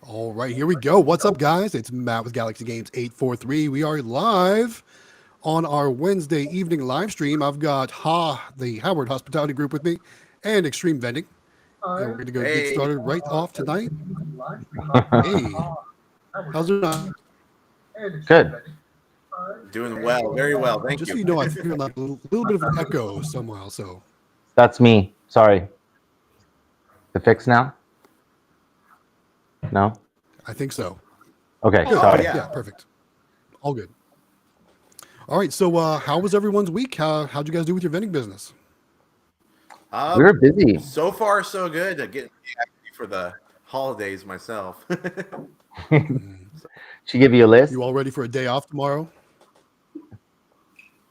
All right, here we go. What's up, guys? It's Matt with Galaxy Games 843. We are live on our Wednesday evening live stream. I've got the Howard Hospitality Group with me and Xtreme Vending. And we're going to go get Hey, started right off tonight. Hey, how's it going? Good. doing well, very well. Thank Just so you. you know, I think you're like a little bit of an echo somewhere. So That's me. Sorry. The fix now? No? I think so. Okay, Good. sorry. Yeah, perfect. All good. All right. So how was everyone's week? How'd you guys do with your vending business? We were busy. So far, so good. Getting ready for the holidays myself. She give you a list? You all ready for a day off tomorrow?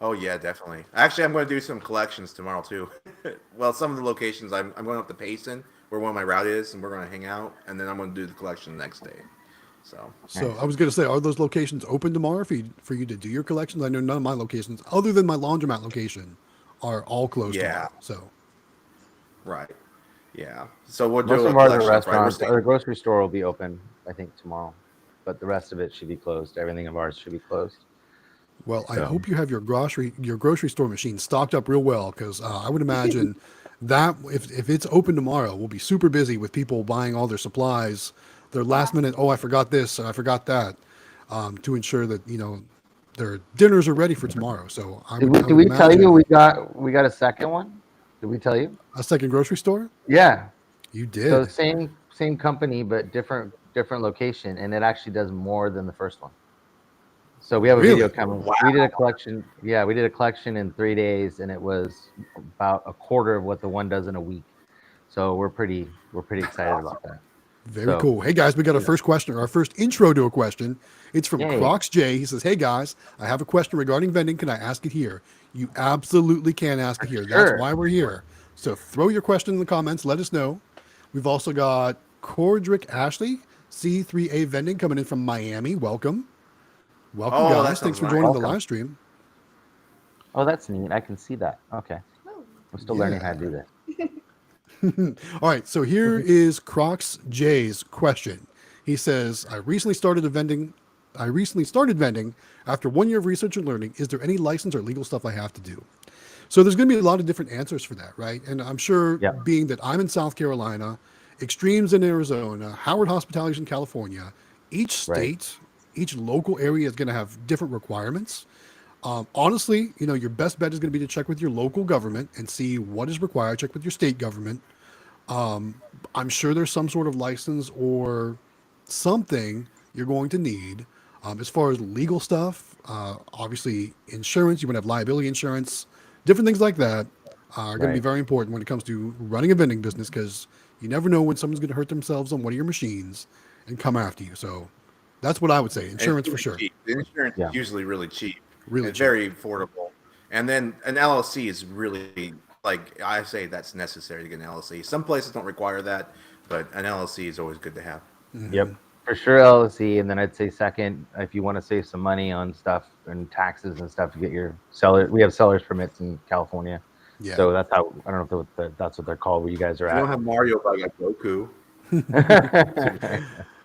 Oh yeah, definitely. Actually, I'm going to do some collections tomorrow too. Well, some of the locations I'm going up to Payson, where one of my route is, and we're going to hang out, and then I'm going to do the collection the next day. So I was going to say, are those locations open tomorrow for you to do your collections? I know none of my locations, other than my laundromat location, are all closed Yeah. tomorrow. So right, yeah. So we'll Most do a of ours are collection. restaurants. Our grocery store will be open, I think, tomorrow. But the rest of it should be closed. Everything of ours should be closed. well, I hope you have your grocery store machine stocked up real well, because I would imagine that if it's open tomorrow, we'll be super busy with people buying all their supplies, their last minute. Oh, I forgot this and I forgot that, to ensure that their dinners are ready for tomorrow. So I Did would, we, I did would we tell imagine you we got a second one? Did we tell you? a second grocery store. Yeah. You So did. same company, but different location, and it actually does more than the first one. So we have a video Really? coming. Wow. We did a collection. Yeah, we did a collection in 3 days, and it was about a quarter of what the one does in a week. So we're pretty excited about that. Very So cool. Hey guys, we got our first question, or our first intro to a question. It's from Yay. Crocs J. He says, "Hey guys, I have a question regarding vending. Can I ask it here?" You absolutely can ask it here. That's Sure. why we're here. So throw your question in the comments. Let us know. We've also got Cordrick Ashley, C3A Vending, coming in from Miami. Welcome. Welcome, Oh, that guys. Thanks sounds for nice. joining the Welcome. live stream. Oh, that's neat. I can see that. Okay. I'm still learning how to do that. All right, so here is Crocs J's question. He says, I recently started vending after 1 year of research and learning. Is there any license or legal stuff I have to do? So there's going to be a lot of different answers for that, right? And I'm sure, Yeah. being that I'm in South Carolina, Extreme's in Arizona, Howard Hospitality's in California, each Right. state, each local area is going to have different requirements. Honestly, your best bet is going to be to check with your local government and see what is required. Check with your state government. I'm sure there's some sort of license or something you're going to need. As far as legal stuff, obviously insurance, you would have liability insurance, different things like that are going to be Right. very important when it comes to running a vending business, because you never know when someone's going to hurt themselves on one of your machines and come after you. So that's what I would say. And it's Insurance for really sure. cheap. The insurance Yeah. is usually really cheap. Really It's cheap. very affordable. And then an LLC is really, like I say, that's necessary to get an LLC. Some places don't require that, but an LLC is always good to have. Yep. For sure, LLC, and then I'd say second, if you want to save some money on stuff and taxes and stuff, to get your seller. We have sellers permits in California, Yeah. so that's how. I don't know if that's what they're called where you guys are If you don't at. have Mario, but I got Goku.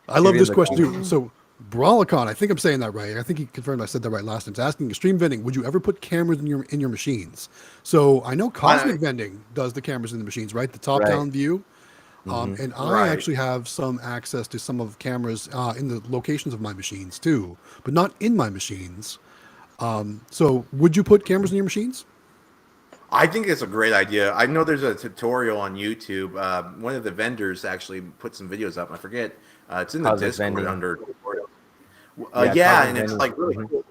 I love Maybe this in the question too. comments. So, Brawlicon, I think I'm saying that right. I think he confirmed I said that right last time. It's asking Extreme Vending, would you ever put cameras in your machines? So I know Cosmic Vending does the cameras in the machines, right? The top Right. down view. Mhm. And I Right. actually have some access to some of the cameras in the locations of my machines too, but not in my machines. So would you put cameras in your machines? I think it's a great idea. I know there's a tutorial on YouTube. One of the vendors actually put some videos up. I forget. It's in the Cosmic Discord Vending. under tutorial. Yeah, Cosmic and it's Vending. like really Mhm. cool.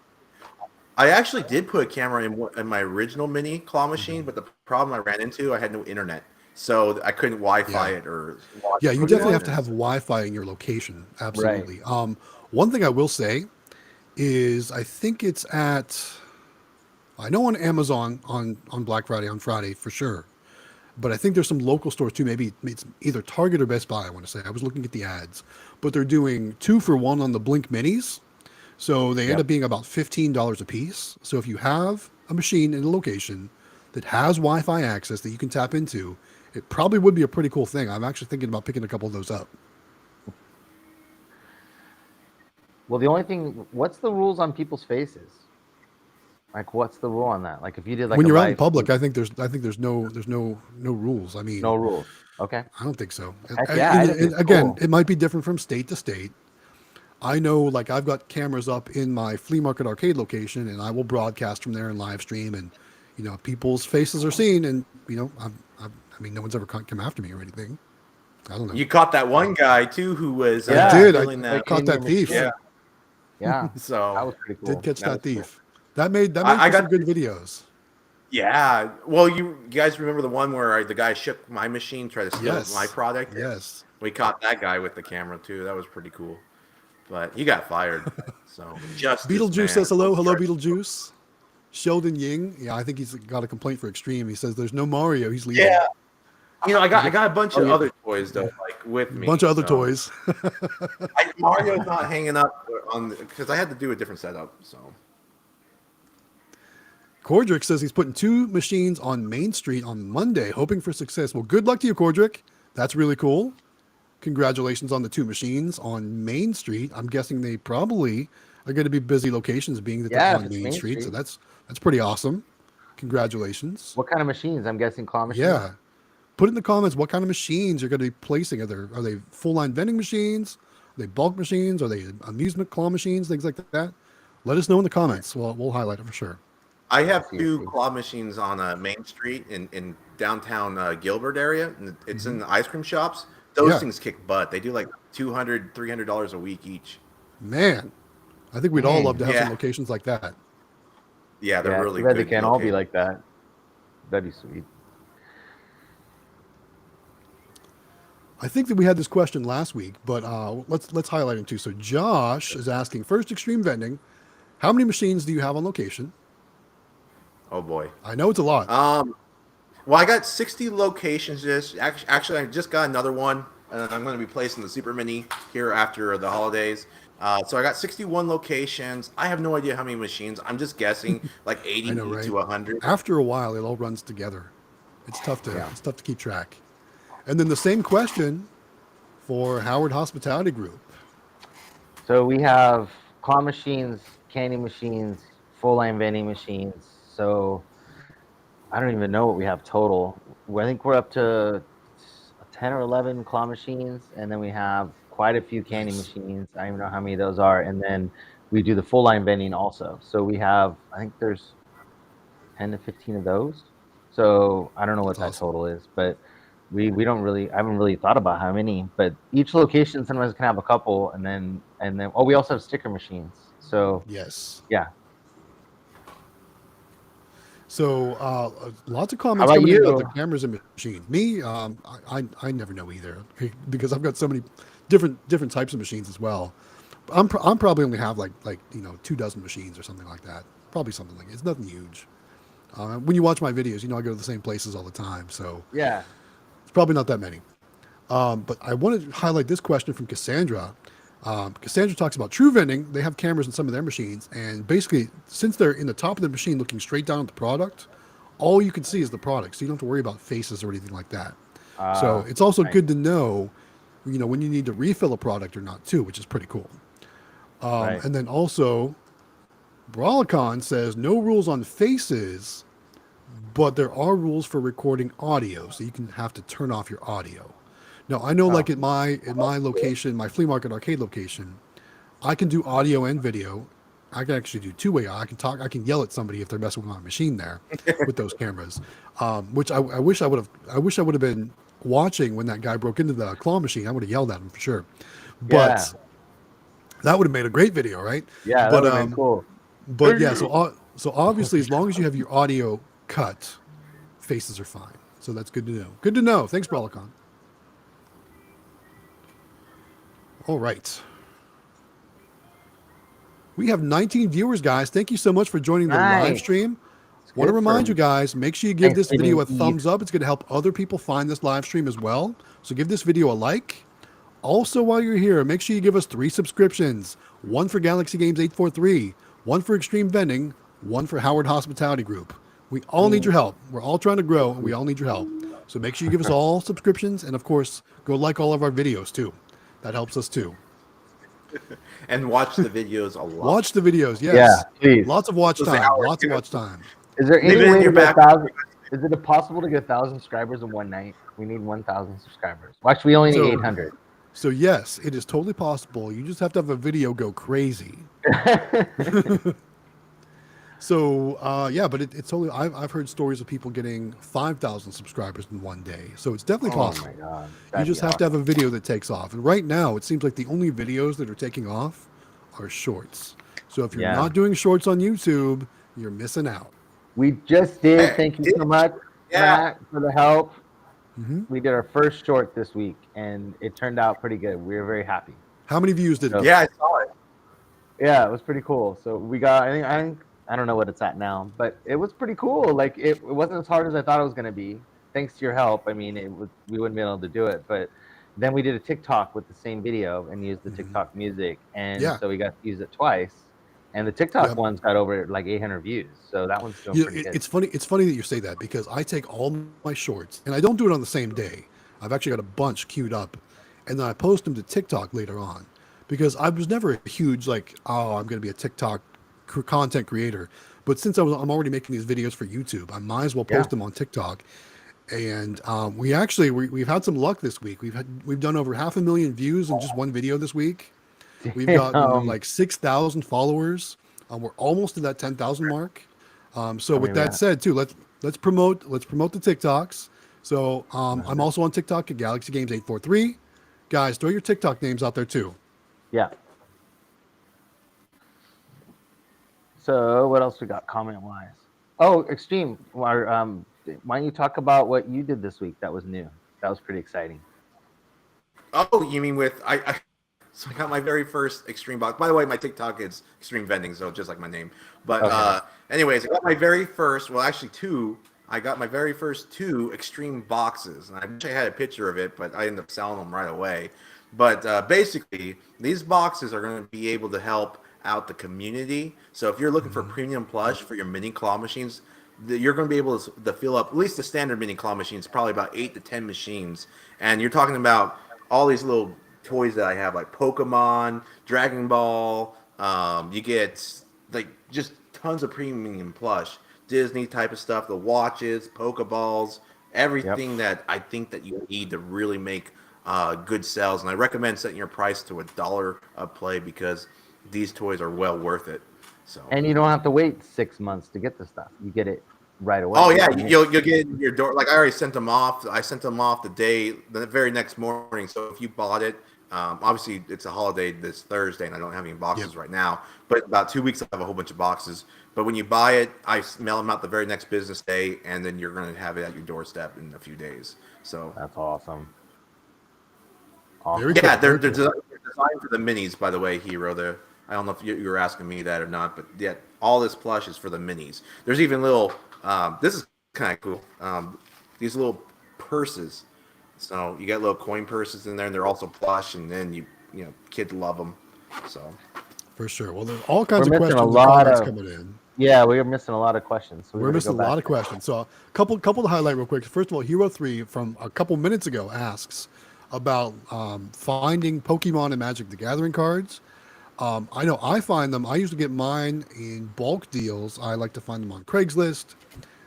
I actually did put a camera in my original mini claw machine, Mm-hmm. but the problem I ran into, I had no internet, so I couldn't Wi-Fi Yeah. it or watch Yeah, it you from the definitely have to have internet. Wi-Fi in your location. Right. Absolutely. One thing I will say is I think it's I know on Amazon on Black Friday, on Friday for sure. But I think there's some local stores too. Maybe it's either Target or Best Buy, I want to say. I was looking at the ads, but they're doing 2 for 1 on the Blink Minis. So they end Yep. up being about $15 a piece. So if you have a machine in a location that has Wi-Fi access that you can tap into, it probably would be a pretty cool thing. I'm actually thinking about picking a couple of those up. Well, the only thing, what's the rules on people's faces? Like, what's the rule on that? Like, if you did like When a you're out in live public, feed, there's no rules. I mean, no rules. Okay. I don't think so. Heck yeah, I think And it's again, cool. it might be different from state to state. I know, like, I've got cameras up in my flea market arcade location, and I will broadcast from there and live stream, and people's faces are seen, and I mean, no one's ever come after me or anything. I don't know. You caught that one guy too who was I Yeah, did. stealing I that. caught in your that thief. machine. Yeah. Yeah, that So was pretty Did cool. catch that That was cool. thief. That made I for some got- good videos. yeah. Well, you guys remember the one where the guy shook my machine, tried to steal Yes. my product? Yes. We caught that guy with the camera too. That was pretty cool. But he got fired. So just Beetlejuice says hello. Hello, Beetlejuice. Sheldon Ying. Yeah, I think he's got a complaint for Xtreme. He says there's no Mario. He's leaving. Yeah. I got a bunch of yeah. other toys though, like with A me. bunch of other so- toys. Mario's not hanging up on because I had to do a different setup. So Cordrick says he's putting 2 machines on Main Street on Monday, hoping for success. Well, good luck to you, Cordrick. That's really cool. Congratulations on the 2 machines on Main Street. I'm guessing they probably are going to be busy locations, being that Yeah, they're if on it's Main Main Street. So Street. that's pretty awesome. Congratulations. What kind of machines? I'm guessing claw machines. Yeah. Put in the comments what kind of machines you're going to be placing. Are they full line vending machines? Are they bulk machines? Are they amusement claw machines? Things like that. Let us know in the comments. We'll highlight it for sure. I have see, 2 I see. claw machines on Main Street in downtown Gilbert area. And it's in the ice cream shops. Those Yeah. things kick butt. They do like $200, $300 a week each. Man, I think we'd all Man, love to have some yeah. locations like that. Yeah, they're Yeah, really too bad good. they can't all be located. like that. That'd be sweet. I think that we had this question last week, but let's highlight them too. So Josh is asking, first Xtreme Vending, how many machines do you have on location? Oh boy. I know it's a lot. Well, I got 60 locations. Actually, I just got another one, and I'm going to be placing the Super Mini here after the holidays. So I got 61 locations. I have no idea how many machines. I'm just guessing, like 80 I know, right? to 100. After a while, it all runs together. It's tough to Yeah. keep track. And then the same question for Howard Hospitality Group. So we have claw machines, candy machines, full line vending machines. So I don't even know what we have total. I think we're up to 10 or 11 claw machines, and then we have quite a few candy Nice. machines. I don't even know how many of those are. And then we do the full line vending also. So we have, I think there's 10 to 15 of those. So I don't know what That's that awesome. total is, but we don't really, I haven't really thought about how many, but each location sometimes can have a couple, and then we also have sticker machines. So Yes. yeah. So lots of comments about coming in you? about the cameras and machines. Me, I never know either because I've got so many different types of machines as well. I'm probably only have like 24 machines or something like that. Probably something like it's nothing huge. When you watch my videos, I go to the same places all the time, so Yeah. it's probably not that many. But I wanted to highlight this question from Cassandra. Cassandra talks about True Vending. They have cameras in some of their machines, and basically, since they're in the top of the machine looking straight down at the product, all you can see is the product, so you don't have to worry about faces or anything like that. So it's also nice. good to know, when you need to refill a product or not too, which is pretty cool. Right. And then also, Brawlicon says no rules on faces, but there are rules for recording audio, so you can have to turn off your audio. Now I know, like at my location, my flea market arcade location, I can do audio and video. I can actually do two-way. I can yell at somebody if they're messing with my machine there with those cameras. Which I wish I would have been watching when that guy broke into the claw machine. I would have yelled at him for sure. But Yeah. that would have made a great video, right? Yeah, that but would have been cool. But yeah, so obviously, as long as you have your audio cut, faces are fine. So that's good to know. Good to know. Thanks, Brawlicon. All right. We have 19 viewers, guys. Thank you so much for joining the live Nice. stream. It's Want to good remind for you guys, make sure you give this video a Thanksgiving thumbs up. It's going to help other people find this live stream as well. So give this video a like. Also, while you're here, make sure you give us 3 subscriptions. 1 for Galaxy Games 843, 1 for Xtreme Vending, 1 for Howard Hospitality Group. We all need your help. We're all trying to grow, and we all need your help. So make sure you give us all subscriptions, and of course, go like all of our videos too. That helps us too. And watch the videos a lot. Watch the videos. Yes. Yeah, please. Lots of watch Those time. hours, Lots of yeah. watch time. Is there Leave any it in way your to get back. 1,000? Is it possible to get 1,000 subscribers in one night? We need 1,000 subscribers. Well, actually, we only need So- 800. So yes, it is totally possible. You just have to have a video go crazy. So yeah, but it's totally. I've heard stories of people getting 5,000 subscribers in one day. So it's definitely Oh possible. my god! You That'd just be have to have a video that takes off. And right now, it seems like the only videos that are taking off are shorts. So if you're Yeah. not doing shorts on YouTube, you're missing out. We just did. Hey, Thank you so much, Yeah. Matt, for the help. Mhm. We did our first short this week, and it turned out pretty good. We were very happy. How many views did it get? Yeah, I saw it. Yeah, it was pretty cool. So we got. I don't know what it's at now, but it was pretty cool. Like it wasn't as hard as I thought it was going to be. Thanks to your help. I mean, we wouldn't be able to do it, but then we did a TikTok with the same video and used the TikTok music, and Yeah. so we got to use it twice. And the TikTok Yep. one's got over like 800 views, so that one's doing You know, pretty good. it's funny. It's funny that you say that because I take all my shorts and I don't do it on the same day. I've actually got a bunch queued up, and then I post them to TikTok later on because I was never a huge like, oh, I'm going to be a TikTok content creator. But since I'm already making these videos for YouTube, I might as well post them on TikTok. And we've had some luck this week. We've done over 500,000 views in just one video this week. We've gotten like 6,000 followers. We're almost to that 10,000 mark. So with that said, too, let's promote the TikToks. So I'm also on TikTok at Galaxy Games 843. Guys, throw your TikTok names out there too. Yeah. So what else we got comment wise? Oh, Xtreme. Why don't you talk about what you did this week? That was new. That was pretty exciting. Oh, you mean with So I got my very first Xtreme box. By the way, my TikTok is Xtreme Vending, so just like my name. But anyways, I got my very first. Well, actually, two. I got my very first two Xtreme boxes, and I wish I had a picture of it, but I ended up selling them right away. But basically, these boxes are going to be able to help out the community. So if you're looking for premium plush for your mini claw machines, you're going to be able to fill up at least the standard mini claw machines, probably about 8 to 10 machines. And you're talking about all these little toys that I have, like Pokemon, Dragon Ball. You get like just tons of premium plush, Disney type of stuff, the watches, Pokeballs, everything that I think that you need to really make good sales. And I recommend setting your price to $1 a play because these toys are well worth it. So. And you don't have to wait 6 months to get the stuff. You get it right away. Oh yeah, you'll get it in your door. Like I already sent them off. I sent them off the very next morning. So if you bought it, obviously it's a holiday this Thursday, and I don't have any boxes right now. But about 2 weeks, I have a whole bunch of boxes. But when you buy it, I mail them out the very next business day, and then you're going to have it at your doorstep in a few days. So that's awesome. Very yeah, cool. they're designed for the minis, by the way, Hero. I don't know if you were asking me that or not, but yeah, all this plush is for the minis. There's even little. This is kind of cool. These little purses. So you got little coin purses in there, and they're also plush. And then you know, kids love them. So For sure. Well, there's all kinds We're of missing questions a and lot comments of- coming in. Yeah, we're missing a lot of questions. So We're missing a lot of questions. So a couple to highlight real quick. First of all, Hero 3 from a couple minutes ago asks about finding Pokemon and Magic the Gathering cards. I know I find them. I usually get mine in bulk deals. I like to find them on Craigslist,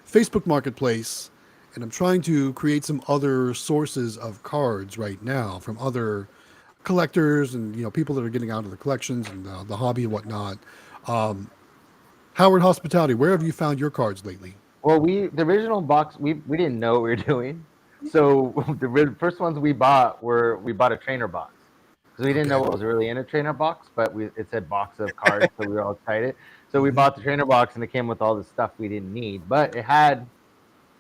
Facebook Marketplace, and I'm trying to create some other sources of cards right now from other collectors and people that are getting out of the collections and the hobby and whatnot. Howard Hospitality, where have you found your cards lately? Well, the original box, we didn't know what we were doing. So the first ones we bought we bought a trainer box. Because we didn't know what was really in a trainer box, but it said box of cards, so we were all excited. So we bought the trainer box, and it came with all the stuff we didn't need. But it had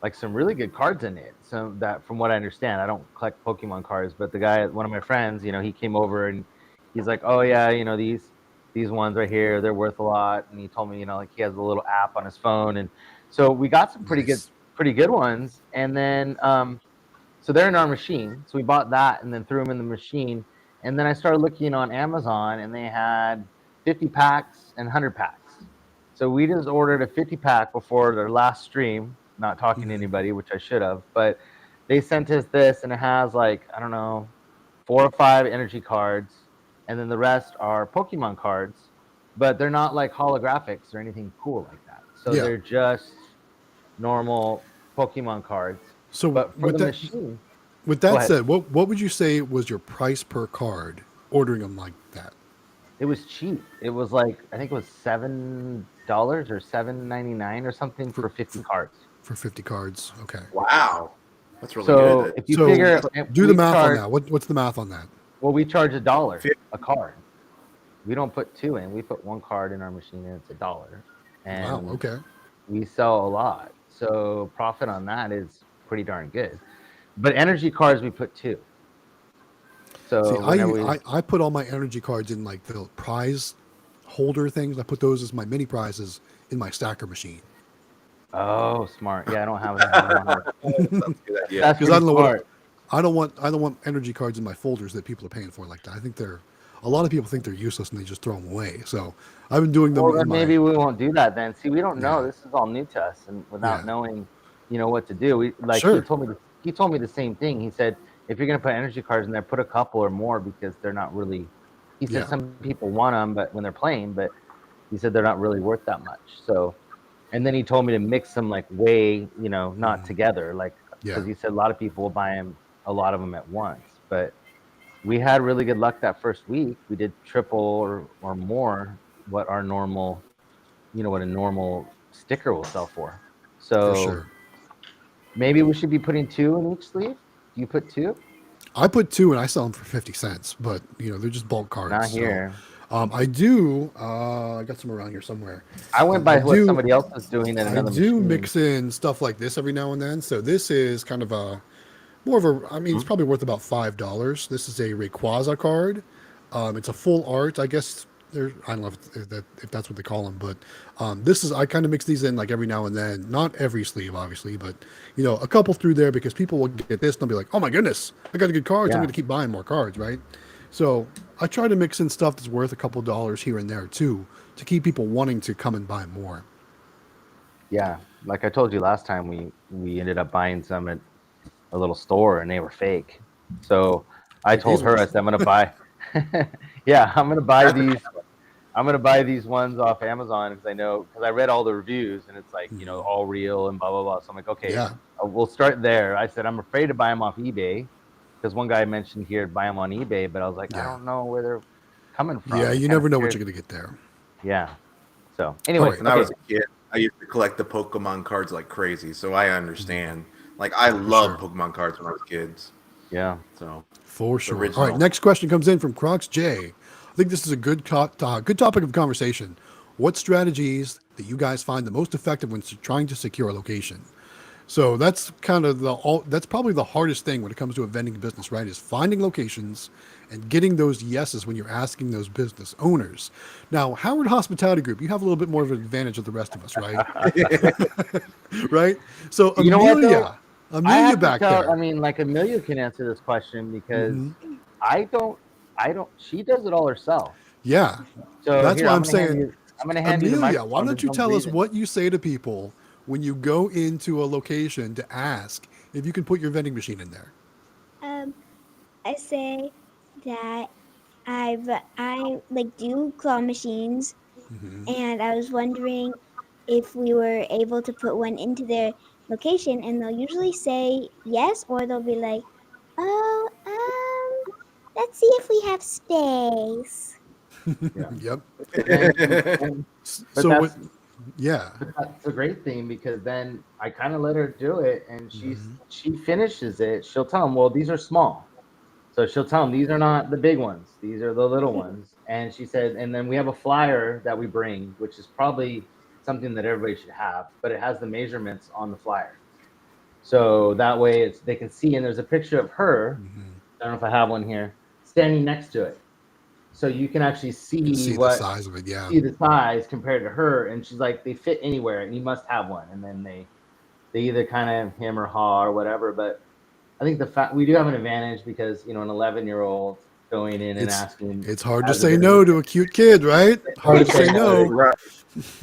like some really good cards in it. So that, from what I understand, I don't collect Pokemon cards, but the guy, one of my friends, he came over and he's like, oh yeah, these ones right here, they're worth a lot. And he told me, like he has a little app on his phone. And so we got some pretty good ones. And then, so they're in our machine. So we bought that and then threw them in the machine. And then I started looking on Amazon, and they had 50 packs and 100 packs. So we just ordered a 50 pack before their last stream, not talking to anybody, which I should have. But they sent us this, and it has like, I don't know, 4 or 5 energy cards, and then the rest are Pokemon cards, but they're not like holographics or anything cool like that. So Yeah. they're just normal Pokemon cards. So But for the machine, with go that ahead. said, what would you say was your price per card ordering them like that? It was cheap. It was like, I think it was $7 or $7.99 or something for 50 cards. For 50 cards. Okay. Wow, that's really So good. if you So figure, do the we math on charge, that. What's the math on that? well, we charge $1 Fif- a card. We don't put two in. We put one card in our machine, and it's $1. Wow. And Okay. we sell a lot, so profit on that is pretty darn good. But energy cards, we put two. So See, whenever I put all my energy cards in like the prize holder things. I put those as my mini prizes in my stacker machine. oh, smart. Yeah, I don't have that. That's a good idea. That's Because pretty I don't know smart. I don't want energy cards in my folders that people are paying for like that. I think they're a lot of people think they're useless and they just throw them away. So I've been doing them Well, in then my maybe we won't do that then. See, we don't know. Yeah. This is all new to us, and without Yeah. knowing, what to do. We like Sure. he told me the same thing. He said, if you're gonna put energy cards in there, put a couple or more because they're not really. He said Yeah. some people want them, but when they're playing, but he said they're not really worth that much. So, and then he told me to mix them like way, not together, like Yeah. because he said a lot of people will buy them, a lot of them at once, but. We had really good luck that first week. We did triple or more what our normal, what a normal sticker will sell for. So For sure. maybe we should be putting two in each sleeve. Do you put two? I put two and I sell them for 50 cents, but they're just bulk cards. Not so, here. I do. I got some around here somewhere. I went by I what do- somebody else was doing at I another do machine. mix in stuff like this every now and then. So this is kind of more of a. I mean, it's probably worth about $5. This is a Rayquaza card. It's a full art, I guess. I don't know if that's what they call them, but this is. I kind of mix these in like every now and then. Not every sleeve, obviously, but a couple through there because people will get this and they'll be like, "Oh my goodness, I got a good cards. I'm Yeah. going to keep buying more cards, right?" So I try to mix in stuff that's worth a couple dollars here and there too to keep people wanting to come and buy more. Yeah, like I told you last time, we ended up buying some at a little store and they were fake. So I Like told these her, I ones? said, I'm gonna buy. Yeah, I'm gonna buy these. I'm gonna buy these ones off Amazon because I read all the reviews and it's like all real and blah blah blah. So I'm like, okay, Yeah. we'll start there. I said I'm afraid to buy them off eBay because one guy mentioned here buy them on eBay, but I was like, I Yeah. don't know where they're coming from. Yeah, I'm you kinda never know what scared. you're going to get there. Yeah. So anyway, right. When I was a kid, I used to collect the Pokemon cards like crazy, so I understand. Like I loved Pokemon cards when I was kids. yeah. So For sure. All original. right, next question comes in from Crocs J. I think this is a good topic of conversation. What strategies that you guys find the most effective when trying to secure a location? So that's kind of that's probably the hardest thing when it comes to a vending business, right? Is finding locations and getting those yeses when you're asking those business owners. Now, Howard Hospitality Group, you have a little bit more of an advantage of the rest of us, right? Right? So You know what, though? Amelia, I Amelia have to back tell, there. I mean, like Amelia can answer this question because Mhm. I don't, she does it all herself. Yeah. So That's here, why I'm I'm saying, I'm gonna hand you the Amelia, microphone. why don't you Don't tell us breathe what you say to people when you go into a location to ask if you can put your vending machine in there? I say that I like do claw machines, Hmm. and I was wondering if we were able to put one into their location, and they'll usually say yes, or they'll be like, "Oh, let's see if we have space." Yeah. Yep. But then, but So what? that's Yeah. that's a great thing because then I kind of let her do it, and she finishes it. She'll tell them, well, these are small. So she'll tell them these are not the big ones; these are the little ones. And she said, and then we have a flyer that we bring, which is probably something that everybody should have, but it has the measurements on the flyer. So that way they can see, and there's a picture of her. I don't know if I have one here, standing next to it. So you can actually see See the size of it. Yeah. see the size compared to her, and she's like, they fit anywhere, and you must have one. And then they either kind of him or ha or whatever. But I think the fact we do have an advantage because an 11-year-old going in and asking. It's hard to as a say business- no to a cute kid, right? Hard to say no. Right.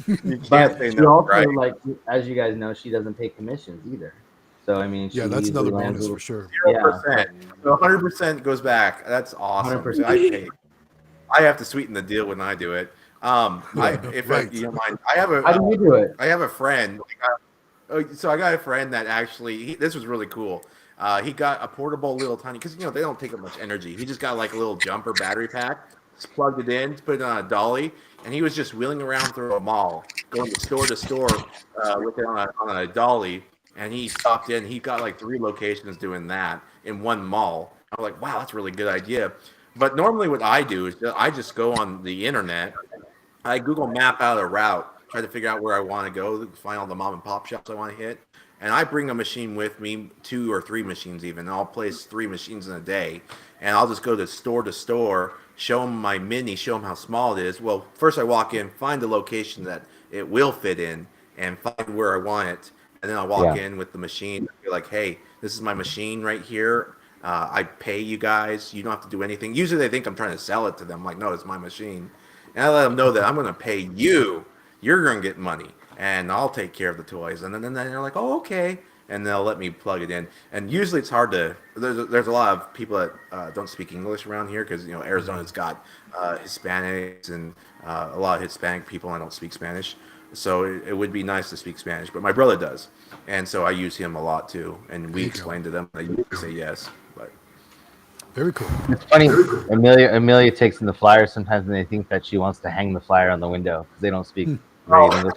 You can't But say she no, also, right? like as you guys know, she doesn't pay commissions either. So I mean, Yeah, she that's another usually lands bonus a for sure. 0%. So 100% goes back. That's awesome. 100%. So I pay. I have to sweeten the deal when I do it. If Right. you don't mind, I have a How do you do it? I have a friend. So I got a friend that actually this was really cool. He got a portable little tiny because they don't take up much energy. He just got like a little jumper battery pack, just plugged it in, put it on a dolly, and he was just wheeling around through a mall, going to store with it on a dolly. And he stopped in. He got like 3 locations doing that in one mall. I was like, wow, that's a really good idea. But normally, what I do is I just go on the internet. I Google Map out a route, try to figure out where I want to go, find all the mom and pop shops I want to hit, and I bring a machine with me, 2 or 3 machines even. I'll place 3 machines in a day, and I'll just go to store, show them my mini, show them how small it is. Well, first I walk in, find the location that it will fit in, and find where I want it, and then I'll walk in with the machine. Be like, hey, this is my machine right here. I pay you guys. You don't have to do anything. Usually they think I'm trying to sell it to them. I'm like, no, it's my machine. And I let them know that I'm going to pay you. You're going to get money, and I'll take care of the toys. And then they're like, oh, okay. And they'll let me plug it in. And usually it's hard to. There's a lot of people that don't speak English around here because Arizona's got Hispanics and a lot of Hispanic people. And I don't speak Spanish, so it would be nice to speak Spanish. But my brother does, and so I use him a lot too. And we explain to them. They usually say yes. But Very cool. It's funny. Amelia takes in the flyer sometimes, and they think that she wants to hang the flyer on the window because they don't speak great English.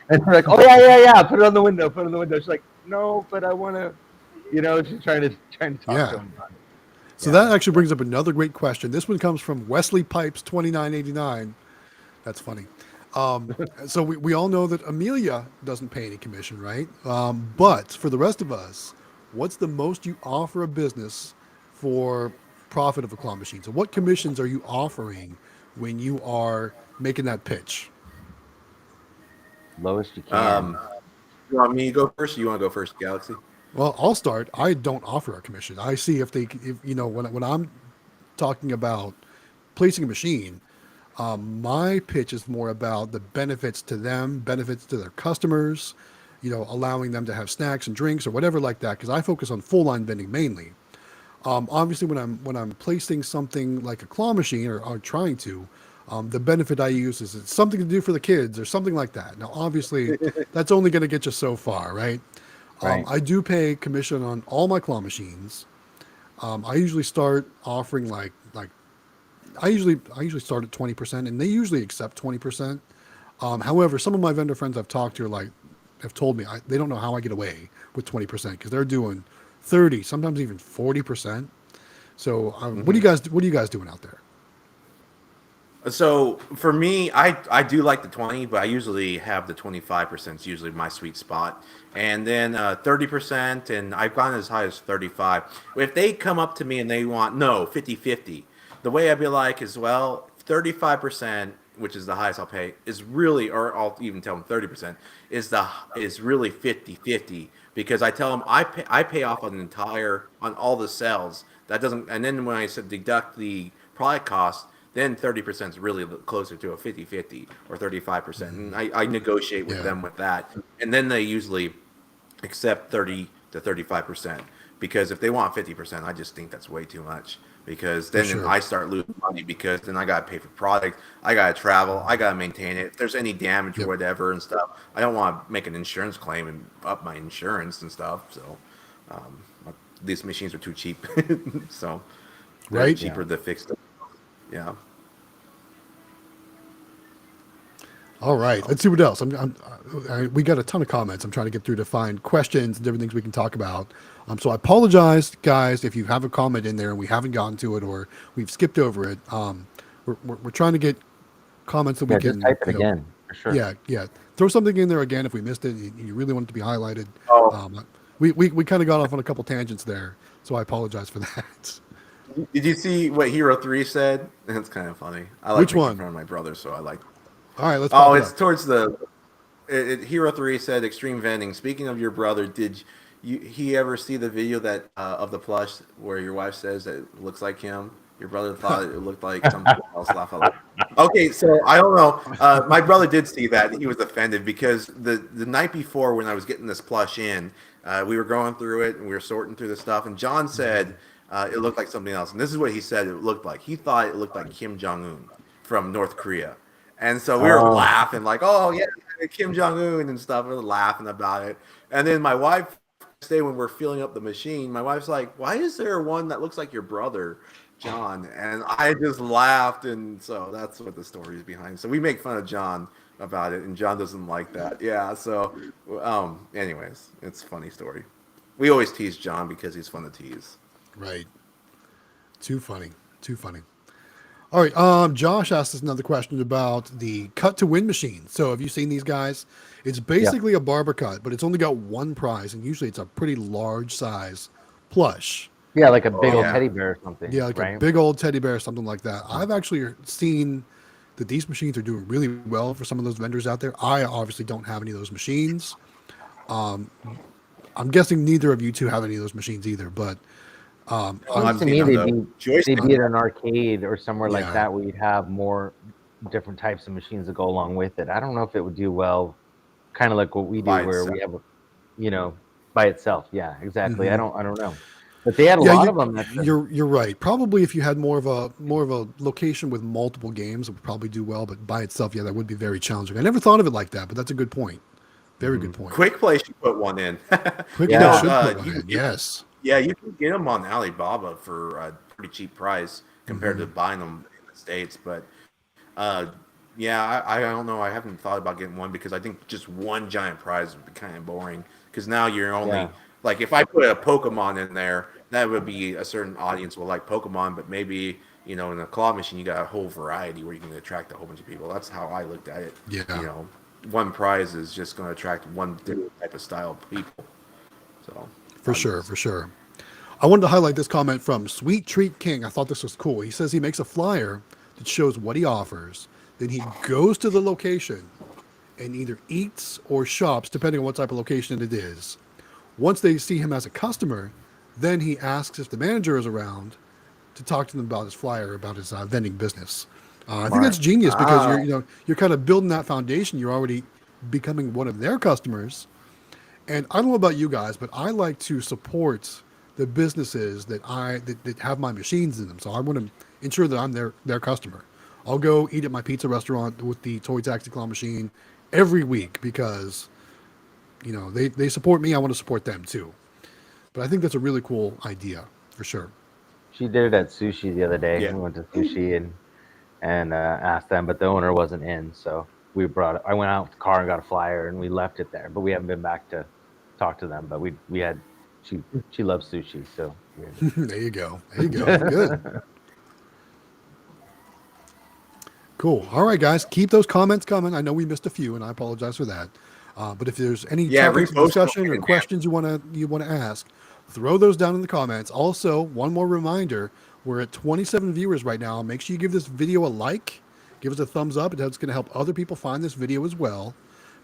And they're like, "Oh yeah, put it on the window, put it on the window." She's like, "No, but I want to," she's trying to talk to him. So that actually brings up another great question. This one comes from Wesley Pipes 2989. That's funny. So we all know that Amelia doesn't pay any commission, right? But for the rest of us, what's the most you offer a business for profit of a claw machine? So what commissions are you offering when you are making that pitch? Lowest you can. You want me to go first, or you want to go first, Galaxy? Well, I'll start. I don't offer a commission. I see if when I'm talking about placing a machine, my pitch is more about the benefits to them, benefits to their customers, allowing them to have snacks and drinks or whatever like that. Because I focus on full line vending mainly. Obviously, when I'm placing something like a claw machine or trying to, the benefit I use is it's something to do for the kids or something like that. Now, obviously, that's only going to get you so far, right? Right. I do pay commission on all my claw machines. I usually start offering I usually start at 20%, and they usually accept 20%. However, some of my vendor friends I've talked to have told me they don't know how I get away with 20% because they're doing 30, sometimes even 40%. So, what are you guys doing out there? So for me, I do like the 20, but I usually have the 25%. It's usually my sweet spot. And then 30%, and I've gone as high as 35. If they come up to me and they want, 50-50, the way I'd be like is, well, 35%, which is the highest I'll pay, is really, or I'll even tell them 30%, is really 50-50. Because I tell them I pay off on all the sales. That doesn't, and then when I said deduct the product cost, then 30% is really closer to a 50-50 or 35%. And I negotiate with them with that. And then they usually accept 30 to 35%. Because if they want 50%, I just think that's way too much. Because then I start losing money because then I got to pay for product. I got to travel. I got to maintain it. If there's any damage or whatever and stuff, I don't want to make an insurance claim and up my insurance and stuff. So these machines are too cheap. So they're cheaper to fix them. Yeah. All right, let's see what else. We got a ton of comments. I'm trying to get through to find questions and different things we can talk about. So I apologize, guys, if you have a comment in there and we haven't gotten to it or we've skipped over it. We're trying to get comments that we can just type it again for sure. Yeah. Throw something in there again if we missed it. You really want it to be highlighted. We kind of got off on a couple tangents there, so I apologize for that. Did you see what Hero 3 said? That's kind of funny. I like Which one? In front of my brother, so I like. All right, let's. It's towards the. Hero 3 said, "Extreme Vending. Speaking of your brother, did he ever see the video that of the plush where your wife says that it looks like him? Your brother thought it looked like something else." Okay, so I don't know. My brother did see that. He was offended because the night before when I was getting this plush in, we were going through it and we were sorting through the stuff, and John said, it looked like something else. And this is what he said it looked like. He thought it looked like Kim Jong-un from North Korea. And so we were laughing like, oh, yeah, Kim Jong-un and stuff. We were laughing about it. And then my wife, today when we're filling up the machine, my wife's like, why is there one that looks like your brother, John? And I just laughed. And so that's what the story is behind. So we make fun of John about it, and John doesn't like that. Yeah, so anyways, it's a funny story. We always tease John because he's fun to tease. Right. Too funny. All right. Josh asked us another question about the cut to win machine. So have you seen these guys? It's basically a barber cut, but it's only got one prize, and usually it's a pretty large size plush. Yeah, like a big old teddy bear or something. Yeah, like right? a big old teddy bear, something like that. I've actually seen that these machines are doing really well for some of those vendors out there. I obviously don't have any of those machines. I'm guessing neither of you two have any of those machines either, but To me, they'd be at an arcade or somewhere like that where you'd have more different types of machines that go along with it. I don't know if it would do well, kind of like what we do, where we have, by itself. Yeah, exactly. Mm-hmm. I don't know, but they had a lot of them. You're right. Probably if you had more of a location with multiple games, it would probably do well. But by itself, that would be very challenging. I never thought of it like that, but that's a good point. Very good point. Quick Play should put one in. Quick Play should put one in. Yes. Yeah, you can get them on Alibaba for a pretty cheap price compared to buying them in the States. But I don't know. I haven't thought about getting one because I think just one giant prize would be kind of boring. Because now you're only like, if I put a Pokemon in there, that would be a certain audience will like Pokemon, but maybe in a claw machine you got a whole variety where you can attract a whole bunch of people. That's how I looked at it. Yeah. One prize is just going to attract one different type of style of people. So for sure. I wanted to highlight this comment from Sweet Treat King. I thought this was cool. He says he makes a flyer that shows what he offers. Then he goes to the location and either eats or shops, depending on what type of location it is. Once they see him as a customer, then he asks if the manager is around to talk to them about his flyer, about his vending business. I think that's genius because you're kind of building that foundation. You're already becoming one of their customers. And I don't know about you guys, but I like to support the businesses that have my machines in them. So I want to ensure that I'm their customer. I'll go eat at my pizza restaurant with the Toy Taxi Claw machine every week because they support me. I want to support them too. But I think that's a really cool idea for sure. She did it at sushi the other day. Yeah. We went to sushi and asked them, but the owner wasn't in, so we brought it. I went out with the car and got a flyer, and we left it there. But we haven't been back to talk to them. But we had. She loves sushi, so there you go. Good. Cool. All right, guys, keep those comments coming. I know we missed a few, and I apologize for that. But if there's any topics of discussion or questions you want to ask, throw those down in the comments. Also, one more reminder: we're at 27 viewers right now. Make sure you give this video a like, give us a thumbs up. It's going to help other people find this video as well.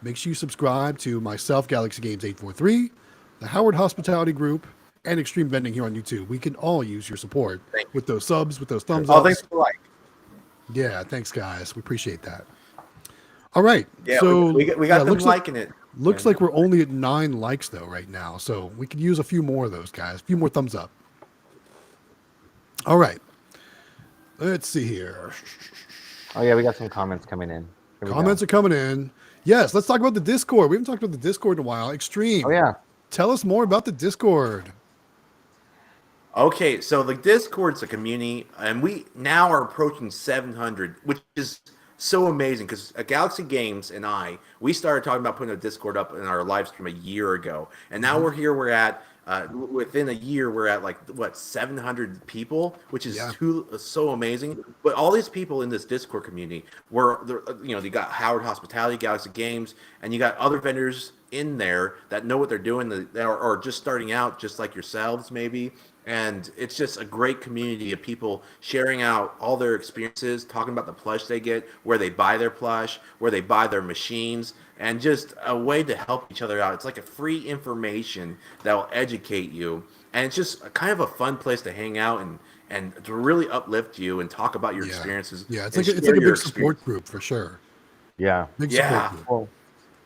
Make sure you subscribe to myself, Galaxy Games 843, the Howard Hospitality Group, and Xtreme Vending here on YouTube. We can all use your support with those subs, with those thumbs up. Thanks for the like. Yeah, thanks, guys. We appreciate that. All right. Yeah, so we got them liking it. Looks like we're only at 9 likes though right now, so we could use a few more of those, guys. A few more thumbs up. All right. Let's see here. Oh yeah, we got some comments coming in. Comments are coming in. Yes, let's talk about the Discord. We haven't talked about the Discord in a while. Xtreme. Oh yeah. Tell us more about the Discord. Okay, so the Discord's a community, and we now are approaching 700, which is so amazing because Galaxy Games and we started talking about putting a Discord up in our live stream a year ago, and now we're here. We're at within a year, we're at 700 people, which is so amazing. But all these people in this Discord community, you got Howard Hospitality, Galaxy Games, and you got other vendors in there that know what they're doing, that are just starting out, just like yourselves, maybe. And it's just a great community of people sharing out all their experiences, talking about the plush they get, where they buy their plush, where they buy their machines, and just a way to help each other out. It's like a free information that will educate you. And it's just kind of a fun place to hang out and to really uplift you and talk about your experiences. Yeah, it's like a big support group for sure. Yeah. Big support group. Well,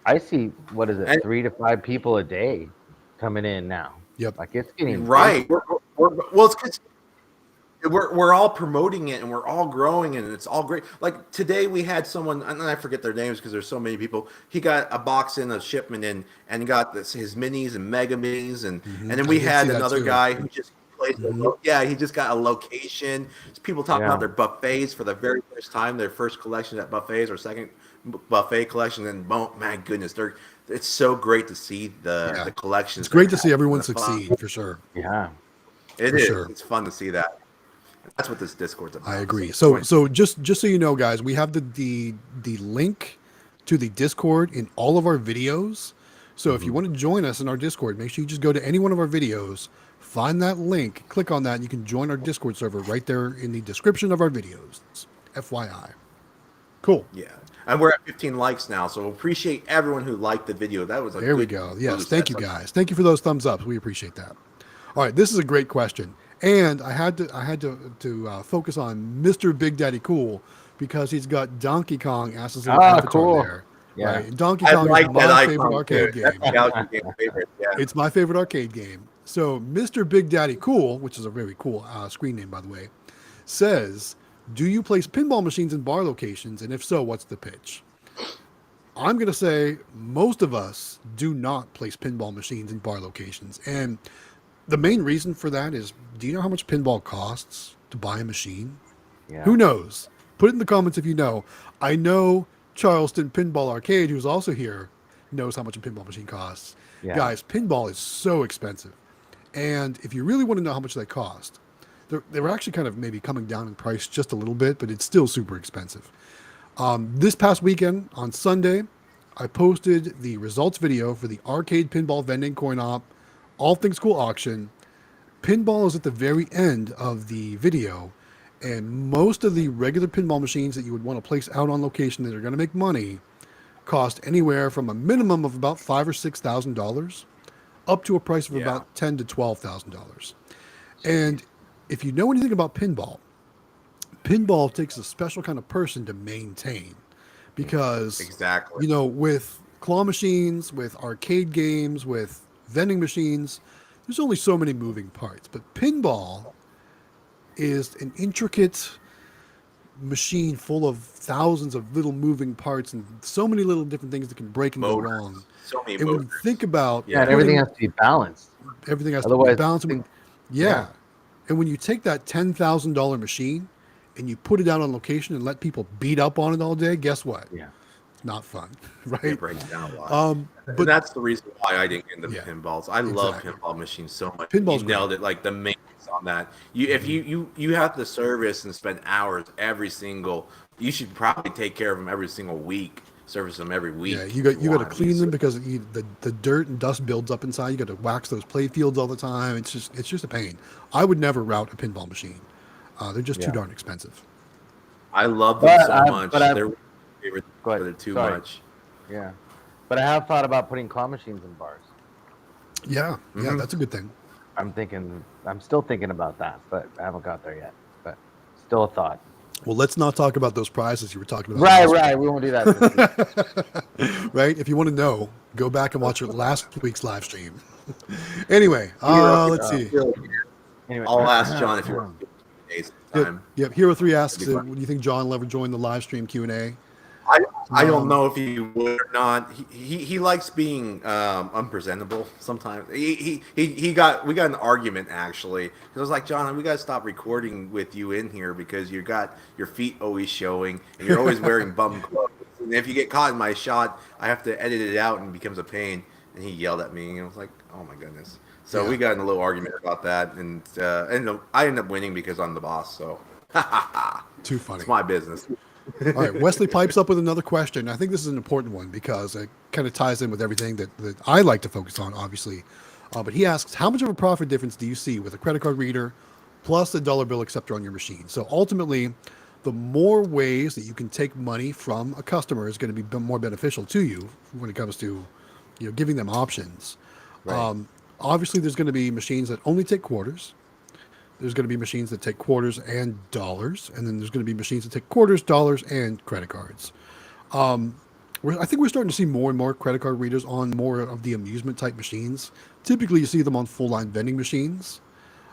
I see, 3 to 5 people a day coming in now. Yep. Like it's getting right. Well, it's because we're all promoting it and we're all growing it and it's all great. Like today we had someone, and I forget their names because there's so many people. He got a box in, a shipment in, and got his minis and mega minis, and then we had another guy who just placed. Yeah, he just got a location. There's people talking about their buffets for the very first time, their first collection at buffets or second buffet collection, and my goodness, it's so great to see the collections. It's great to see everyone succeed for sure. Yeah, it is. Sure. It's fun to see that. That's what this Discord's about. I agree. So just so you know, guys, we have the link to the Discord in all of our videos. So if you want to join us in our Discord, make sure you just go to any one of our videos, find that link, click on that, and you can join our Discord server right there in the description of our videos. FYI. Cool. Yeah. And we're at 15 likes now, so appreciate everyone who liked the video. That was there we go. Yes, thank you guys. Thank you for those thumbs ups. We appreciate that. All right, this is a great question. And I had to focus on Mr. Big Daddy Cool because he's got Donkey Kong as his little avatar there. Yeah, right? Donkey Kong is my favorite arcade game. It's my favorite arcade game. So Mr. Big Daddy Cool, which is a very cool screen name by the way, says, "Do you place pinball machines in bar locations? And if so, what's the pitch?" I'm going to say most of us do not place pinball machines in bar locations, and the main reason for that is, do you know how much pinball costs to buy a machine? Yeah. Who knows? Put it in the comments if you know. I know Charleston Pinball Arcade, who's also here, knows how much a pinball machine costs. Yeah. Guys, pinball is so expensive. And if you really want to know how much they cost, they were actually kind of maybe coming down in price just a little bit, but it's still super expensive. This past weekend, on Sunday, I posted the results video for the arcade pinball vending coin op All Things Cool auction. Pinball is at the very end of the video, and most of the regular pinball machines that you would want to place out on location that are going to make money cost anywhere from a minimum of about $5,000 or $6,000 up to a price of about $10,000 to $12,000. And if you know anything about pinball takes a special kind of person to maintain, because you know, with claw machines, with arcade games, with vending machines, there's only so many moving parts, but pinball is an intricate machine full of thousands of little moving parts and so many little different things that can break and go wrong. So many and when you think about and everything has to be balanced. Everything has to be balanced. And when you take that $10,000 machine and you put it out on location and let people beat up on it all day, guess what? Yeah. It's not fun, right? It breaks down a lot. But that's the reason why I didn't get into pinballs. I love pinball machines so much. Pinball's nailed it, like the maintenance on that. If you have to service and spend hours every single, you should probably take care of them every single week. Service them every week. Yeah, you got to clean them because the dirt and dust builds up inside. You got to wax those play fields all the time. It's just a pain. I would never route a pinball machine. They're just too darn expensive. I love them so much. They're favorite, but they're too much. Yeah, but I have thought about putting claw machines in bars. Yeah, that's a good thing. I'm still thinking about that, but I haven't got there yet. But still a thought. Well, let's not talk about those prizes you were talking about. Right. We won't do that. Right. If you want to know, go back and watch your last week's live stream. Anyway, let's see. Anyway, I'll ask John if you want to Yep. Hero 3 asks, "Would you think John will ever join the live stream Q&A?" I don't know if he would or not. He likes being unpresentable sometimes. We got an argument actually. I was like, John, we got to stop recording with you in here because you got your feet always showing and you're always wearing bum clothes. And if you get caught in my shot, I have to edit it out and it becomes a pain. And he yelled at me and I was like, oh my goodness. So we got in a little argument about that, and I ended up winning because I'm the boss. So too funny. It's my business. All right, Wesley pipes up with another question. I think this is an important one because it kind of ties in with everything that I like to focus on, obviously. But he asks, how much of a profit difference do you see with a credit card reader plus a dollar bill acceptor on your machine? So ultimately, the more ways that you can take money from a customer is going to be more beneficial to you when it comes to giving them options. Right. Obviously, there's going to be machines that only take quarters. There's going to be machines that take quarters and dollars, and then there's going to be machines that take quarters, dollars, and credit cards. I think we're starting to see more and more credit card readers on more of the amusement type machines. Typically, you see them on full line vending machines.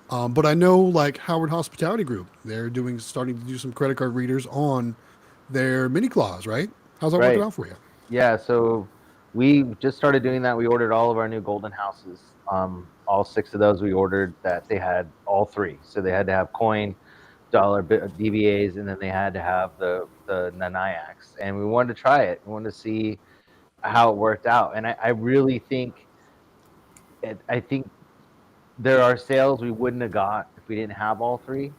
But I know like Howard Hospitality Group, they're starting to do some credit card readers on their mini claws, right? How's that working Right. out for you? Yeah. So we just started doing that. We ordered all of our new golden houses. All 6 of those we ordered that they had all 3. So they had to have coin, dollar DVAs, and then they had to have the Nyax. And we wanted to try it. We wanted to see how it worked out. And I really think I think there are sales we wouldn't have got if we didn't have all 3.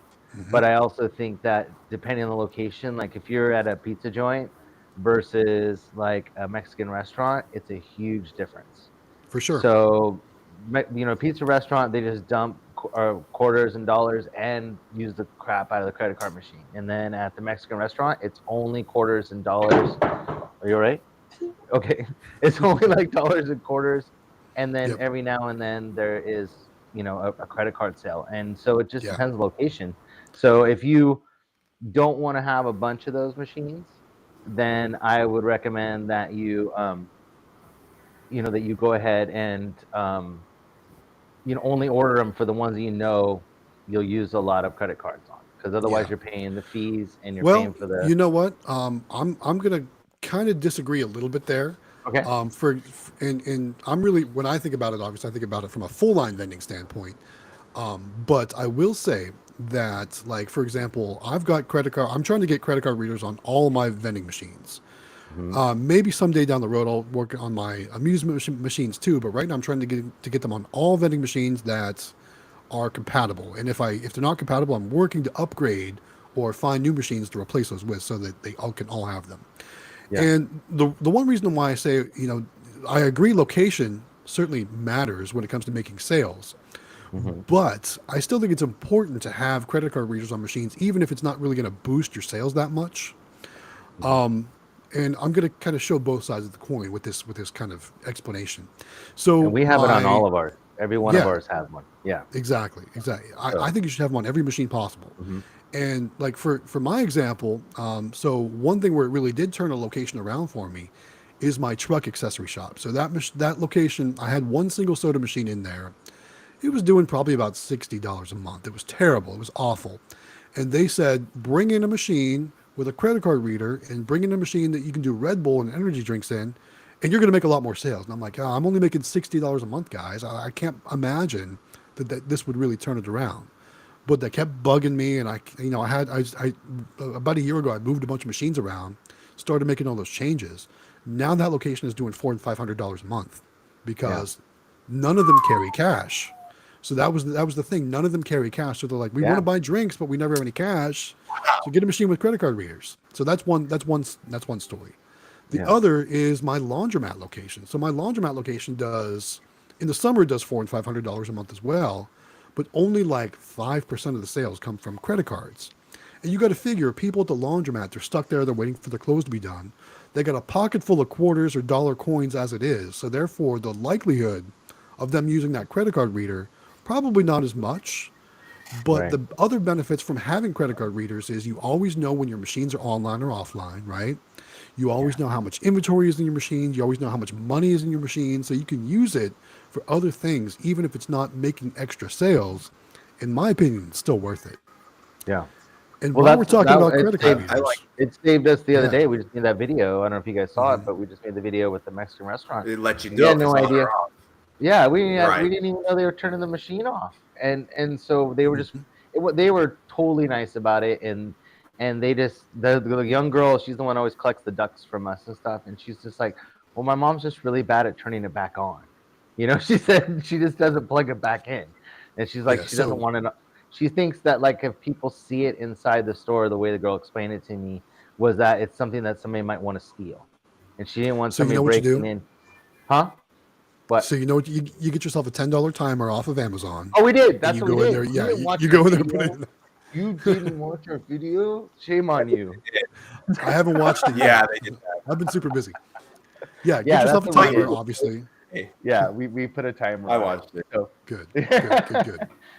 But I also think that depending on the location, like if you're at a pizza joint versus like a Mexican restaurant, it's a huge difference. For sure. So, pizza restaurant, they just dump quarters and dollars and use the crap out of the credit card machine. And then at the Mexican restaurant, it's only quarters and dollars. Are you all right? Okay. It's only like dollars and quarters. And then Yep. every now and then there is, a credit card sale. And so it just Yeah. depends on location. So if you don't want to have a bunch of those machines, then I would recommend that you that you go ahead and only order them for the ones that you'll use a lot of credit cards on, because otherwise Yeah. you're paying the fees and you're Well, paying for the you know what? I'm gonna kind of disagree a little bit there. okay. And I'm really, when I think about it, obviously I think about it from a full line vending standpoint. But I will say that, like, for example, I'm trying to get credit card readers on all my vending machines. Maybe someday down the road I'll work on my amusement machines too. But right now I'm trying to get them on all vending machines that are compatible. And if they're not compatible, I'm working to upgrade or find new machines to replace those with, so that they can all have them. Yeah. And the one reason why I say, I agree, location certainly matters when it comes to making sales. But I still think it's important to have credit card readers on machines, even if it's not really going to boost your sales that much. And I'm going to kind of show both sides of the coin with this kind of explanation. So And we have it on all of ours. Every one of Yeah. ours has one. Yeah. Exactly. I think you should have them on every machine possible. And like for my example, so one thing where it really did turn a location around for me is my truck accessory shop. So that location, I had one single soda machine in there. It was doing probably about $60 a month. It was terrible. It was awful. And they said, bring in a machine with a credit card reader and bring in a machine that you can do Red Bull and energy drinks in, and you're going to make a lot more sales. And I'm like, I'm only making $60 a month, guys. I can't imagine that this would really turn it around. But they kept bugging me, and I about a year ago, I moved a bunch of machines around, started making all those changes. Now that location is doing $400 and $500 a month because none of them carry cash. So that was the thing. None of them carry cash. So they're like, we want to buy drinks, but we never have any cash. So get a machine with credit card readers. So that's one story. The other is my laundromat location. So my laundromat location in the summer it does $400 and $500 a month as well, but only like 5% of the sales come from credit cards. And you got to figure, people at the laundromat, they're stuck there, they're waiting for their clothes to be done. They got a pocket full of quarters or dollar coins as it is. So therefore, the likelihood of them using that credit card reader, probably not as much. But the other benefits from having credit card readers is you always know when your machines are online or offline, right? You always know how much inventory is in your machines. You always know how much money is in your machine. So you can use it for other things, even if it's not making extra sales. In my opinion, it's still worth it. Yeah. And while we're talking about credit card readers, it saved us the other day. We just made that video. I don't know if you guys saw it, but we just made the video with the Mexican restaurant. They let you We know. had no idea. Yeah, we Right. didn't even know they were turning the machine off, and so they were just they were totally nice about it, and they just the young girl, she's the one who always collects the ducks from us and stuff, and she's just like, well, my mom's just really bad at turning it back on, she said she just doesn't plug it back in, and she's like she doesn't want to. She thinks that like if people see it inside the store, the way the girl explained it to me was that it's something that somebody might want to steal, and she didn't want somebody breaking in. Huh? What? So you get yourself a $10 timer off of Amazon. Oh, we did. That's what we did. There, you go in there and put it in. You didn't watch our video? Shame on you. I haven't watched it yet. Yeah, they did that. I've been super busy. Yeah, get yourself a timer, obviously. Yeah, we put a timer. I watched it. So. Good.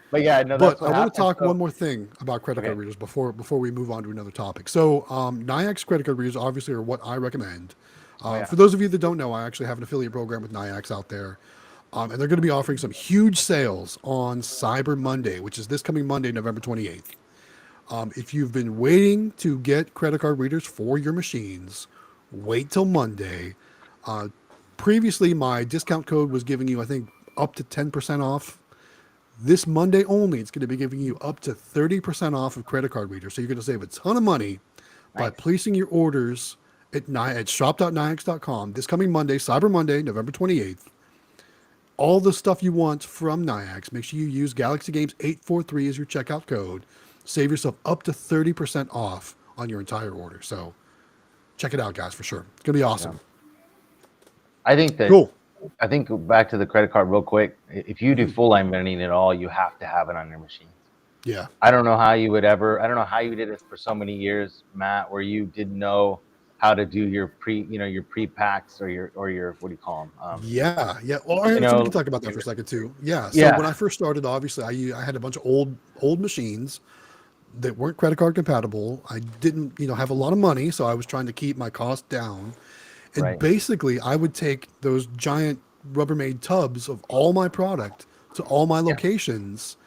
But yeah, no. But I want to talk one more thing about credit card readers before we move on to another topic. So Nyax credit card readers obviously are what I recommend. For those of you that don't know, I actually have an affiliate program with Nyax out there. And they're going to be offering some huge sales on Cyber Monday, which is this coming Monday, November 28th. If you've been waiting to get credit card readers for your machines, wait till Monday. Previously, my discount code was giving you, I think, up to 10% off. This Monday only, it's going to be giving you up to 30% off of credit card readers. So you're going to save a ton of money by placing your orders at shop.nyax.com this coming Monday, Cyber Monday, November 28th. All the stuff you want from Nyax, make sure you use Galaxy Games 843 as your checkout code. Save yourself up to 30% off on your entire order. So check it out, guys, for sure. It's going to be awesome. I think that Cool. I think back to the credit card real quick. If you do full line vending at all, you have to have it on your machines. Yeah. I don't know how you would ever. I don't know how you did it for so many years, Matt, where you didn't know how to do your your pre-packs or your what do you call them? Yeah. Well, all right, so we can talk about that for a second too. Yeah. So when I first started, obviously, I had a bunch of old machines that weren't credit card compatible. I didn't, have a lot of money, so I was trying to keep my cost down. And basically, I would take those giant Rubbermaid tubs of all my product to all my locations,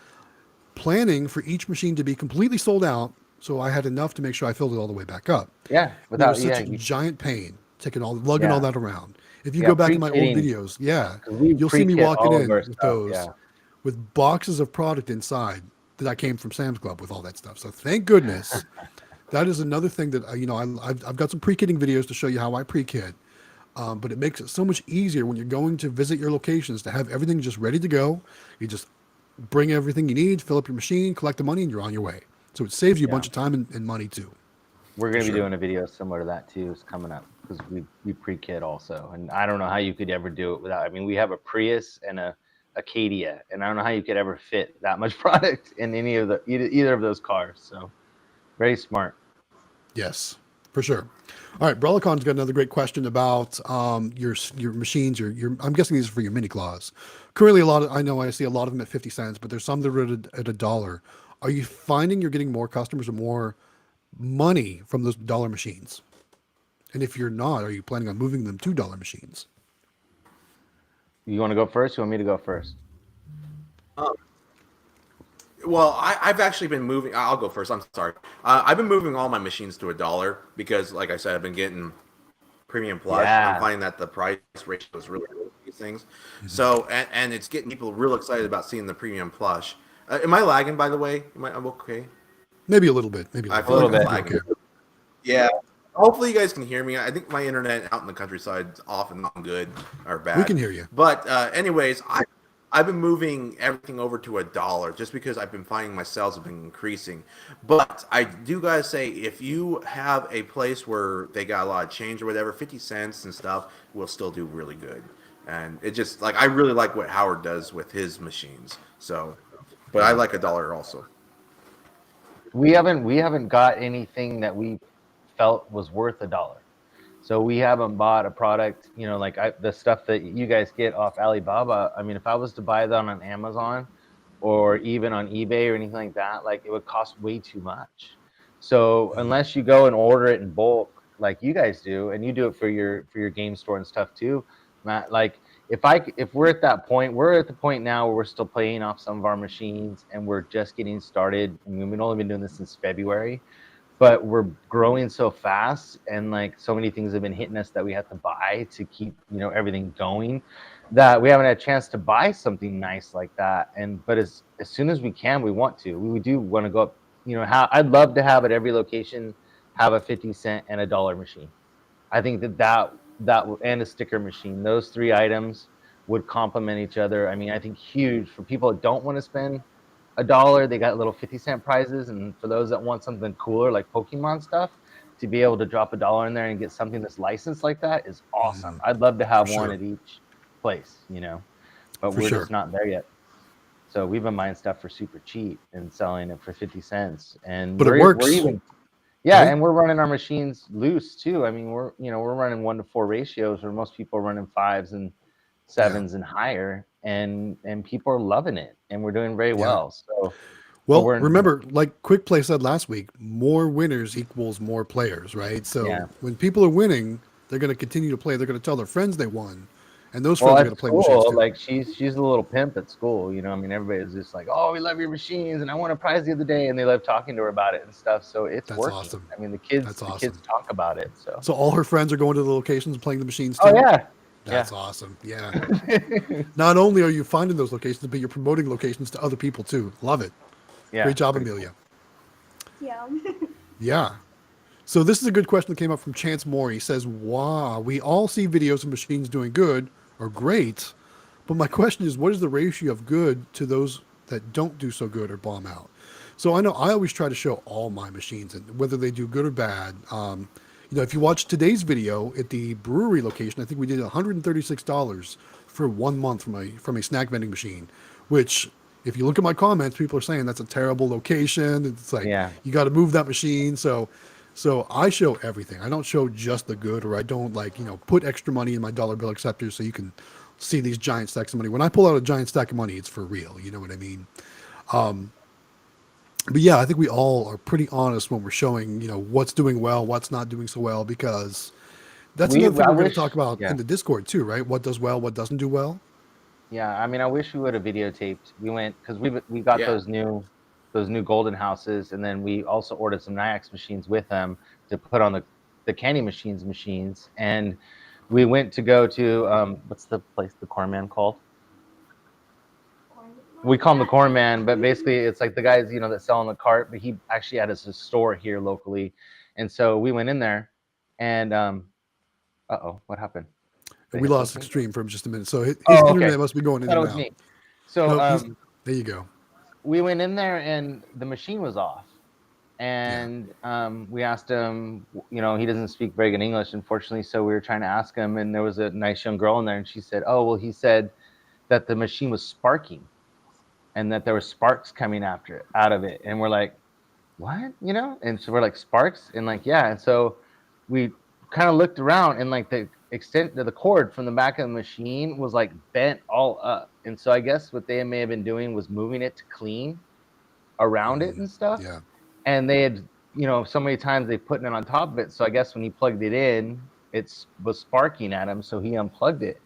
planning for each machine to be completely sold out, so I had enough to make sure I filled it all the way back up. Yeah, without such a giant pain lugging all that around. If you go back in my old videos, you'll see me walking in with those with boxes of product inside that I came from Sam's Club with all that stuff. So thank goodness. That is another thing that I've got some pre-kitting videos to show you how I pre-kit, but it makes it so much easier when you're going to visit your locations to have everything just ready to go. You just bring everything you need, fill up your machine, collect the money, and you're on your way. So it saves you a bunch of time and money too. We're going to be doing a video similar to that too. It's coming up because we pre-kit also, and I don't know how you could ever do it without. I mean, we have a Prius and a Acadia, and I don't know how you could ever fit that much product in any of either of those cars. So very smart. Yes, for sure. All right, Brellacon's got another great question about your machines. I'm guessing these are for your mini claws. Currently, I see a lot of them at 50 cents, but there's some that are at $1. Are you finding you're getting more customers or more money from those dollar machines? And if you're not, are you planning on moving them to dollar machines? You want to go first? You want me to go first? Well, I've actually been moving. I'll go first. I'm sorry. I've been moving all my machines to $1 because, like I said, I've been getting premium plus. Yeah. I'm finding that the price ratio is really good for these things. So, and it's getting people real excited about seeing the premium plush. Am I lagging, by the way? I'm okay? Maybe a little bit. I feel like I'm lagging. Okay. Yeah. Hopefully you guys can hear me. I think my internet out in the countryside is off and not good or bad. We can hear you. But anyways, I've been moving everything over to $1 just because I've been finding my sales have been increasing. But I do gotta say, if you have a place where they got a lot of change or whatever, 50 cents and stuff will still do really good. And it just I really like what Howard does with his machines. So, but I like $1 also. We haven't got anything that we felt was worth $1. So we haven't bought a product, the stuff that you guys get off Alibaba. I mean, if I was to buy that on Amazon or even on eBay or anything like that, it would cost way too much. So unless you go and order it in bulk, like you guys do, and you do it for your game store and stuff too, Matt, if we're at that point, we're at the point now where we're still paying off some of our machines and we're just getting started. I mean, we've only been doing this since February. But we're growing so fast, and so many things have been hitting us that we have to buy to keep everything going, that we haven't had a chance to buy something nice like that. But as soon as we can, we want to. We do want to go up. I'd love to have at every location have a 50 cent and $1 machine. I think that and a sticker machine. Those three items would complement each other. I mean, I think huge for people that don't want to spend $1. They got little 50-cent prizes, and for those that want something cooler like Pokemon stuff, to be able to drop $1 in there and get something that's licensed like that is awesome. I'd love to have one at each place, but we're just not there yet. So we've been buying stuff for super cheap and selling it for 50 cents, but it works. And we're running our machines loose too. I mean, we're running 1-to-4 ratios where most people are running 5s and 7s and higher, and people are loving it, and we're doing very well. So, remember, like Quick Play said last week, more winners equals more players, right? So when people are winning, they're going to continue to play. They're going to tell their friends they won, And those Well, friends are at going to play machines school, too. like she's a little pimp at school. You know, I mean, everybody's just like, "Oh, we love your machines," and I won a prize the other day, and they love talking to her about it and stuff. So it's That's working. awesome. I mean, That's the awesome. kids talk about it. So. So all her friends are going to the locations and playing the machines too. Oh yeah. That's awesome. Yeah. Not only are you finding those locations, but you're promoting locations to other people too. Love it. Yeah. Great job, pretty Amelia. Yeah. Yeah. So this is a good question that came up from Chance Moore. He says, wow, we all see videos of machines doing good or great, but my question is, what is the ratio of good to those that don't do so good or bomb out? So I know I always try to show all my machines, and whether they do good or bad. If you watch today's video at the brewery location, I think we did $136 for 1 month from a snack vending machine, which if you look at my comments, people are saying that's a terrible location. It's like, Yeah. you got to move that machine. So I show everything. I don't show just the good, or I don't put extra money in my dollar bill acceptors so you can see these giant stacks of money. When I pull out a giant stack of money, it's for real. You know what I mean? But yeah, I think we all are pretty honest when we're showing, what's doing well, what's not doing so well, because that's another thing we're going to talk about in the Discord too, right? What does well, what doesn't do well. Yeah, I mean, I wish we would have videotaped. We went because we got those new golden houses, and then we also ordered some Nyax machines with them to put on the candy machines, and we went to go to what's the place the corn man called? We call him the corn man, but basically it's like the guys that sell on the cart, but he actually had his store here locally, and so we went in there, and what happened? We lost Xtreme for just a minute, so his okay. internet must be going in and out. Me. So there you go. We went in there and the machine was off, and we asked him. He doesn't speak very good English, unfortunately. So we were trying to ask him, and there was a nice young girl in there, and she said, "Oh, well," he said that the machine was sparking, and that there were sparks coming out of it, and we're like, "What?" And so we're like, "Sparks?" And like, yeah. And so we kind of looked around, and like the extent of the cord from the back of the machine was like bent all up, and so I guess what they may have been doing was moving it to clean around it and stuff. Yeah. And they had so many times they put it on top of it, so I guess when he plugged it in, it was sparking at him, so he unplugged it.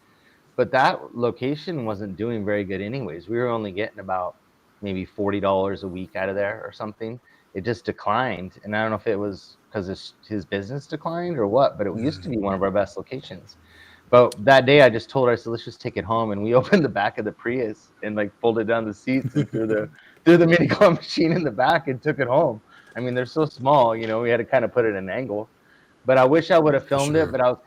But that location wasn't doing very good anyways. We were only getting about maybe $40 a week out of there or something. It just declined, and I don't know if it was because his business declined or what, but it used to be one of our best locations. But that day I just told her, I said, let's just take it home, and we opened the back of the Prius and like folded down the seats and threw the mini claw machine in the back and took it home. I mean, they're so small, we had to kind of put it at an angle. But I wish I would have filmed it, but I was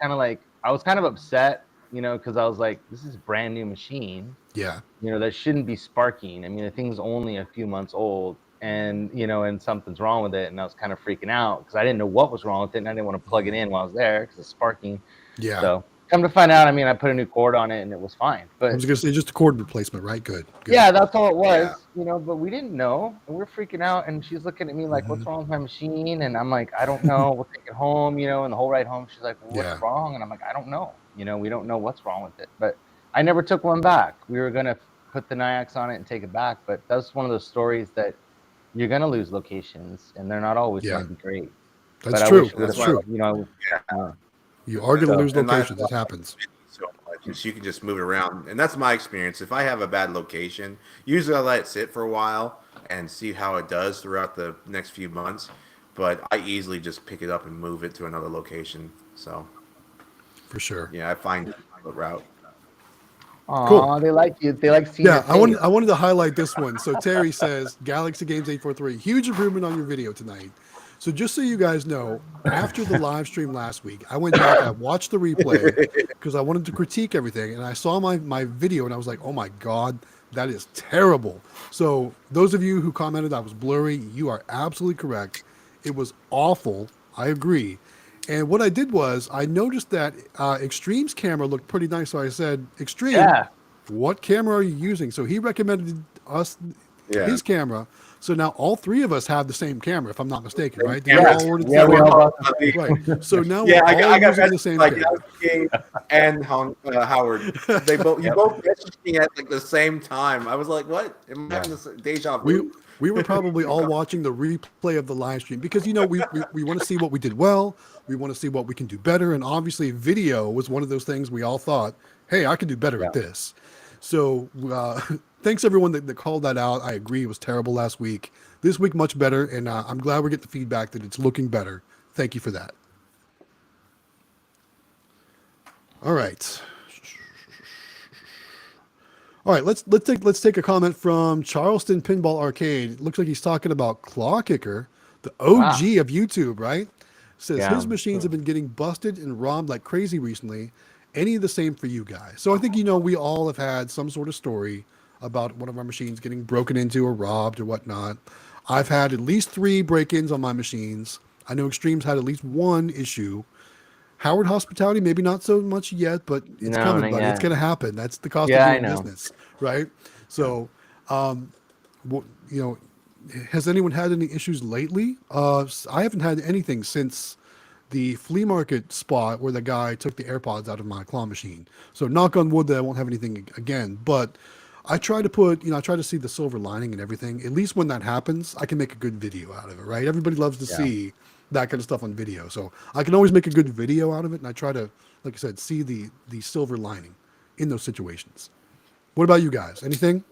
kind of upset, because I was like, this is a brand new machine. Yeah. That shouldn't be sparking. I mean, the thing's only a few months old, and and something's wrong with it, and I was kind of freaking out because I didn't know what was wrong with it, and I didn't want to plug it in while I was there because it's sparking. Yeah. So come to find out, I mean, I put a new cord on it and it was fine. But I was gonna say just a cord replacement, right? Good. Yeah, that's all it was. But we didn't know, and we're freaking out, and she's looking at me like, what's wrong with my machine? And I'm like, I don't know. We'll take it home, and the whole ride home she's like, well, what's wrong? And I'm like, I don't know. We don't know what's wrong with it. But I never took one back. We were gonna put the Nyax on it and take it back, but that's one of those stories that you're gonna lose locations, and they're not always gonna be great. That's true. That's true. You are gonna lose locations. It happens. So much, you can just move it around, and that's my experience. If I have a bad location, usually I let it sit for a while and see how it does throughout the next few months. But I easily just pick it up and move it to another location. So, for sure. Yeah, I find a route. Cool. They like you. They like seeing. Yeah, I wanted to highlight this one. So Terry says, Galaxy Games 843, huge improvement on your video tonight. So just so you guys know, after the live stream last week, I went back, I watched the replay because I wanted to critique everything, and I saw my video, and I was like, oh my God, that is terrible. So those of you who commented I was blurry, you are absolutely correct. It was awful. I agree. And what I did was I noticed that Xtreme's camera looked pretty nice. So I said, Xtreme, what camera are you using? So he recommended us his camera. So now all three of us have the same camera, if I'm not mistaken, right? We all right. So now we're all using the same camera. King and Howard. You both messaged me at like the same time. I was like, what? Am I having this deja vu? We were probably all watching the replay of the live stream because, we want to see what we did well. We want to see what we can do better. And obviously video was one of those things we all thought hey, I could do better Yeah. at this. So thanks everyone that called that out. I agree, it was terrible last week. This week much better, and I'm glad we're getting the feedback that it's looking better. Thank you for that. All right. All right, let's take a comment from Charleston Pinball Arcade. It looks like he's talking about Claw Kicker, the OG of YouTube, right? Says Yeah. his machines have been getting busted and robbed like crazy recently. Any of the same for you guys? So I think we all have had some sort of story about one of our machines getting broken into or robbed or whatnot. I've had at least 3 break-ins on my machines. I know Xtreme's had at least 1 issue. Howard Hospitality, maybe not so much yet, but it's No, coming, not buddy. yet. It's going to happen. That's the cost Yeah, of I doing know. business, right? So, has anyone had any issues lately? I haven't had anything since the flea market spot where the guy took the AirPods out of my claw machine. So knock on wood that I won't have anything again. But I try to see the silver lining and everything. At least when that happens, I can make a good video out of it, right? Everybody loves to see that kind of stuff on video. So I can always make a good video out of it. And I try to, like I said, see the silver lining in those situations. What about you guys? Anything?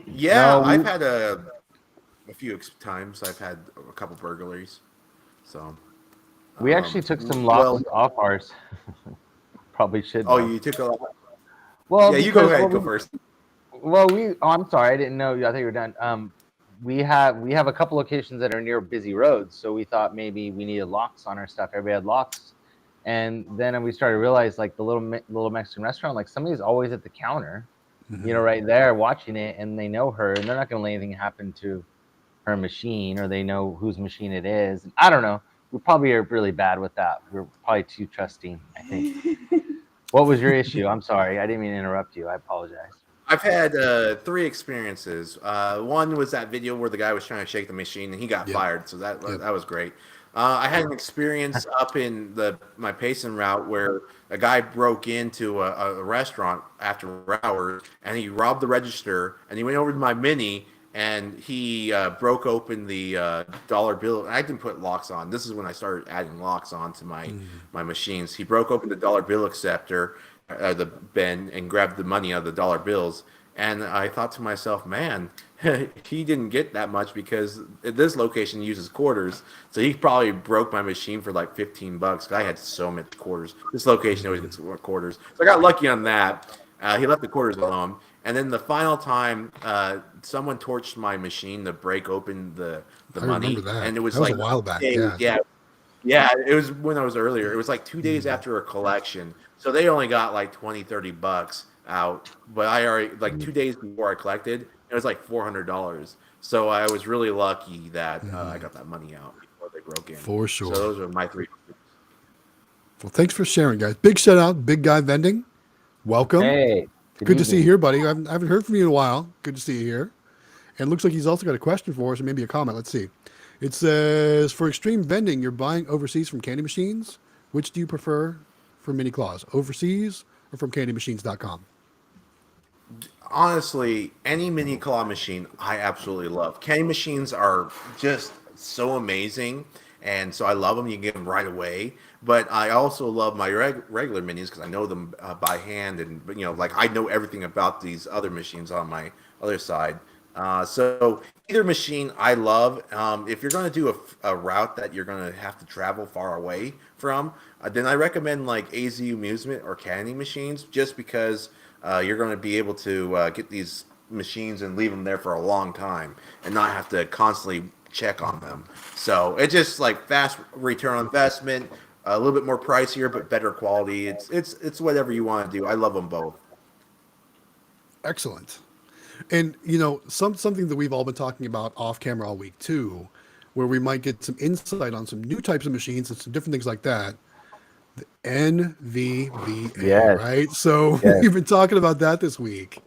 Yeah, No, I've had a few times. I've had a couple burglaries. So We actually took some well- locks off ours. Probably should. oh, though. you took a Well, yeah. You go because- ahead. well, Go first. Well, I'm sorry, I didn't know. I thought you were done. We have a couple locations that are near busy roads, so we thought maybe we needed locks on our stuff. Everybody had locks, and then we started to realize, like, the little Mexican restaurant, like, somebody's always at the counter, right there watching it, and they know her, and they're not going to let anything happen to her machine, or they know whose machine it is. I don't know. We probably are really bad with that. We're probably too trusting, I think. What was your issue? I'm sorry, I didn't mean to interrupt you. I apologize. I've had 3 experiences. One was that video where the guy was trying to shake the machine and he got fired, so that was great. I had an experience up in my Payson route where a guy broke into a restaurant after hours and he robbed the register and he went over to my Mini and he broke open the dollar bill. I didn't put locks on. This is when I started adding locks onto my machines. He broke open the dollar bill acceptor, the bin, and grabbed the money out of the dollar bills. And I thought to myself, man, he didn't get that much because this location uses quarters. So he probably broke my machine for like $15. I had so many quarters. This location always gets quarters. So I got lucky on that. He left the quarters alone. And then the final time, someone torched my machine to break open the money. Remember that. And it was That was like a while back. Yeah, it was when I was earlier. It was like 2 days after a collection. So they only got like $20-$30 out. But I already, like 2 days before I collected, it was like $400. So I was really lucky that I got that money out before they broke in. For sure. So those are my 3. Well, thanks for sharing, guys. Big shout out, Big Guy Vending. Welcome. Hey, Good to see you here, buddy. I haven't heard from you in a while. Good to see you here. And it looks like he's also got a question for us, or maybe a comment. Let's see. It says, for Xtreme Vending, you're buying overseas from candy machines. Which do you prefer for mini claws, overseas or from candymachines.com? Honestly, any mini claw machine I absolutely love. Candy machines are just so amazing, and so I love them. You can get them right away. But I also love my regular minis because I know them by hand, and like I know everything about these other machines on my other side. So either machine I love. If you're going to do a route that you're going to have to travel far away from, then I recommend like AZ Amusement or Candy Machines, just because you're going to be able to get these machines and leave them there for a long time and not have to constantly check on them. So it's just like fast return on investment, a little bit more pricier but better quality. It's whatever you want to do. I love them both. Excellent. And something that we've all been talking about off camera all week too, where we might get some insight on some new types of machines and some different things like that. The NVVA, right? So we've been talking about that this week.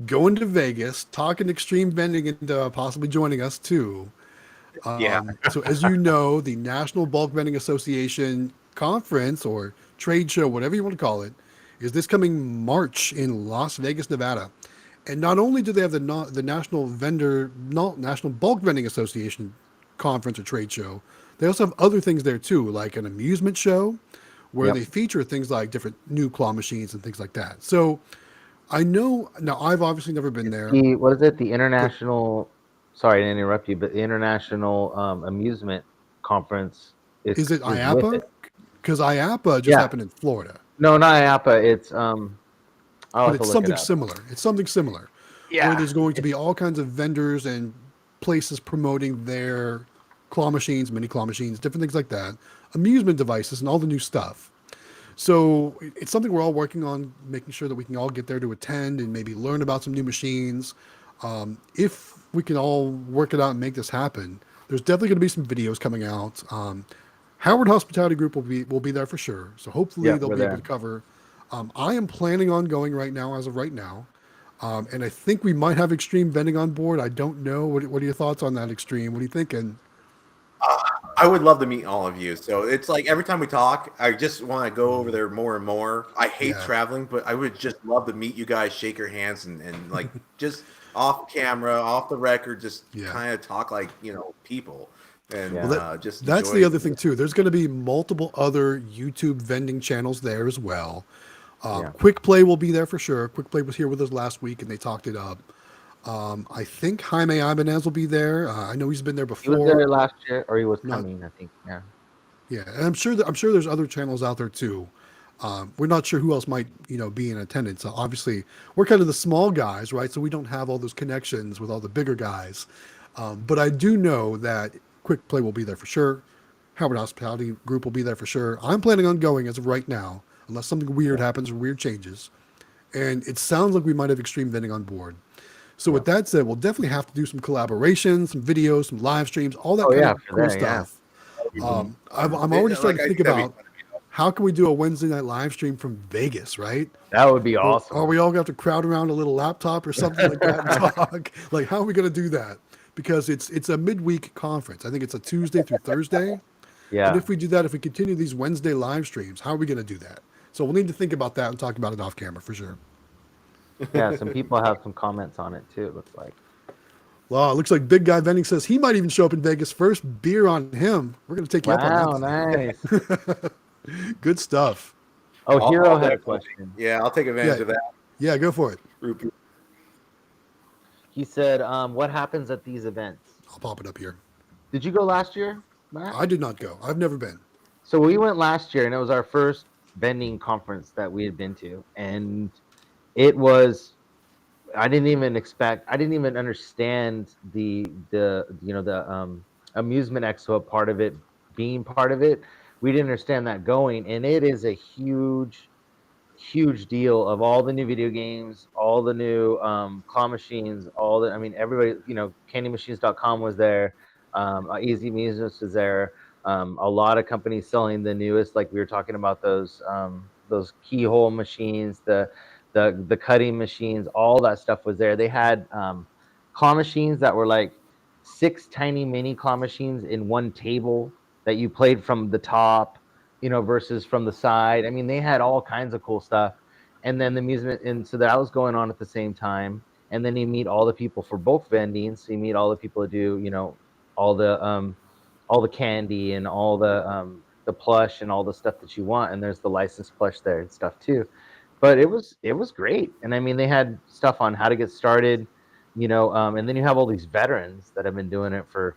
Going to Vegas, talking Xtreme Vending into possibly joining us too. So as you know, the National Bulk Vending Association conference or trade show, whatever you want to call it, is this coming March in Las Vegas, Nevada. And not only do they have the National Bulk Vending Association conference or trade show, they also have other things there too, like an amusement show where Yep. they feature things like different new claw machines and things like that. So I know now. I've obviously never been there. What is it? The international. Sorry to interrupt you, but the international amusement conference Is it is with IAPA? it. Because IAPA just Yeah. happened in Florida, No, not IAPA. It's I'll but have to it's look it something up. similar. It's something similar, where Yeah. there's going to be all kinds of vendors and places promoting their claw machines, mini claw machines, different things like that, amusement devices, and all the new stuff. So it's something we're all working on, making sure that we can all get there to attend and maybe learn about some new machines. If we can all work it out and make this happen, there's definitely going to be some videos coming out. Howard Hospitality Group will be there for sure. So hopefully Yeah, they'll we're be able there. to cover. I am planning on going right now, as of right now, and I think we might have Xtreme Vending on board. I don't know. What are your thoughts on that, Xtreme? What are you thinking? I would love to meet all of you. So it's like every time we talk, I just want to go over there more and more. I hate Yeah. traveling, but I would just love to meet you guys, shake your hands, and like just off camera, off the record, just Yeah. kind of talk like people, and Yeah. Well, just that's enjoy the other thing too. There's going to be multiple other YouTube vending channels there as well. Yeah. Quick Play will be there for sure. Quick Play was here with us last week and they talked it up. I think Jaime Ibanez will be there. I know he's been there He was before. there last year, or he was Not- coming. I think. Yeah. Yeah, and I'm sure there's other channels out there too. We're not sure who else might be in attendance. Obviously, we're kind of the small guys, right? So we don't have all those connections with all the bigger guys. But I do know that Quick Play will be there for sure. Howard Hospitality Group will be there for sure. I'm planning on going as of right now, unless something weird happens or weird changes. And it sounds like we might have Xtreme Vending on board. So with that said, we'll definitely have to do some collaborations, some videos, some live streams, all that Oh, kind yeah, of for cool that, yeah. stuff. I'm already starting to think about how can we do a Wednesday night live stream from Vegas, right? That would be awesome. Are we all going to have to crowd around a little laptop or something like that and talk? Like, how are we going to do that? Because it's a midweek conference. I think it's a Tuesday through Thursday. Yeah. And if we do that, if we continue these Wednesday live streams, how are we going to do that? So we'll need to think about that and talk about it off camera for sure. Yeah. Some people have some comments on it too. It looks like. Well, it looks like Big Guy Vending says he might even show up in Vegas. First beer on him. We're going to take you up Wow, on that. nice. Good stuff. Oh, Hero had a definitely. question. Yeah, I'll take advantage of that. Yeah, go for it. He said, "What happens at these events? I'll pop it up here. Did you go last year, Matt?" I did not go. I've never been. So we went last year, and it was our first vending conference that we had been to, and it was. I didn't even understand the amusement expo part of it being part of it. We didn't understand that going, and it is a huge deal of all the new video games, all the new claw machines, everybody, candymachines.com was there, Easy Amusements was there, a lot of companies selling the newest, like we were talking about those keyhole machines, the cutting machines, all that stuff was there. They had claw machines that were like 6 tiny mini claw machines in one table that you played from the top, versus from the side. I mean, they had all kinds of cool stuff. And then the amusement, and so that was going on at the same time. And then you meet all the people for both vending. So you meet all the people that do, all the candy and all the plush and all the stuff that you want. And there's the licensed plush there and stuff too. But it was great. And I mean, they had stuff on how to get started, and then you have all these veterans that have been doing it for,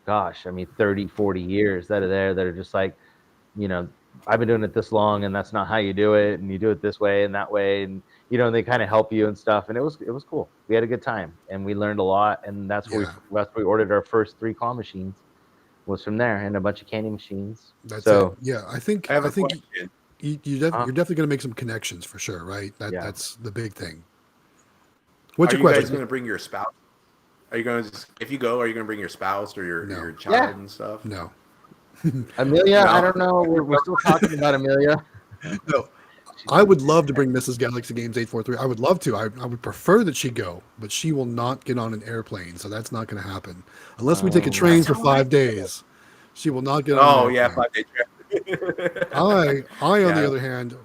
30, 40 years that are there that are just like, I've been doing it this long and that's not how you do it. And you do it this way and that way. And, and they kind of help you and stuff. And it was cool. We had a good time and we learned a lot. And that's where we ordered our first 3 claw machines was from there, and a bunch of candy machines. That's so it. Yeah. I think I think you're definitely going to make some connections for sure. Right. That's the big thing. Are What's your you question? guys going to bring your spouse? Are you going to, if you go, are you going to bring your spouse or your child and stuff? No. Amelia, No. I don't know. We're still talking about Amelia. No. I would love to bring Mrs. Galaxy Games 843. I would love to. I would prefer that she go, but she will not get on an airplane, so that's not going to happen unless we take a train for 5 days. She will not get on. Oh an yeah, airplane. 5 day trip. I on the other hand,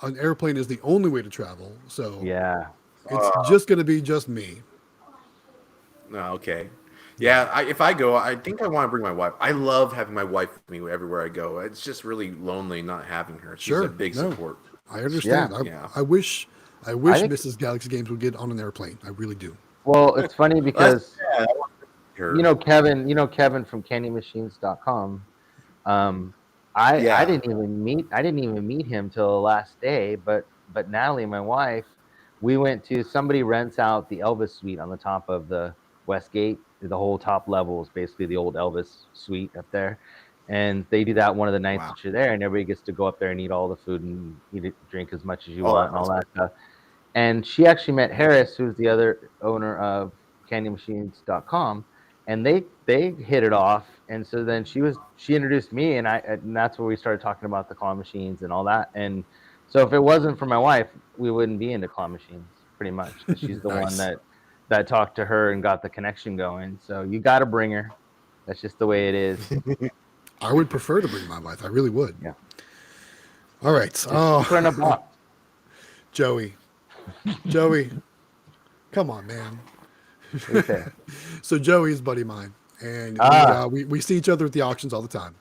an airplane is the only way to travel. So Yeah. it's just going to be just me. No, okay. Yeah, if I go, I think I want to bring my wife. I love having my wife with me everywhere I go. It's just really lonely not having her. She's Sure. a big No. support. I understand. Yeah. I wish think- Mrs. Galaxy Games would get on an airplane. I really do. Well, it's funny because Yeah, I want her. Kevin, from candymachines.com. I Yeah. didn't even meet him till the last day, but Natalie, my wife, we went to somebody rents out the Elvis suite on the top of the Westgate. The whole top level is basically the old Elvis suite up there. And they do that one of the nights Wow. that you're there, and everybody gets to go up there and eat all the food and drink as much as you Oh, want and all that stuff. And she actually met Harris, who's the other owner of candymachines.com, and they hit it off. And so then she introduced me, and that's where we started talking about the claw machines and all that. And so if it wasn't for my wife, we wouldn't be into claw machines pretty much. 'Cause she's the Nice. one that talked to her and got the connection going. So you got to bring her. That's just the way it is. I would prefer to bring my wife. I really would. Yeah. All right. Put her in a box. Joey, come on, man. Okay. So Joey's a buddy of mine, and we see each other at the auctions all the time.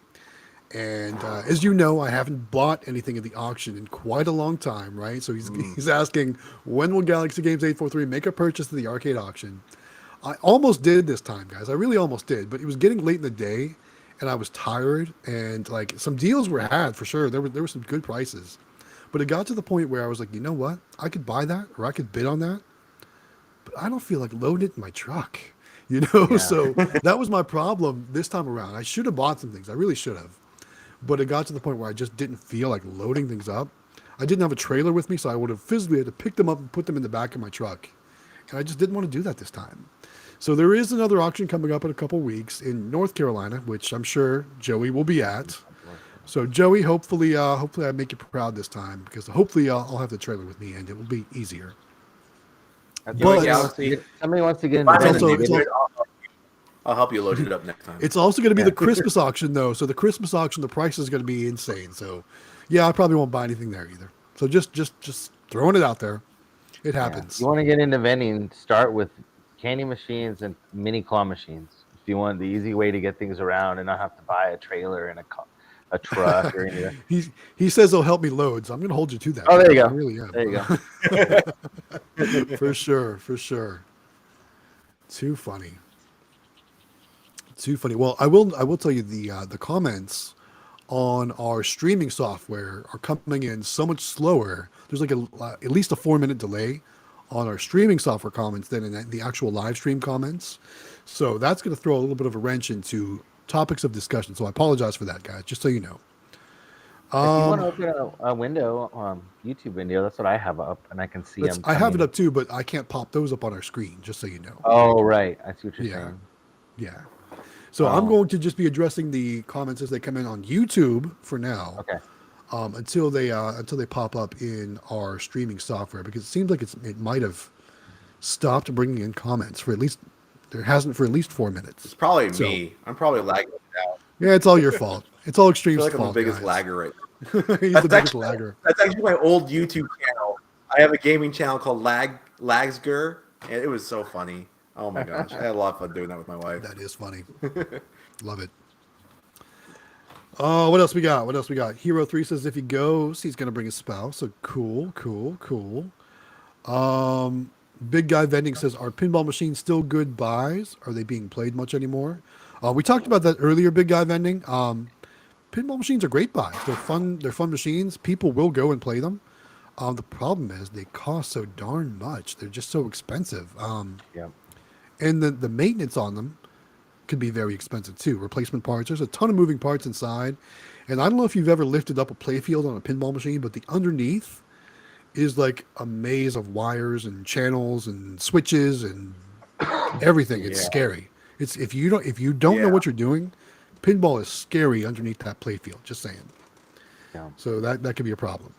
And as you know, I haven't bought anything at the auction in quite a long time, right? So he's asking, when will Galaxy Games 843 make a purchase at the arcade auction? I almost did this time, guys. I really almost did, but it was getting late in the day, and I was tired, and like some deals were had for sure. There were some good prices, but it got to the point where I was like, you know what? I could buy that, or I could bid on that, but I don't feel like loading it in my truck, you know? Yeah. So that was my problem this time around. I should have bought some things. I really should have. But it got to the point where I just didn't feel like loading things up. I didn't have a trailer with me, so I would have physically had to pick them up and put them in the back of my truck. And I just didn't want to do that this time. So there is another auction coming up in a couple weeks in North Carolina, which I'm sure Joey will be at. So Joey, hopefully I make you proud this time, because hopefully I'll have the trailer with me and it will be easier. Somebody wants to get into Also- I'll help you load it up next time. It's also going to be the Christmas auction, though. So the Christmas auction, the price is going to be insane. So, yeah, I probably won't buy anything there either. So just throwing it out there. It happens. You want to get into vending, start with candy machines and mini claw machines. If you want the easy way to get things around and not have to buy a trailer and a truck or anything. He says he'll help me load, so I'm going to hold you to that. Oh, there you go. I really am. There you go. For sure. Too funny. Well, I will tell you the comments on our streaming software are coming in so much slower. There's like at least a 4-minute delay on our streaming software comments than in the actual live stream comments. So that's going to throw a little bit of a wrench into topics of discussion. So I apologize for that, guys, just so you know. If you want to open a window, YouTube window, that's what I have up, and I can see them. I have it up too, but I can't pop those up on our screen, just so you know. Oh, right. I see what you're saying. Yeah. So I'm going to just be addressing the comments as they come in on YouTube for now. Okay. Until they pop up in our streaming software, because it seems like it might have stopped bringing in comments for at least 4 minutes. It's probably me. I'm probably lagging out. Yeah, it's all your fault. It's all Xtreme's I feel like fault. I'm the biggest guys. lagger right He's the biggest actually, lagger. That's actually my old YouTube channel. I have a gaming channel called Lagsger, and it was so funny. Oh my gosh, I had a lot of fun doing that with my wife. That is funny. Love it. Oh, what else we got? Hero 3 says if he goes, he's gonna bring his spouse. So cool. Big Guy Vending says, are pinball machines still good buys? Are they being played much anymore? We talked about that earlier, Big Guy Vending. Pinball machines are great buys. They're fun machines. People will go and play them. The problem is they cost so darn much. They're just so expensive. Yeah. And the maintenance on them could be very expensive too. Replacement parts. There's a ton of moving parts inside. And I don't know if you've ever lifted up a playfield on a pinball machine, but the underneath is like a maze of wires and channels and switches and everything. It's scary. It's if you don't know what you're doing, pinball is scary underneath that playfield. Just saying. Yeah. So that could be a problem.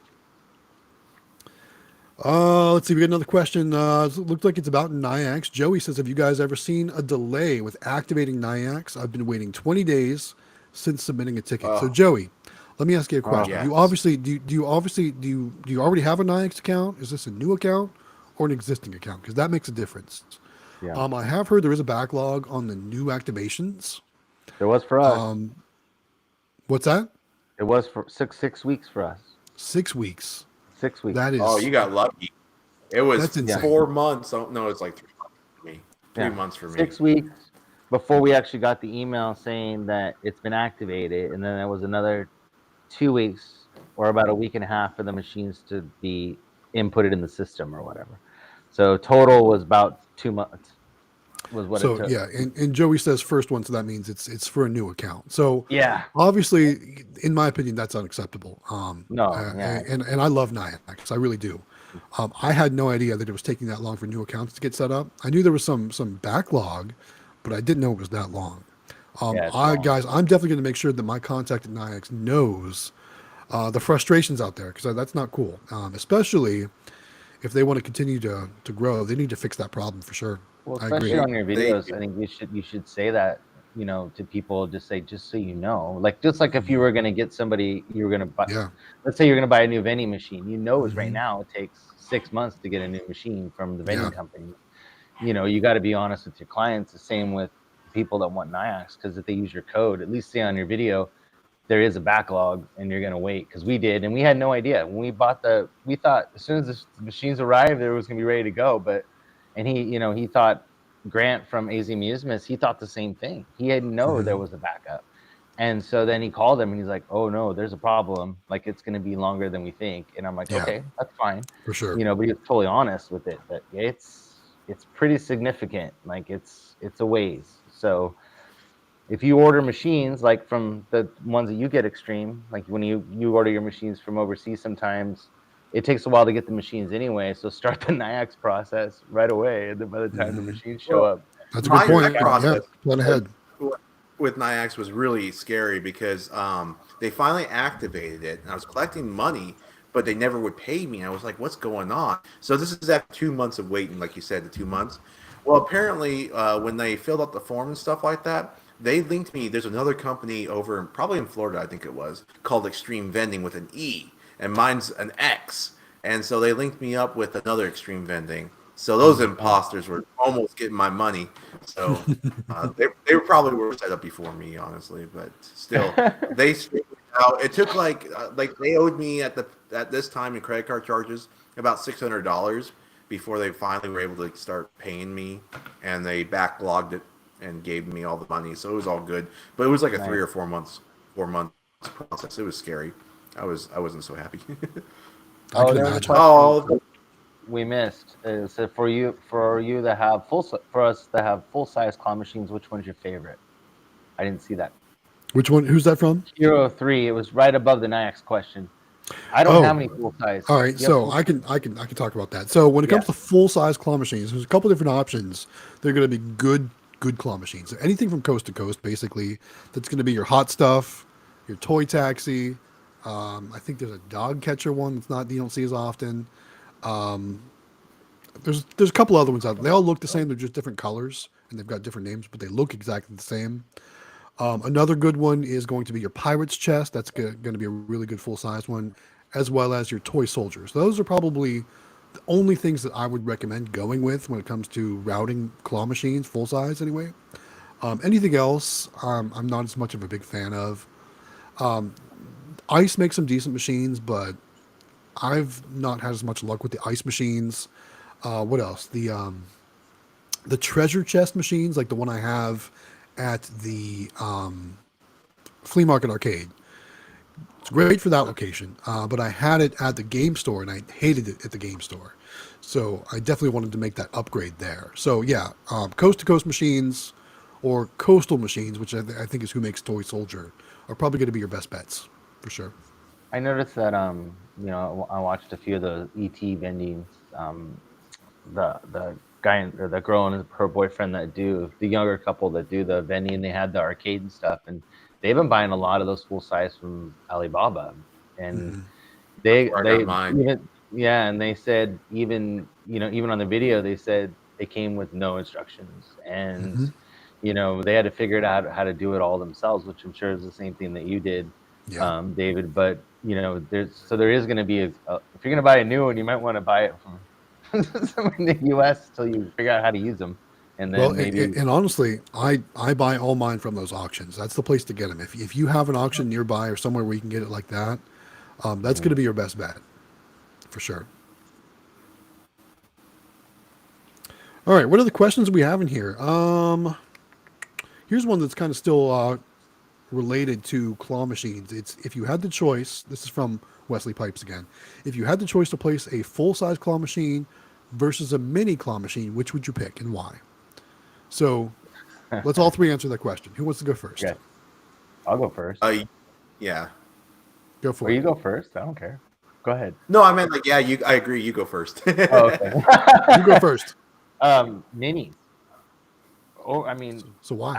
Let's see. We got another question. It looks like it's about Nyax. Joey says, have you guys ever seen a delay with activating Nyax? I've been waiting 20 days since submitting a ticket. So Joey, let me ask you a question. yes. You obviously do you already have a Nyax account? Is this a new account or an existing account? Because that makes a difference. Yeah. I have heard there is a backlog on the new activations. There was for us. What's that? It was for 6 weeks for us. 6 weeks. 6 weeks. That is. Oh, you got lucky. It was That's insane. 4 months. Oh, no, it's like 3 months for me. 3 months for me. 6 weeks before we actually got the email saying that it's been activated, and then there was another 2 weeks or about a week and a half for the machines to be inputted in the system or whatever. So total was about 2 months. Was what it So took. yeah, and Joey says first one, so that means it's for a new account. So Yeah. obviously, in my opinion, that's unacceptable. No, and I love Nyax, I really do. I had no idea that it was taking that long for new accounts to get set up. I knew there was some backlog, but I didn't know it was that long. Guys, I'm definitely going to make sure that my contact at Nyax knows the frustrations out there, because that's not cool. Especially if they want to continue to grow, they need to fix that problem for sure. Well, I agree. especially on your videos, I think you should say that, to people, just so you know, just like if you were going to get somebody, you were going to buy, let's say you're going to buy a new vending machine, right now it takes 6 months to get a new machine from the vending company. You got to be honest with your clients. The same with people that want Nyax, because if they use your code, at least say on your video, there is a backlog and you're going to wait, because we did, and we had no idea when we bought we thought as soon as the machines arrived, it was going to be ready to go. And he thought, Grant from AZ Amusements, he thought the same thing. He didn't know there was a backup. And so then he called him and he's like, oh no, there's a problem. Like, it's going to be longer than we think. And I'm like, okay, that's fine. For sure. But he's totally honest with it, but it's pretty significant. Like, it's a ways. So if you order machines, like from the ones that you get Xtreme, like when you order your machines from overseas, sometimes it takes a while to get the machines anyway. So start the Nyax process right away, and then by the time the machines show up, that's a good point. Process plan ahead. With Nyax was really scary because they finally activated it, and I was collecting money, but they never would pay me. I was like, "What's going on?" So this is after 2 months of waiting, like you said, the 2 months. Well, apparently, when they filled out the form and stuff like that, they linked me. There's another company over, probably in Florida, I think it was, called Xtreme Vending with an E, and mine's an X. And so they linked me up with another Xtreme Vending. So those imposters were almost getting my money. So they probably were set up before me, honestly. But still, they straightened it out. It took like they owed me at this time in credit card charges about $600 before they finally were able to start paying me, and they backlogged it and gave me all the money. So it was all good. But it was like a 3 or 4 months process. It was scary. I wasn't so happy. I can imagine. We missed. So for you that have for us that have full size claw machines, which one's your favorite? I didn't see that. Which one? Who's that from? Hero 3. It was right above the Nyax question. I don't have any full size. All right, so I can talk about that. So when it comes to full size claw machines, there's a couple different options. They're going to be good claw machines. So anything from coast to coast, basically. That's going to be your hot stuff, your toy taxi. I think there's a dog catcher one that's you don't see as often. There's a couple other ones out there. They all look the same. They're just different colors and they've got different names, but they look exactly the same. Another good one is going to be your pirate's chest. That's going to be a really good full size one, as well as your toy soldiers. Those are probably the only things that I would recommend going with when it comes to routing claw machines, full size anyway. Anything else, I'm not as much of a big fan of. Ice makes some decent machines, but I've not had as much luck with the ice machines. What else? The treasure chest machines, like the one I have at the flea market arcade. It's great for that location, but I had it at the game store and I hated it at the game store. So I definitely wanted to make that upgrade there. So yeah, coast to coast machines or coastal machines, which I think is who makes Toy Soldier, are probably going to be your best bets for sure. I noticed that I watched a few of the ET vendings. The guy or the girl and her boyfriend that do the younger couple that do the vending, they had the arcade and stuff, and they've been buying a lot of those full size from Alibaba, and they and they said even on the video they said they came with no instructions, and they had to figure it out how to do it all themselves, which I'm sure is the same thing that you did, David. But there is going to be if you're going to buy a new one, you might want to buy it from in the U.S. till you figure out how to use them, and Well, then maybe and honestly, I buy all mine from those auctions. That's the place to get them. If you have an auction nearby or somewhere where you can get it like that, that's going to be your best bet, for sure. All right, what are the questions we have in here? Here's one that's kind of still related to claw machines. It's if you had the choice. This is from Wesley Pipes again. If you had the choice to place a full-size claw machine versus a mini claw machine, which would you pick and why? So let's all three answer that question. Who wants to go first? Okay. I'll go first. Yeah. Go for Or it. you go first. I don't care. Go ahead. No, I meant like, yeah, I agree. You go first. Oh, okay. You go first. Minis. Oh, I mean, So why?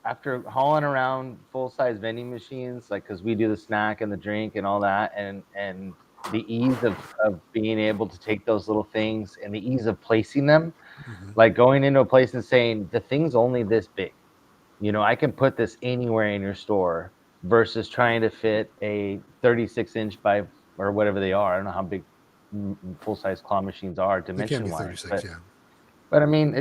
after hauling around full size vending machines, like because we do the snack and the drink and all that, and the ease of being able to take those little things and the ease of placing them, like going into a place and saying the thing's only this big. You know, I can put this anywhere in your store versus trying to fit a 36-inch by or whatever they are. I don't know how big full size claw machines are It can't dimension be wise, 36, yeah. but I mean,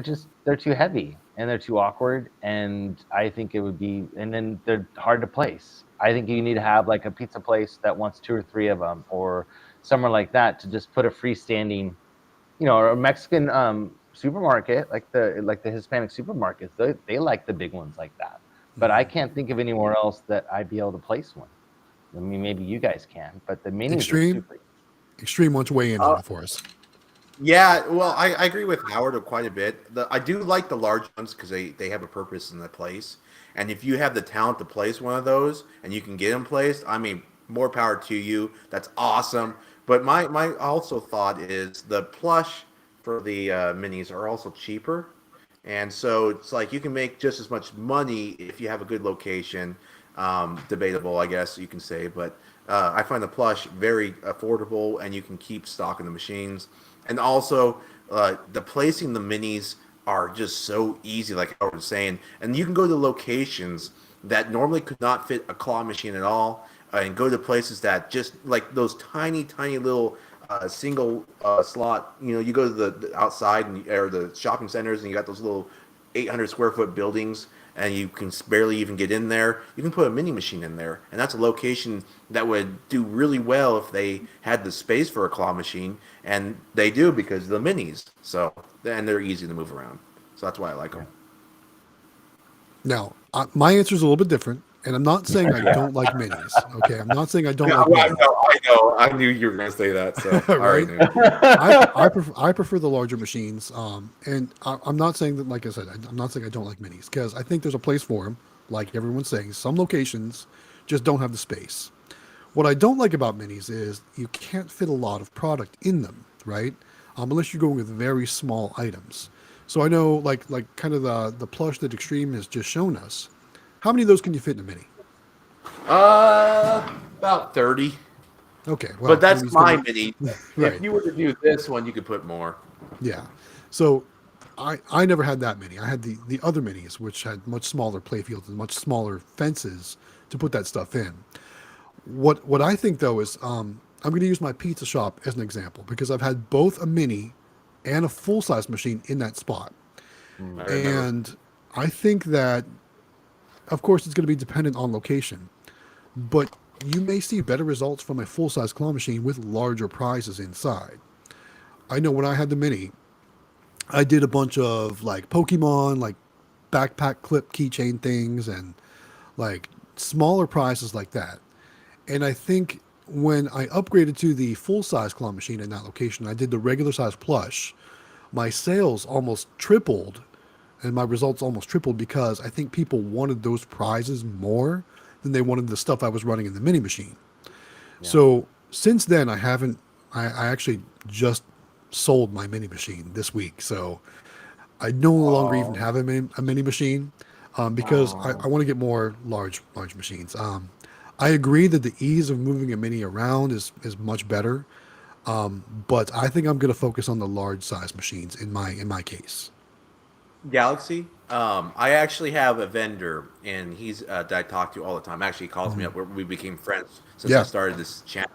they're too heavy and they're too awkward. And I think it would be, and then they're hard to place. I think you need to have like a pizza place that wants 2 or 3 of them, or somewhere like that to just put a freestanding, you know, or a Mexican supermarket, like the Hispanic supermarkets. They like the big ones like that. But I can't think of anywhere else that I'd be able to place one. I mean, maybe you guys can, but the minis are Xtreme? super. Xtreme wants to weigh in on it for us. Yeah, well, I agree with Howard quite a bit. I do like the large ones because they have a purpose in the place. And if you have the talent to place one of those and you can get them placed, I mean, more power to you. That's awesome. But my also thought is the plush for the minis are also cheaper. And so it's like you can make just as much money if you have a good location. Debatable, I guess you can say. But I find the plush very affordable and you can keep stocking the machines. And also, the placing the minis are just so easy, like I was saying. And you can go to locations that normally could not fit a claw machine at all, and go to places that just like those tiny, tiny little single slot. You know, you go to the outside or the shopping centers, and you got those little 800 square foot buildings, and you can barely even get in there. You can put a mini machine in there, and that's a location that would do really well if they had the space for a claw machine, and they do because of the minis. So, and they're easy to move around. So that's why I like them. Now, my answer is a little bit different, and I'm not saying I don't like minis. Okay, I'm not saying I don't like minis. I know. I knew you were going to say that. So I Right? already knew. I prefer the larger machines, and I'm not saying that. Like I said, I'm not saying I don't like minis because I think there's a place for them. Like everyone's saying, some locations just don't have the space. What I don't like about minis is you can't fit a lot of product in them, right? Unless you're going with very small items. So I know, like kind of the plush that Xtreme has just shown us. How many of those can you fit in a mini? About 30. Okay, well, But that's maybe it's my gonna- mini. Right. If you were to do this one, you could put more. Yeah. So I never had that mini. I had the other minis, which had much smaller playfields and much smaller fences to put that stuff in. What I think though is I'm going to use my pizza shop as an example because I've had both a mini and a full size machine in that spot, and I think that, of course, it's going to be dependent on location, but you may see better results from a full size claw machine with larger prizes inside. I know when I had the mini, I did a bunch of like Pokemon, like backpack clip keychain things, and like smaller prizes like that. And I think when I upgraded to the full size claw machine in that location, I did the regular size plush. My sales almost tripled, and my results almost tripled because I think people wanted those prizes more than they wanted the stuff I was running in the mini machine. So since then, I haven't. I actually just sold my mini machine this week, so I no longer even have a mini machine because I want to get more large machines. I agree that the ease of moving a mini around is much better, but I think I'm going to focus on the large size machines in my case. Galaxy. I actually have a vendor, and he's that I talk to all the time. Actually, he calls me up. We became friends since Yeah. I started this channel.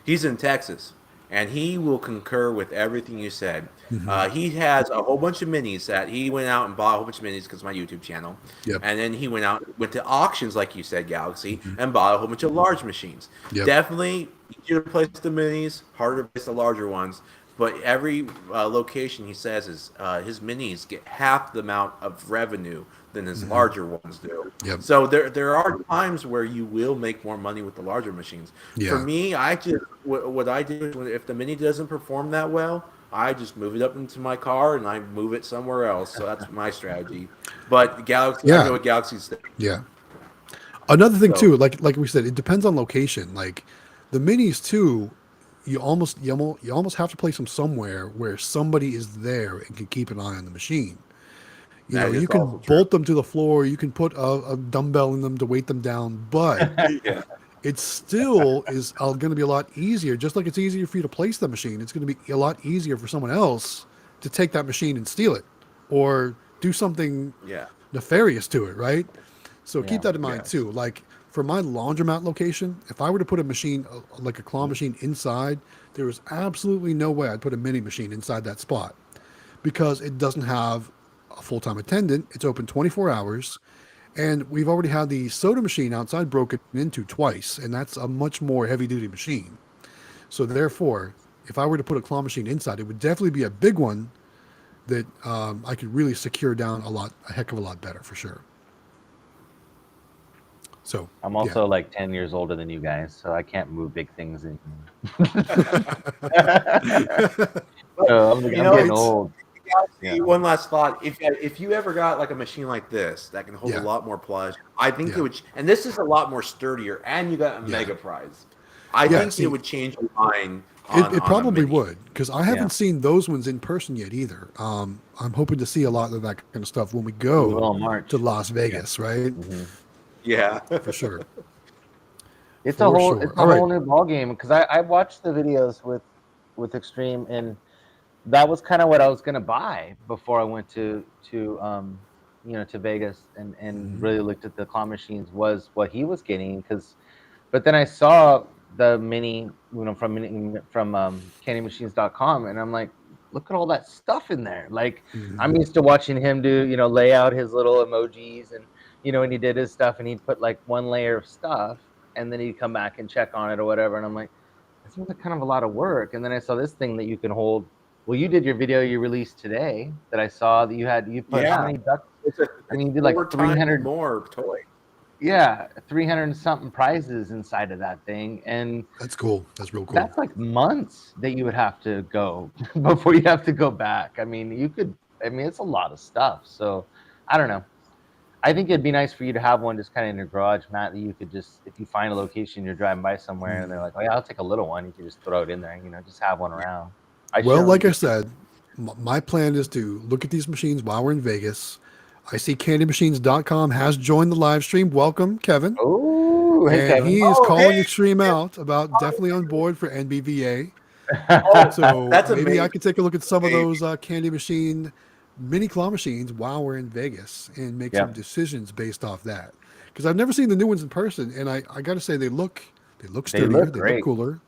He's in Texas, and he will concur with everything you said. Mhm. He has a whole bunch of minis that he went out and bought a whole bunch of minis because of my YouTube channel, Yep. and then he went to auctions like you said, Galaxy, Mhm. and bought a whole bunch of large machines. Yep. Definitely easier to place the minis, harder to place the larger ones. But every location he says is his minis get half the amount of revenue than his Mhm. larger ones do. Yep. So there are times where you will make more money with the larger machines. For Yeah. me, I just what I do is if the mini doesn't perform that well, I just move it up into my car and I move it somewhere else. So that's my strategy. But Galaxy, I Yeah. know what Galaxy's saying. Yeah. Another thing So too, like we said, it depends on location. Like the minis too, you almost have to place them somewhere where somebody is there and can keep an eye on the machine. You know, that you is can also true. bolt them to the floor, you can put a dumbbell in them to weight them down, but Yeah. it still is going to be a lot easier. Just like it's easier for you to place the machine, it's going to be a lot easier for someone else to take that machine and steal it or do something Yeah. nefarious to it, right? So keep Yeah. that in mind Yes. too. Like for my laundromat location, if I were to put a machine like a claw machine inside, there was absolutely no way I'd put a mini machine inside that spot because it doesn't have a full-time attendant. It's open 24 hours. And we've already had the soda machine outside broken into twice, and that's a much more heavy-duty machine. So therefore, if I were to put a claw machine inside, it would definitely be a big one that I could really secure down a heck of a lot better for sure. So I'm yeah, also like 10 years older than you guys, so I can't move big things in. So I'm You know, getting right? old. Galaxy, Yeah. one last thought. If you ever got like a machine like this that can hold a Yeah, lot more plush, I think yeah, it would. And this is a lot more sturdier, and you got a yeah, mega prize. I yeah. think it See, would change your mind it on a probably mini. would because I Yeah. haven't seen those ones in person yet either. I'm hoping to see a lot of that kind of stuff when we We go will in to March. Las Yeah. Vegas, right? Hmm. Yeah. For sure, It's for it's sure. a All right. whole new ball game because I watched the videos with Xtreme, and that was kind of what I was gonna buy before I went to Vegas and Mhm. really looked at the claw machines was what he was getting because but then I saw the mini, from candymachines.com, and I'm like, look at all that stuff in there. Like, I'm Mhm. used to watching him do, lay out his little emojis and, when he did his stuff and he'd put like one layer of stuff and then he'd come back and check on it or whatever. And I'm like, that seems like kind of a lot of work. And then I saw this thing that you can hold. Well, you did your video you released today that I saw that you put how Yeah. many ducks? I It's mean, you did like four times 300, more toy. yeah, 300 and something prizes inside of that thing. And That's cool. That's real cool. that's like months that you would have to go before you have to go back. I mean, it's a lot of stuff. So I don't know. I think it'd be nice for you to have one just kind of in your garage, Matt, that you could just, if you find a location, you're driving by somewhere and they're Mhm. like, oh yeah, I'll take a little one. You can just throw it in there, just have one around. I Well, show like I you. said, my plan is to look at these machines while we're in Vegas. I see candymachines.com has joined the live stream. Welcome, Kevin. Oh, hey, And Kevin. he is Oh, hey, calling Extreme out about definitely on board for NBVA. oh, So that's maybe I amazing. could take a look at some of Amazing. those candy machine mini claw machines while we're in Vegas and make some Yep. decisions based off that. Because I've never seen the new ones in person, and I got to say they look They sturdier, look they look great. cooler.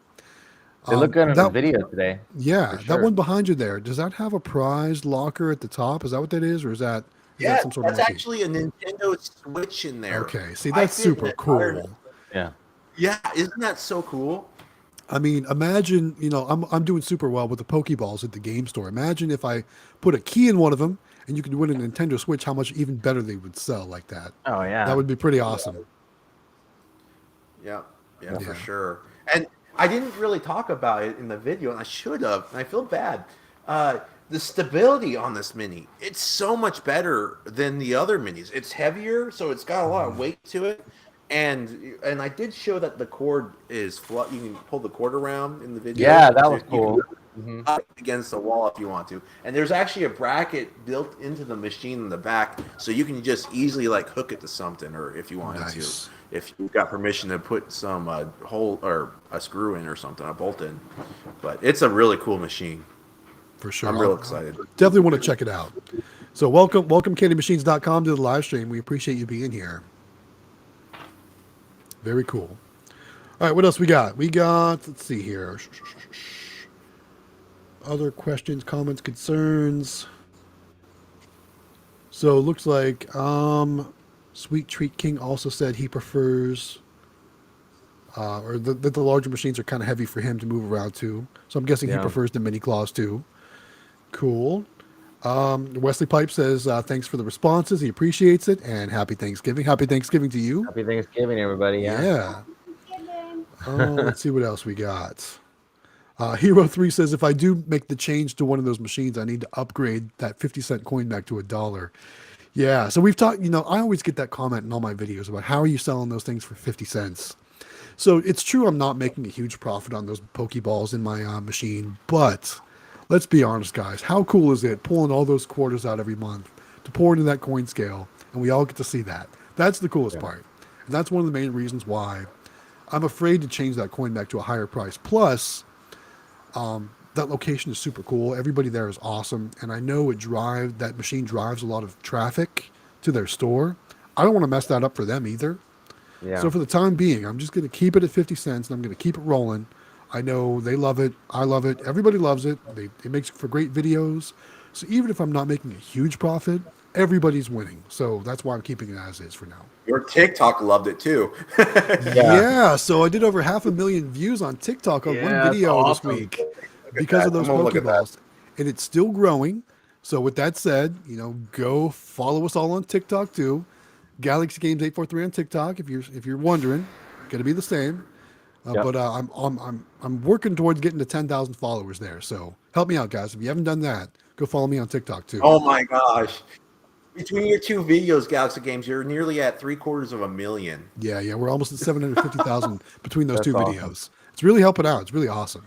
They look good on the That video today, for Yeah, that sure. one behind you there, does that have a prize locker at the top? Is that what that is, or is that Yeah, some sort of that's monkey? actually a Nintendo Switch in there. Okay, see I that's fit an super entire. cool. Yeah. Yeah, isn't that so cool? I mean, imagine, I'm doing super well with the Pokeballs at the game store. Imagine if I put a key in one of them and you could win a Nintendo Switch, how much even better they would sell like that. Oh That yeah. would be pretty awesome. Yeah, yeah, Yep. for Yeah. sure. And I didn't really talk about it in the video, and I should have. And I feel bad. The stability on this mini, it's so much better than the other minis. It's heavier, so it's got a lot of weight to it. And I did show that the cord is flat. You can pull the cord around in the video. Yeah, that So was you can cool. Hmm. up against the wall if you want to. And there's actually a bracket built into the machine in the back, so you can just easily like hook it to something, or if you wanted to, Nice. if you got permission to put some hole or a screw in or something, a bolt in. But it's a really cool machine. For sure. I'm real excited. Definitely want to check it out. So welcome candymachines.com to the live stream. We appreciate you being here. Very cool. All right, what else we got? Let's see here. Other questions, comments, concerns. So it looks like Sweet Treat King also said he prefers, or that the larger machines are kind of heavy for him to move around too. So I'm guessing he Yeah. prefers the mini claws too. Cool. Wesley Pipe says thanks for the responses. He appreciates it, and happy Thanksgiving. Happy Thanksgiving to you. Happy Thanksgiving, everybody. Yeah. Let's see what else we got. Hero 3 says if I do make the change to one of those machines, I need to upgrade that 50-cent coin back to $1. Yeah, so we've talked, I always get that comment in all my videos about how are you selling those things for 50 cents? So it's true I'm not making a huge profit on those Pokeballs in my machine, but let's be honest, guys. How cool is it pulling all those quarters out every month to pour into that coin scale, and we all get to see that? That's the coolest part. And that's one of the main reasons why I'm afraid to change that coin back to a higher price. Plus, that location is super cool. Everybody there is awesome, and I know that machine drives a lot of traffic to their store. I don't want to mess that up for them either. Yeah. So for the time being, I'm just going to keep it at 50 cents, and I'm going to keep it rolling. I know they love it. I love it. Everybody loves it. It makes for great videos. So even if I'm not making a huge profit, everybody's winning. So that's why I'm keeping it as is for now. Your TikTok loved it too. Yeah. So I did over 500,000 views on TikTok on one video awesome. this week because of those I'm gonna look at that. Pokeballs. And it's still growing. So with that said, go follow us all on TikTok too. Galaxy Games 843 on TikTok. If you're wondering, gonna be the same. But I'm working towards getting to 10,000 followers there. So help me out, guys. If you haven't done that, go follow me on TikTok too. Oh my gosh. Between your two videos, Galaxy Games, you're nearly at 750,000. Yeah, we're almost at 750,000 between those That's two awesome. videos. It's really helping out. It's really awesome.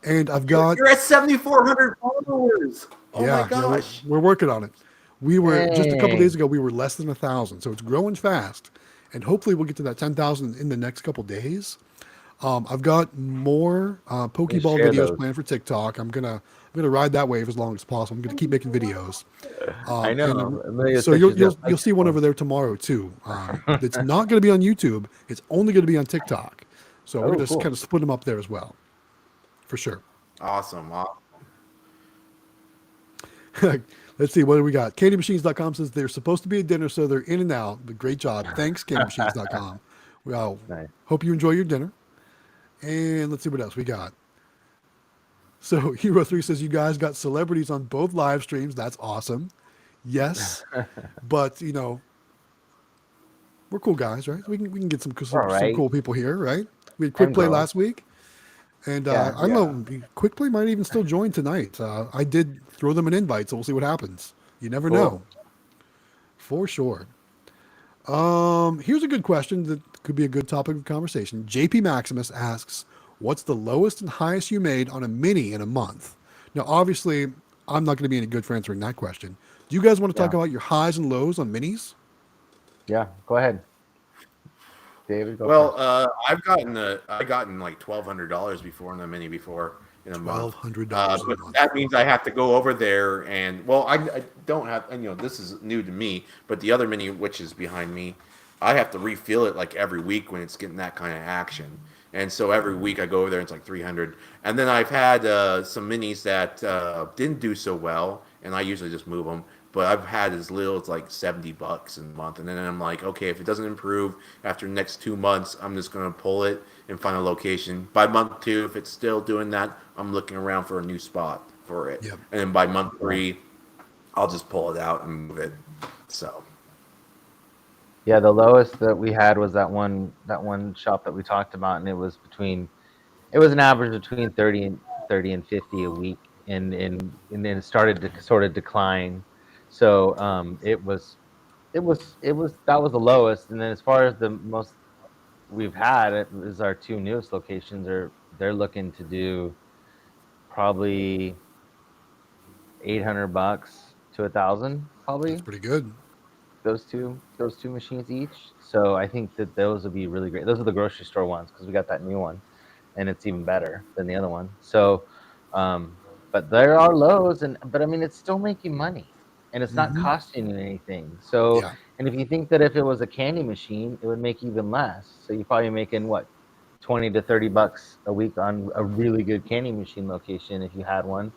And I've got You're at 7,400 followers. Oh my gosh. we're working on it. We were just a couple Dang. days ago. We were less than 1,000, so it's growing fast. And hopefully we'll get to that 10,000 in the next couple days. I've got more Pokeball share videos those. planned for TikTok. I'm gonna ride that wave as long as possible. I'm gonna keep making videos. I know. And so you'll see one over there tomorrow too. It's not gonna be on YouTube. It's only gonna be on TikTok. So we're gonna cool. kind of split them up there as well, for sure. Awesome. Let's see, what do we got? CandyMachines.com says they're supposed to be at dinner, so they're in and out. But great job. Thanks, CandyMachines.com. Well, Nice. hope you enjoy your dinner. And let's see what else we got. So Hero 3 says you guys got celebrities on both live streams. That's awesome. Yes. But, we're cool guys, right? We can get some right. cool people here, right? We had Quick Play go. last week. And I don't know, Quick Play might even still join tonight. I did throw them an invite, so we'll see what happens. You never know. For sure. Here's a good question that could be a good topic of conversation. JP Maximus asks, what's the lowest and highest you made on a mini in a month? Now, obviously, I'm not going to be any good for answering that question. Do you guys want to talk about your highs and lows on minis? Yeah, go ahead. David, go Well, first. I've gotten like $1,200 before in a mini before in a month. $1,200 a But month. that means I have to go over there and I don't have, and this is new to me, but the other mini, which is behind me, I have to refill it like every week when it's getting that kind of action. And so every week I go over there, and it's like 300. And then I've had some minis that didn't do so well, and I usually just move them. But I've had as little as like $70 a month, and then I'm like, okay, if it doesn't improve after the next 2 months, I'm just gonna pull it and find a location. By month 2, if it's still doing that, I'm looking around for a new spot for it. Yep. And then by month 3, I'll just pull it out and move it. So Yeah, the lowest that we had was that one shop that we talked about, and it was an average between 30 and 50 a week, and then it started to sort of decline. So that was the lowest. And then as far as the most we've had, it is our 2 newest locations they're looking to do probably $800 to $1,000 probably. That's pretty good. Those two machines each. So I think that those would be really great. Those are the grocery store ones because we got that new one, and it's even better than the other one. So, but there are lows, but I mean it's still making money, and it's not costing you anything. So, and if you think that if it was a candy machine, it would make even less. So you're probably making what, 20 to 30 bucks a week on a really good candy machine location if you had one.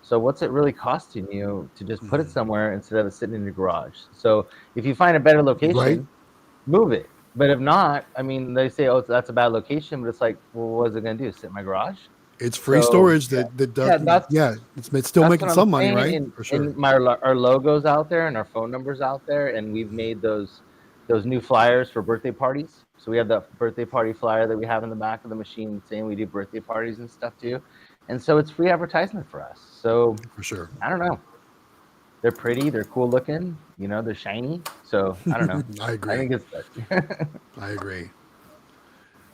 So what's it really costing you to just put it somewhere instead of it sitting in your garage? So if you find a better Right? location, move it. But if not, I mean, they say, oh, that's a bad location, but it's like, well, what is it going to do? Sit in my garage? It's free So storage that does. yeah, Yeah, it's still that's making what I'm some money, saying. right? And For sure. our logos out there and our phone numbers out there, and we've made those new flyers for birthday parties. So we have that birthday party flyer that we have in the back of the machine saying we do birthday parties and stuff too. And so it's free advertisement for us. So For sure. I don't know. They're pretty, they're cool looking, they're shiny. So I don't know. I agree. I think it's I agree.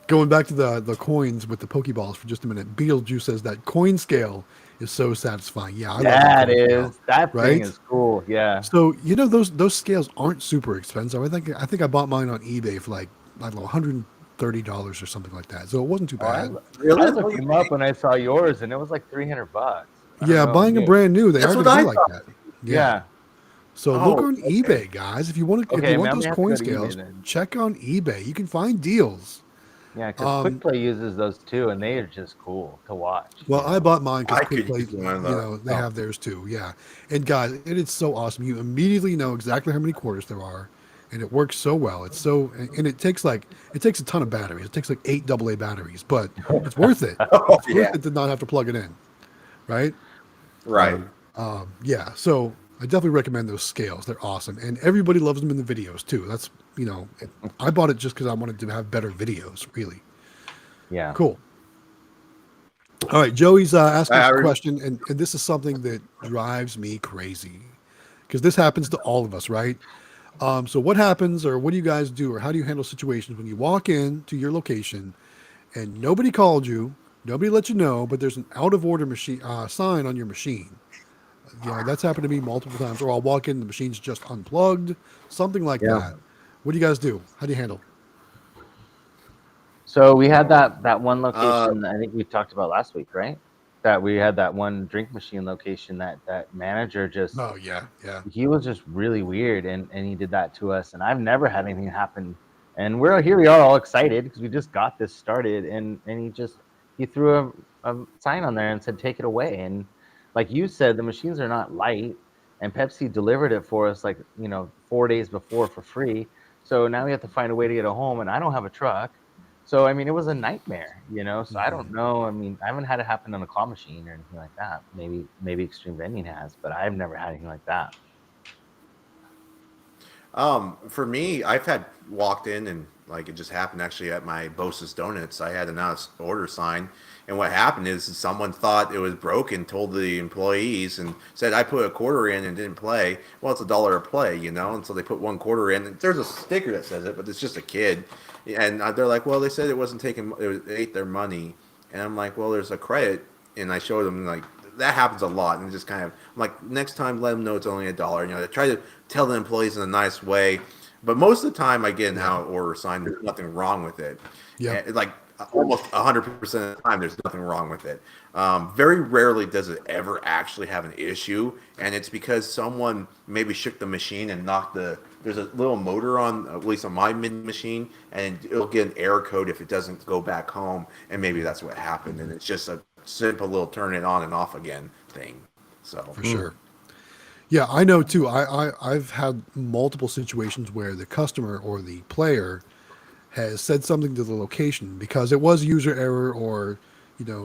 Going back to the coins with the Pokeballs for just a minute, Beetlejuice says that coin scale is so satisfying. Yeah, I love that coin scale, is that right? thing is cool. Yeah. So those scales aren't super expensive. I think I bought mine on eBay for like, I don't know, $130 or something like that. So it wasn't too Oh, bad. Really? I looked them up when I saw yours, and it was like $300. I don't Yeah, know, buying a yeah. brand new, they That's are what going to I be like thought. that. Yeah. So Oh, look on okay. eBay, guys. If you want Okay, maybe those I have to coin go to eBay scales, then. check on eBay. You can find deals. Yeah, because Quick Play uses those too, and they are just cool to watch. Well, I bought mine because I could QuickPlay, use one of those. they have theirs too. Yeah, and guys, it is so awesome. You immediately know exactly how many quarters there are, and it works so well. It's so, and it takes a ton of batteries. It takes like 8 AA batteries, but it's worth it. Oh, It's yeah. worth it to not have to plug it in, right? Right. Yeah, so I definitely recommend those scales. They're awesome, and everybody loves them in the videos too. That's I bought it just because I wanted to have better videos. Really Yeah. cool. All right, Joey's asking us a I- question, and this is something that drives me crazy because this happens to all of us, right? So what happens, or what do you guys do, or how do you handle situations when you walk in to your location and nobody called you, nobody let you know, but there's an out of order machine sign on your machine? That's happened to me multiple times. Or I'll walk in, the machine's just unplugged, something like Yeah. that. What do you guys do? How do you handle? So we had that one location that I think we talked about last week, right? That we had that one drink machine location that manager just Oh yeah, he was just really weird, and he did that to us, and I've never had anything happen. And we are all excited because we just got this started, and he threw a sign on there and said take it away. And like you said, the machines are not light, and Pepsi delivered it for us 4 days before for free. So now we have to find a way to get it home, and I don't have a truck. So I mean, it was a nightmare, So I don't know. I mean, I haven't had it happen on a claw machine or anything like that. Maybe Xtreme Vending has, but I've never had anything like that. For me, I've had walked in and it just happened actually at my Bosa's Donuts. I had an out of order sign, and what happened is someone thought it was broken, told the employees, and said I put a quarter in and didn't play. Well, it's $1 a play, and so they put 1 quarter in. And there's a sticker that says it, but it's just a kid, and they're like, well, they said it wasn't taking, it ate their money, and I'm like, well, there's a credit, and I showed them that happens a lot, and just kind of I'm like, next time let them know it's only $1. They try to tell the employees in a nice way, but most of the time I get an out of order sign. There's nothing wrong with it. Yeah. Almost 100% of the time, there's nothing wrong with it. Very rarely does it ever actually have an issue, and it's because someone maybe shook the machine and knocked there's a little motor on, at least on my mini machine, and it'll get an error code if it doesn't go back home, and maybe that's what happened, and it's just a simple little turn it on and off again thing. So For sure. Yeah, I know too. I've had multiple situations where the customer or the player has said something to the location because it was user error or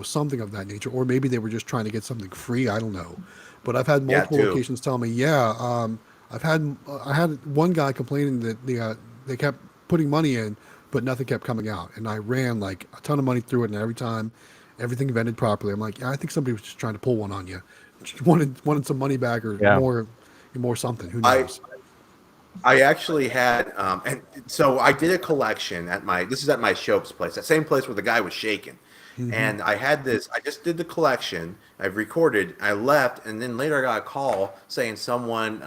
something of that nature, or maybe they were just trying to get something free. I don't know, but I've had multiple too. locations tell me, I had one guy complaining that they kept putting money in, but nothing kept coming out, and I ran like a ton of money through it, and every time everything vended properly. I'm like, I think somebody was just trying to pull one on you, just wanted some money back or more something. Who knows? I actually had, and so I did a collection at this is at my Shope's place, that same place where the guy was shaking. And I had this, I just did the collection, I've recorded, I left, and then later I got a call saying someone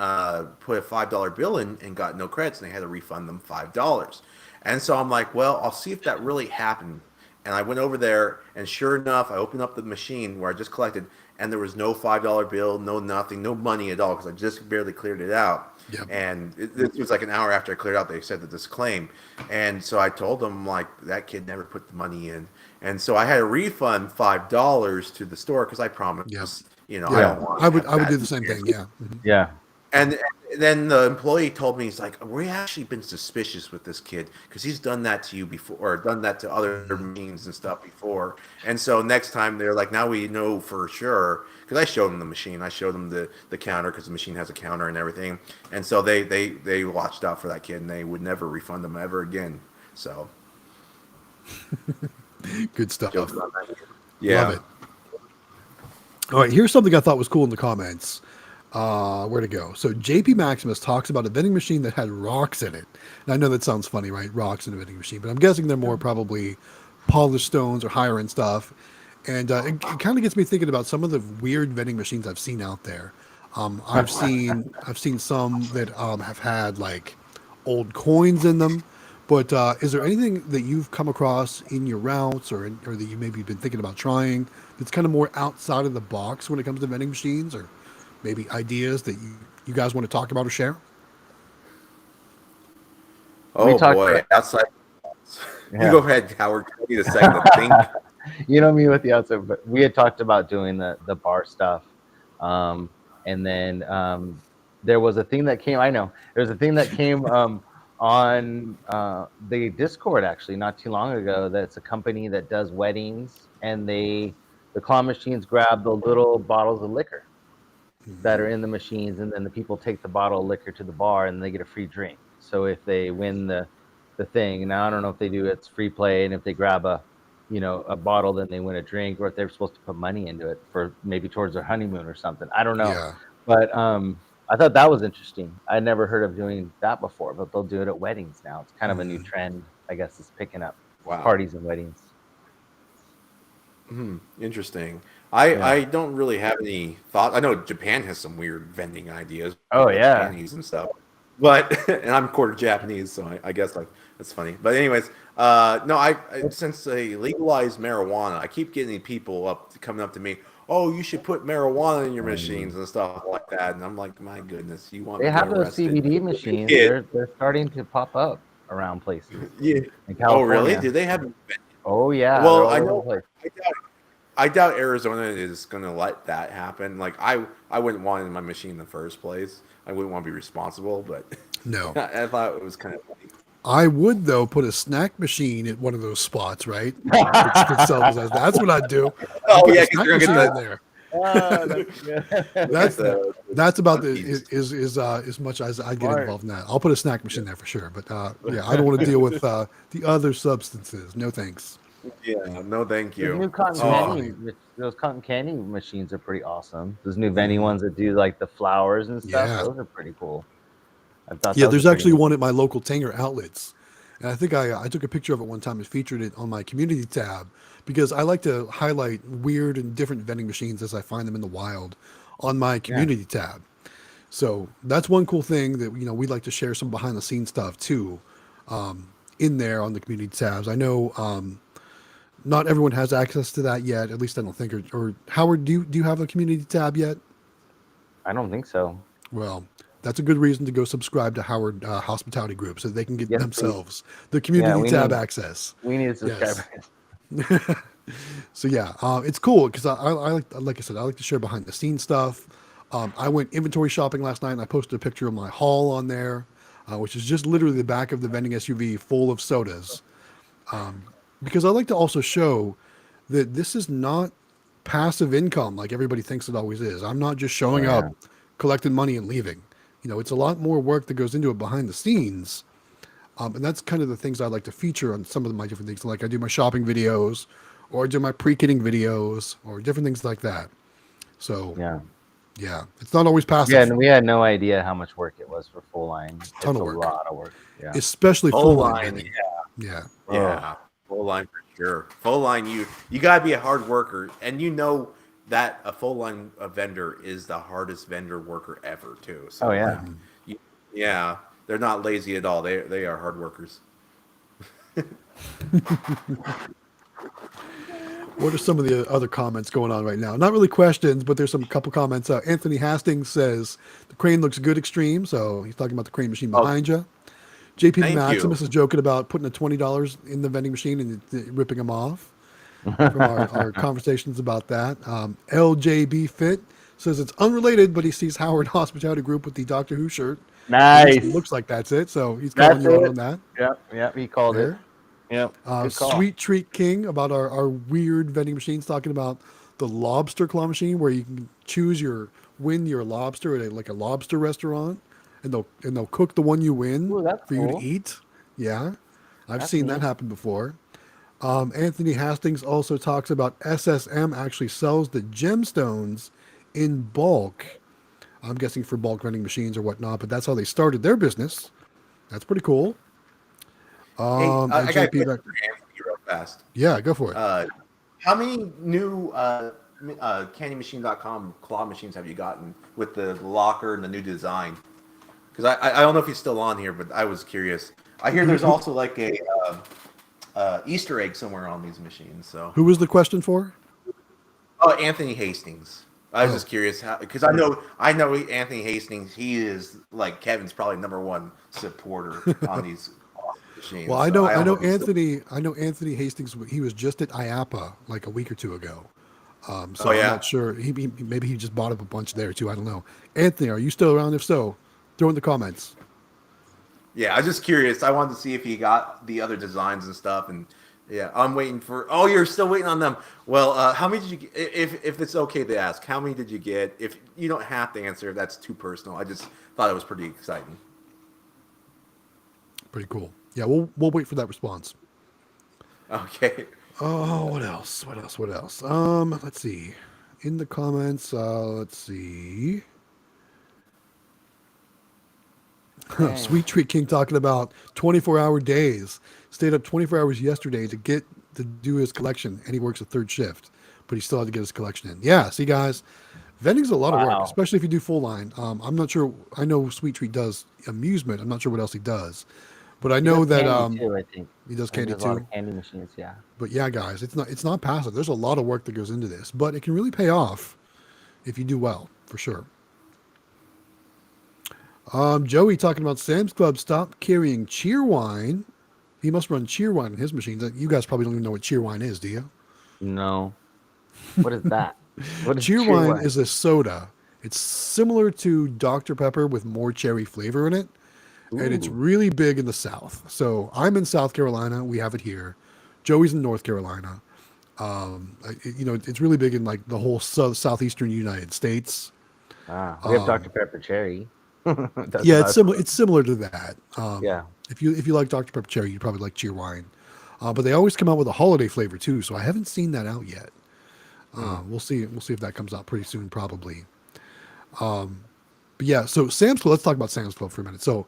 put a $5 bill in and got no credits, and they had to refund them $5. And so I'm like, well, I'll see if that really happened. And I went over there, and sure enough, I opened up the machine where I just collected, and there was no $5 bill, no nothing, no money at all, because I just barely cleared it out. Yep. And it was like an hour after I cleared out, they said that this claim. And so I told them, like, that kid never put the money in. And so I had to refund $5 to the store because I promised, Yep. you know, Yeah, I don't want. I would do the same thing. Yeah. Mhm. Yeah. And then the employee told me, he's like, we actually been suspicious with this kid because he's done that to you before, or done that to other machines and stuff before. And so next time they're like, now we know for sure, because I showed them the machine, I showed them the counter, because the machine has a counter and everything. And so they watched out for that kid, and they would never refund them ever again. So Good stuff. jokes on that. Yeah. Love it. All right, here's something I thought was cool in the comments. Where to go? So JP Maximus talks about a vending machine that had rocks in it. And I know that sounds funny, right? Rocks in a vending machine, but I'm guessing they're more probably polished stones or higher end stuff. And it kind of gets me thinking about some of the weird vending machines I've seen out there. I've seen some that have had like old coins in them. But is there anything that you've come across in your routes or that you maybe been thinking about trying that's kind of more outside of the box when it comes to vending machines, or maybe ideas that you guys want to talk about or share? Oh talked boy, about- outside. Yeah. You go ahead, Howard. Give me the second to think. You know me with the outside, but we had talked about doing the bar stuff. And then there was a thing that came, I know, there was a thing that came on the Discord actually not too long ago. That's a company that does weddings, and the claw machines grab the little bottles of liquor that are in the machines, and then the people take the bottle of liquor to the bar and they get a free drink. So if they win the thing, now I don't know if they do it's free play, and if they grab a bottle, then they win a drink, or if they're supposed to put money into it for maybe towards their honeymoon or something. I don't know. Yeah. But I thought that was interesting. I'd never heard of doing that before, but they'll do it at weddings now. It's kind of a new trend, I guess, is picking up Wow. parties and weddings. Interesting. I don't really have any thought. I know Japan has some weird vending ideas. Oh, yeah. Japanese and stuff. But and I'm quarter Japanese, so I guess like that's funny. But anyways, no, I since they legalized marijuana, I keep getting people coming up to me. Oh, you should put marijuana in your machines and stuff like that. And I'm like, my goodness, you want They me to have get those arrested? CBD machines. Yeah. They're starting to pop up around places. Yeah. In Oh, really? California. Do they have? Oh, yeah. Well, they're all I over know. the place. I doubt Arizona is going to let that happen. Like I wouldn't want it in my machine in the first place. I wouldn't want to be responsible, but No. I thought it was kind of funny. I would, though, put a snack machine at one of those spots, right? That's what I'd do. Oh, Put a yeah, 'cause snack you're gonna machine get in there. That's good. That's about the as much as I get Smart. involved in that. I'll put a snack machine there for sure. But yeah, I don't want to deal with the other substances. No thanks. Yeah, no, thank Those new you. cotton Oh. candy, those cotton candy machines are pretty awesome. Those new vending ones that do like the flowers and stuff, Yeah. those are pretty cool. I thought Yeah, those there's were pretty actually neat. one at my local Tanger outlets. And I think I took a picture of it one time and featured it on my community tab because I like to highlight weird and different vending machines as I find them in the wild on my community tab. So that's one cool thing that we like to share some behind the scenes stuff too, in there on the community tabs. I know not everyone has access to that yet. At least I don't think. Or Howard, do you have a community tab yet? I don't think so. Well, that's a good reason to go subscribe to Howard Hospitality Group so they can get Yes, themselves the community we tab need- access. We need to Yes. subscribe. So yeah, it's cool because I like I said, I like to share behind the scenes stuff. I went inventory shopping last night and I posted a picture of my haul on there, which is just literally the back of the vending SUV full of sodas. Because I like to also show that this is not passive income like everybody thinks it always is. I'm not just showing Oh, yeah. up, collecting money and leaving. It's a lot more work that goes into it behind the scenes. And that's kind of the things I like to feature on some of my different things. Like I do my shopping videos or I do my pre-kitting videos or different things like that. So yeah, it's not always passive, Yeah, and we had no idea how much work it was for full line. It's ton of a work. lot of work. Yeah. especially Full full line line, vending. Yeah. Yeah, full line for sure. Full line, you gotta be a hard worker, and that a full line vendor is the hardest vendor worker ever too. So Oh, yeah. yeah, they're not lazy at all. They are hard workers. What are some of the other comments going on right now? Not really questions, but there's some couple comments. Anthony Hastings says the crane looks good, Extreme. So he's talking about the crane machine Oh, behind you. JP thank Maximus you. is joking about putting a $20 in the vending machine and ripping them off from our conversations about that. LJB Fit says it's unrelated, but he sees Howard Hospitality Group with the Doctor Who shirt. At least it Nice. looks like that's it. So he's calling That's you out it. on that. Yep. He called it. There. Yep. Good call. Sweet Treat King about our weird vending machines, talking about the lobster claw machine where you can win your lobster at like a lobster restaurant, and they'll cook the one you win Ooh, that's for you to cool. eat. Yeah, I've That's seen that neat. happen before. Anthony Hastings also talks about SSM actually sells the gemstones in bulk. I'm guessing for bulk vending machines or whatnot, but that's how they started their business. That's pretty cool. Hey, And I got a JP question back. for Anthony real fast. Yeah, go for it. How many new CandyMachine.com claw machines have you gotten with the locker and the new design? Because I don't know if he's still on here, but I was curious. I hear there's also like a Easter egg somewhere on these machines. So, Who was the question for? oh, Anthony Hastings. I was Oh. just curious because I know Anthony Hastings. He is like Kevin's probably #1 supporter on these machines. Well, I So know don't if he's still- Anthony Hastings. He was just at IAPA like a week or two ago. So Oh, yeah? I'm not sure. Maybe he just bought up a bunch there too. I don't know. Anthony, are you still around? If so, throw in the comments. Yeah, I was just curious. I wanted to see if he got the other designs and stuff, and yeah, I'm waiting for. Oh, you're still waiting on them. Well, how many did you get? If it's okay to ask, how many did you get? If you don't have to answer, if that's too personal. I just thought it was pretty exciting. Pretty cool. Yeah, we'll wait for that response. Okay. Oh, what else? Let's see. In the comments, let's see. Sweet Treat King talking about 24-hour days. Stayed up 24 hours yesterday to do his collection, and he works a third shift, but he still had to get his collection in. Yeah, see, guys, vending's a lot of work, Wow. especially if you do full line. I'm not sure. I know Sweet Treat does amusement. I'm not sure what else he does, but I know that Candy too, I think. he does I think candy there's a lot too. of candy machines, yeah. But yeah, guys, it's not passive. There's a lot of work that goes into this, but it can really pay off if you do well, for sure. Joey talking about Sam's Club stopped carrying Cheerwine. He must run Cheerwine in his machines. You guys probably don't even know what Cheerwine is, do you? No. What is that? What is Cheerwine is a soda. It's similar to Dr. Pepper with more cherry flavor in it, and it's Ooh. really big in the South. So I'm in South Carolina. We have it here. Joey's in North Carolina. It's really big in like the whole southeastern United States. We have Dr. Pepper Cherry. That's Yeah, about- it's similar. It's similar to that. Yeah. If you like Dr. Pepper Cherry, you probably like Cheerwine. But they always come out with a holiday flavor too. So I haven't seen that out yet. We'll see. We'll see if that comes out pretty soon, probably. But yeah, so Sam's Club. Let's talk about Sam's Club for a minute. So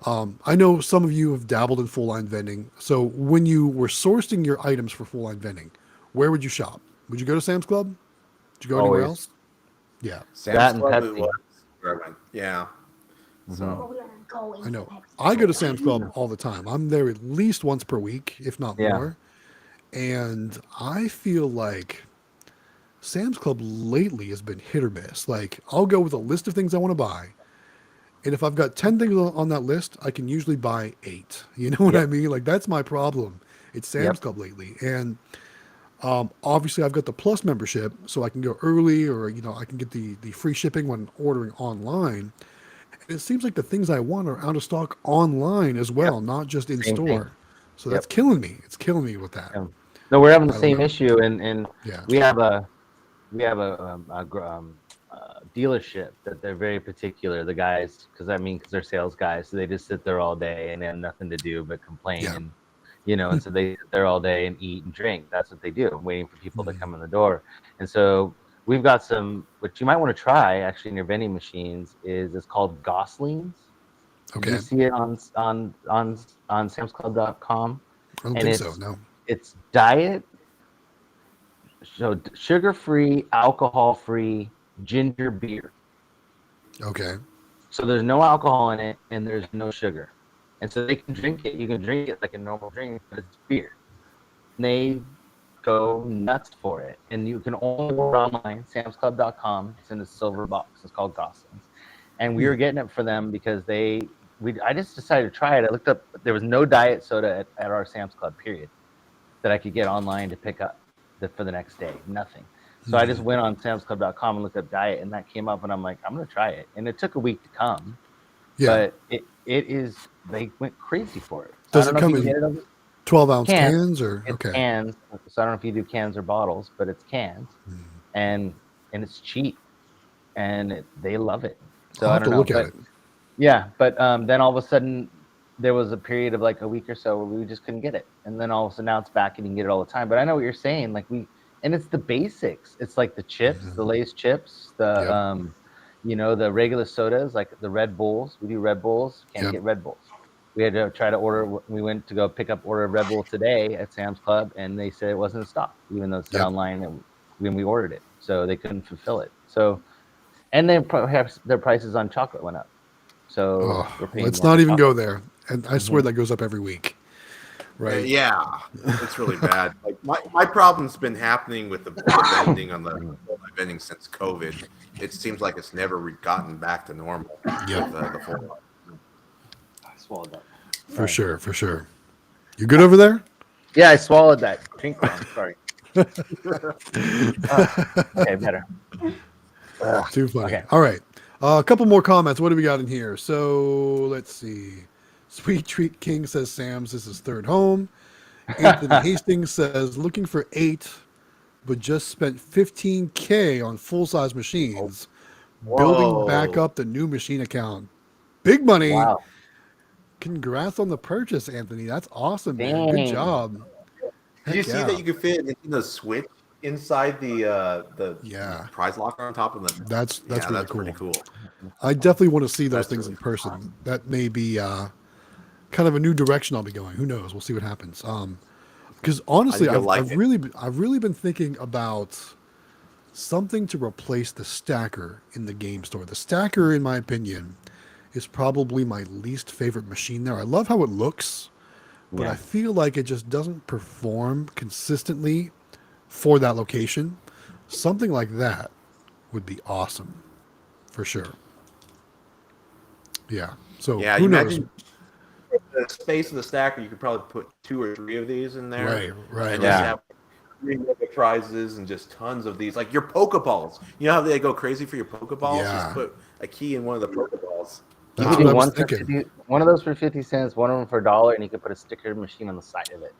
I know some of you have dabbled in full line vending. So when you were sourcing your items for full line vending, where would you shop? Would you go to Sam's Club? Did you go anywhere Always. else? Yeah, Sam's That and Club Pepsi. was where I went. Yeah. So I know. I go to Sam's Club all the time. I'm there at least once per week, if not Yeah. more. And I feel like Sam's Club lately has been hit or miss. Like, I'll go with a list of things I want to buy. And if I've got 10 things on that list, I can usually buy 8. You know what I mean? Like, that's my problem. It's Sam's Yep. Club lately. And obviously, I've got the Plus membership, so I can go early, or, I can get the free shipping when ordering online. And it seems like the things I want are out of stock online as well, not just in Same store. thing. So that's killing me. It's killing me with that. Yeah. No, we're having the I don't same know. issue, and Yeah. we have a dealership that they're very particular. The guys, because they're sales guys, so they just sit there all day and they have nothing to do but complain, Yeah. and and so they sit there all day and eat and drink. That's what they do, waiting for people to come in the door. And so we've got some, what you might want to try actually in your vending machines it's called Goslings. Did Okay. you see it on samsclub.com? I don't And think so. No. It's diet, so sugar-free, alcohol-free ginger beer. Okay. So there's no alcohol in it and there's no sugar. And so they can drink it. You can drink it like a normal drink, but it's beer. And they go nuts for it. And you can only order online, samsclub.com. It's in a silver box. It's called Gosling's. And we were getting it for them because I just decided to try it. I looked up, there was no diet soda at our Sam's Club, period, that I could get online to pick up for the next day. Nothing. So I just went on samsclub.com and looked up diet, and that came up, and I'm like, I'm going to try it. And it took a week to come. Yeah. But they went crazy for it. So Does it come in 12-ounce cans or it's okay? Cans. So I don't know if you do cans or bottles, but it's cans, and it's cheap, and they love it. So I'll I have don't to know. look at it. Yeah, but then all of a sudden there was a period of like a week or so where we just couldn't get it, and then all of a sudden now it's back and you can get it all the time. But I know what you're saying. Like and it's the basics. It's like the chips, the Lay's chips, the the regular sodas, like the Red Bulls. We do Red Bulls. Can't get Red Bulls. We had to try to order. We went to go pick up order of Red Bull today at Sam's Club, and they said it wasn't in stock, even though it said online when we ordered it. So they couldn't fulfill it. So, and then perhaps their prices on chocolate went up. So let's not even go there. And I swear that goes up every week. Right. Yeah, it's really bad. Like my problem's been happening with the vending on the vending since COVID. It seems like it's never gotten back to normal. Yeah. The full I swallowed that. For sure. You good over there? Yeah, I swallowed that. Drink one. Sorry. Okay, better. Too funny. Okay. All right. A couple more comments. What do we got in here? So let's see. Sweet Treat King says Sam's is his third home. Anthony Hastings says looking for 8, but just spent $15K on full-size machines. Building back up the new machine account. Big money. Wow. Congrats on the purchase, Anthony. That's awesome, man. Good Dang. job. Did you see that you could fit the Switch inside the prize locker on top of the? That's really cool. Pretty cool. I definitely want to see those things in person. That may be kind of a new direction I'll be going. Who knows? We'll see what happens. Because honestly, I've really been thinking about something to replace the stacker in the game store. The stacker, in my opinion, is probably my least favorite machine there. I love how it looks, but I feel like it just doesn't perform consistently for that location. Something like that would be awesome, for sure. Yeah. So Yeah, who knows? imagine the space of the stacker. You could probably put 2 or 3 of these in there. Right. And just have 3 prizes and just tons of these, like your Pokeballs. You know how they go crazy for your Pokeballs? Yeah. Just put a key in one of the Pokeballs. That's You could what do I was thinking. one of those for 50 cents, one of them for $1, and you could put a sticker machine on the side of it.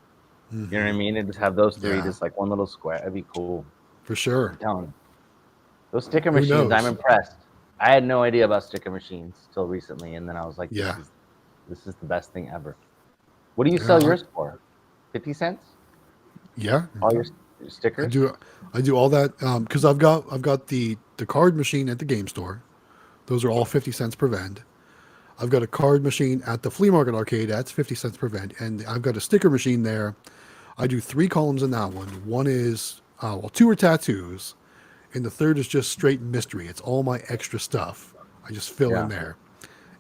You know what I mean? And just have those 3, just like one little square. That'd be cool. For sure. I'm telling you. Those sticker Who machines, knows? I'm impressed. I had no idea about sticker machines till recently, and then I was like, this is the best thing ever. What do you sell yours for? 50 cents? Yeah. All your stickers? I do all that because I've got the card machine at the game store. Those are all 50 cents per vend. I've got a card machine at the flea market arcade. That's 50 cents per vend. And I've got a sticker machine there. I do 3 columns in that one. One is, 2 are tattoos. And the third is just straight mystery. It's all my extra stuff. I just fill in there.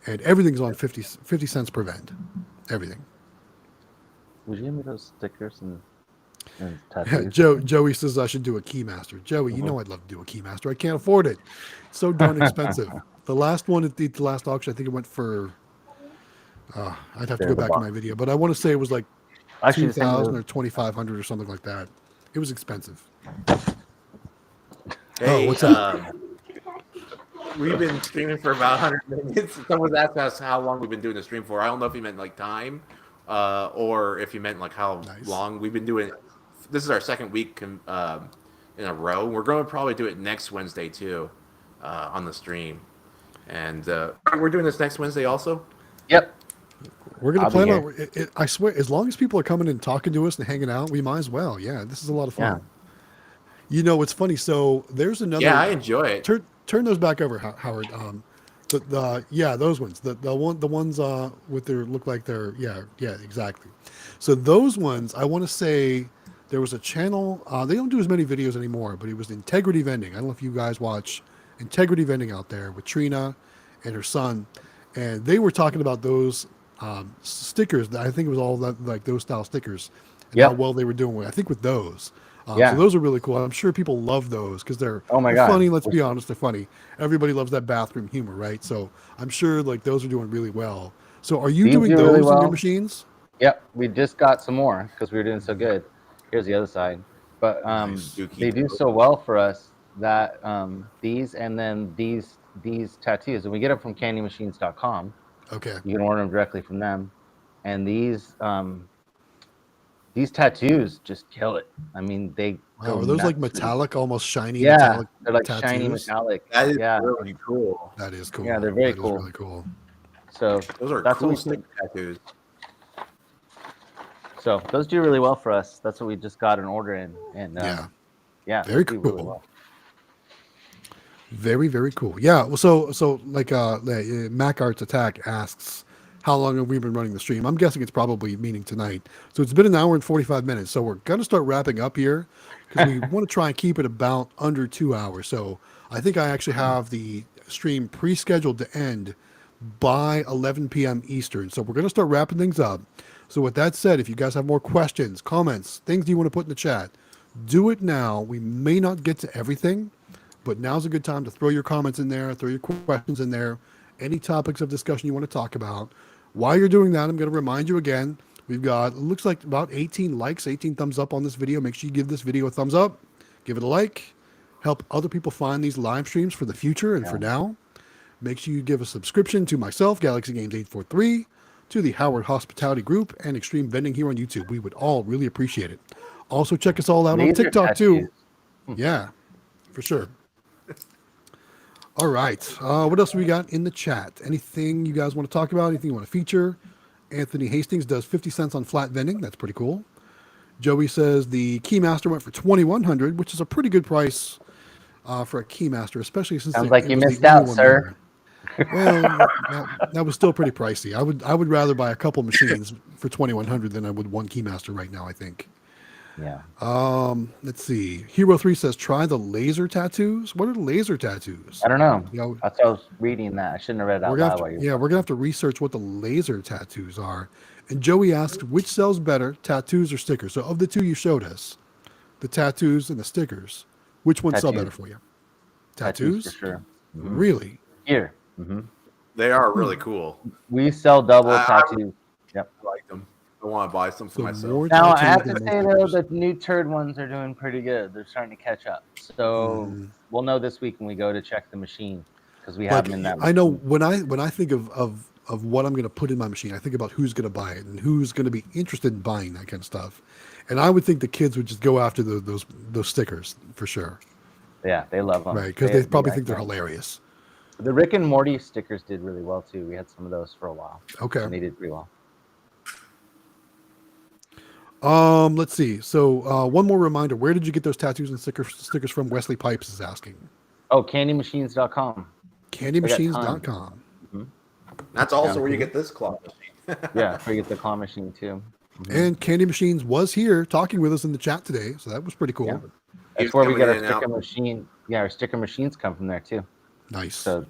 And everything's on 50 cents per vend. Everything. Would you give me those stickers and tattoos? Joey says I should do a Keymaster. Joey, you know I'd love to do a Keymaster. I can't afford it. It's so darn expensive. The last one at the last auction, I think it went for. I'd have to go back to my video, but I want to say it was like 2,000 or 2,500 or something like that. It was expensive. Hey, what's up? We've been streaming for about 100 minutes. Someone's asked us how long we've been doing the stream for. I don't know if he meant like time, or if he meant like how long we've been doing. This is our second week in a row. We're going to probably do it next Wednesday too, on the stream, and we're doing this next Wednesday also. Yep. We're gonna plan on it. I swear, as long as people are coming and talking to us and hanging out, we might as well. Yeah, this is a lot of fun. You know, it's funny. So there's another. Yeah, I enjoy it. Turn those back over, Howard. Those ones. The ones with their look like they're exactly. So those ones, I want to say there was a channel. They don't do as many videos anymore, but it was Integrity Vending. I don't know if you guys watch Integrity Vending out there with Trina and her son, and they were talking about those stickers. I think it was all that, like those style stickers, and how well they were doing with. I think with those. Yeah. So those are really cool. I'm sure people love those because they're, Oh my they're God. funny. Let's be honest, they're funny. Everybody loves that bathroom humor, right? So I'm sure like those are doing really well. So are you These doing do really those in your well. machines? Yep, we just got some more because we were doing so good. Here's the other side, but Nice. Do keep they do so well for us that these and then these tattoos, and we get them from candymachines.com. Okay. You can order them directly from them, and these tattoos just kill it. I mean, they Wow. go Are those like nuts. For these. metallic, almost shiny Yeah, metallic they're like shiny tattoos? metallic. That is Yeah, really cool. That is cool. yeah, they're very That is cool. really cool. So Those are that's what cool we stick tattoos. So those do really well for us. That's what we just got an order in, and Yeah. yeah, Very they do cool. really well. Very, very cool. Yeah. Well, so like Mac Arts Attack asks, how long have we been running the stream? I'm guessing it's probably meaning tonight. So it's been an hour and 45 minutes. So we're gonna start wrapping up here because we want to try and keep it about under 2 hours. So I think I actually have the stream pre-scheduled to end by 11 p.m. Eastern. So we're gonna start wrapping things up. So with that said, if you guys have more questions, comments, things you want to put in the chat, do it now. We may not get to everything, but now's a good time to throw your comments in there, throw your questions in there, any topics of discussion you want to talk about. While you're doing that, I'm going to remind you again, we've got, it looks like about 18 likes, 18 thumbs up on this video. Make sure you give this video a thumbs up, give it a like, help other people find these live streams for the future and for now. Make sure you give a subscription to myself, Galaxy Games 843, to the Howard Hospitality Group, and Xtreme Vending here on YouTube. We would all really appreciate it. Also, check us all out on Laser TikTok too. tattoos. Yeah, for sure. All right. What else we got in the chat? Anything you guys want to talk about? Anything you want to feature? Anthony Hastings does 50 cents on flat vending. That's pretty cool. Joey says the Keymaster went for $2,100, which is a pretty good price for a Keymaster, especially since Sounds it like you was the missed only out, one sir. there. Well, that was still pretty pricey. I would rather buy a couple machines for $2,100 than I would one Keymaster right now, I think. Yeah. Let's see. Hero 3 says try the laser tattoos. What are laser tattoos? I don't know. You know, That's why I was reading that. I shouldn't have read it out loud while you. we're gonna have to research what the laser tattoos are. And Joey asked, which sells better, tattoos or stickers? So of the two you showed us, the tattoos and the stickers, which one sell Tattoos. better for you? Tattoos Tattoos? for sure. Mhm. Really? Here. They are really cool. We sell double I- tattoos. Yep. I like them. I want to buy some for So myself. more Now I tattoos have than to most say though, stickers. the new turd ones are doing pretty good. They're starting to catch up. So we'll know this week when we go to check the machine because we have them in that. I know machine. when I think of what I'm going to put in my machine, I think about who's going to buy it and who's going to be interested in buying that kind of stuff. And I would think the kids would just go after those stickers for sure, Yeah, they love them. right? Because they probably like think they're them. hilarious. The Rick and Morty stickers did really well too. We had some of those for a while. Okay. And they did pretty well. Let's see. So one more reminder: where did you get those tattoos and stickers from? Wesley Pipes is asking. Oh, candymachines.com. Candymachines.com. That's also where you get this claw machine. Yeah, we get the claw machine too. And Candy Machines was here talking with us in the chat today, so that was pretty cool. Yeah. He That's was where we coming get our in and out. sticker machine. Yeah, our sticker machines come from there too. Nice. So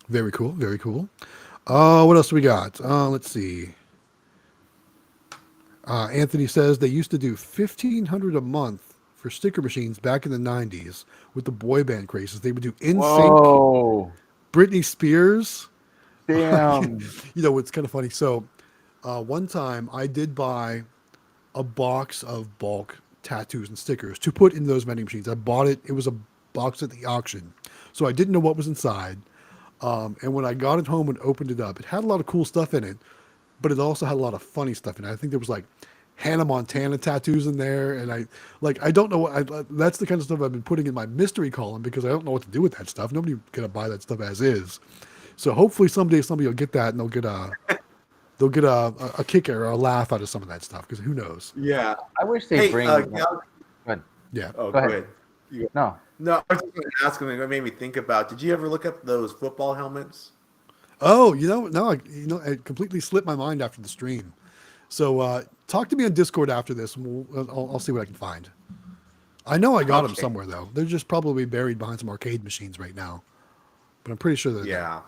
Very cool. Very cool. What else we got? Let's see. Anthony says they used to do $1,500 a month for sticker machines back in the 90s with the boy band crazes. They would do NSYNC, whoa, Britney Spears. damn. You know, it's kind of funny. So one time I did buy a box of bulk tattoos and stickers to put in those vending machines. I bought it. It was a box at the auction. So I didn't know what was inside. And when I got it home and opened it up, it had a lot of cool stuff in it, but it also had a lot of funny stuff in it. I think there was like Hannah Montana tattoos in there. And I don't know. That's the kind of stuff I've been putting in my mystery column because I don't know what to do with that stuff. Nobody's going to buy that stuff as is. So hopefully someday somebody will get that and they'll get a kick or a laugh out of some of that stuff because who knows? Yeah. I wish they bring. Yeah. Oh, Go go ahead. ahead. No. No, I was just going to ask him. It made me think about. Did you ever look up those football helmets? Oh, it completely slipped my mind after the stream. So talk to me on Discord after this, and I'll see what I can find. I know I got them Okay. somewhere though. They're just probably buried behind some arcade machines right now, but I'm pretty sure that. Yeah.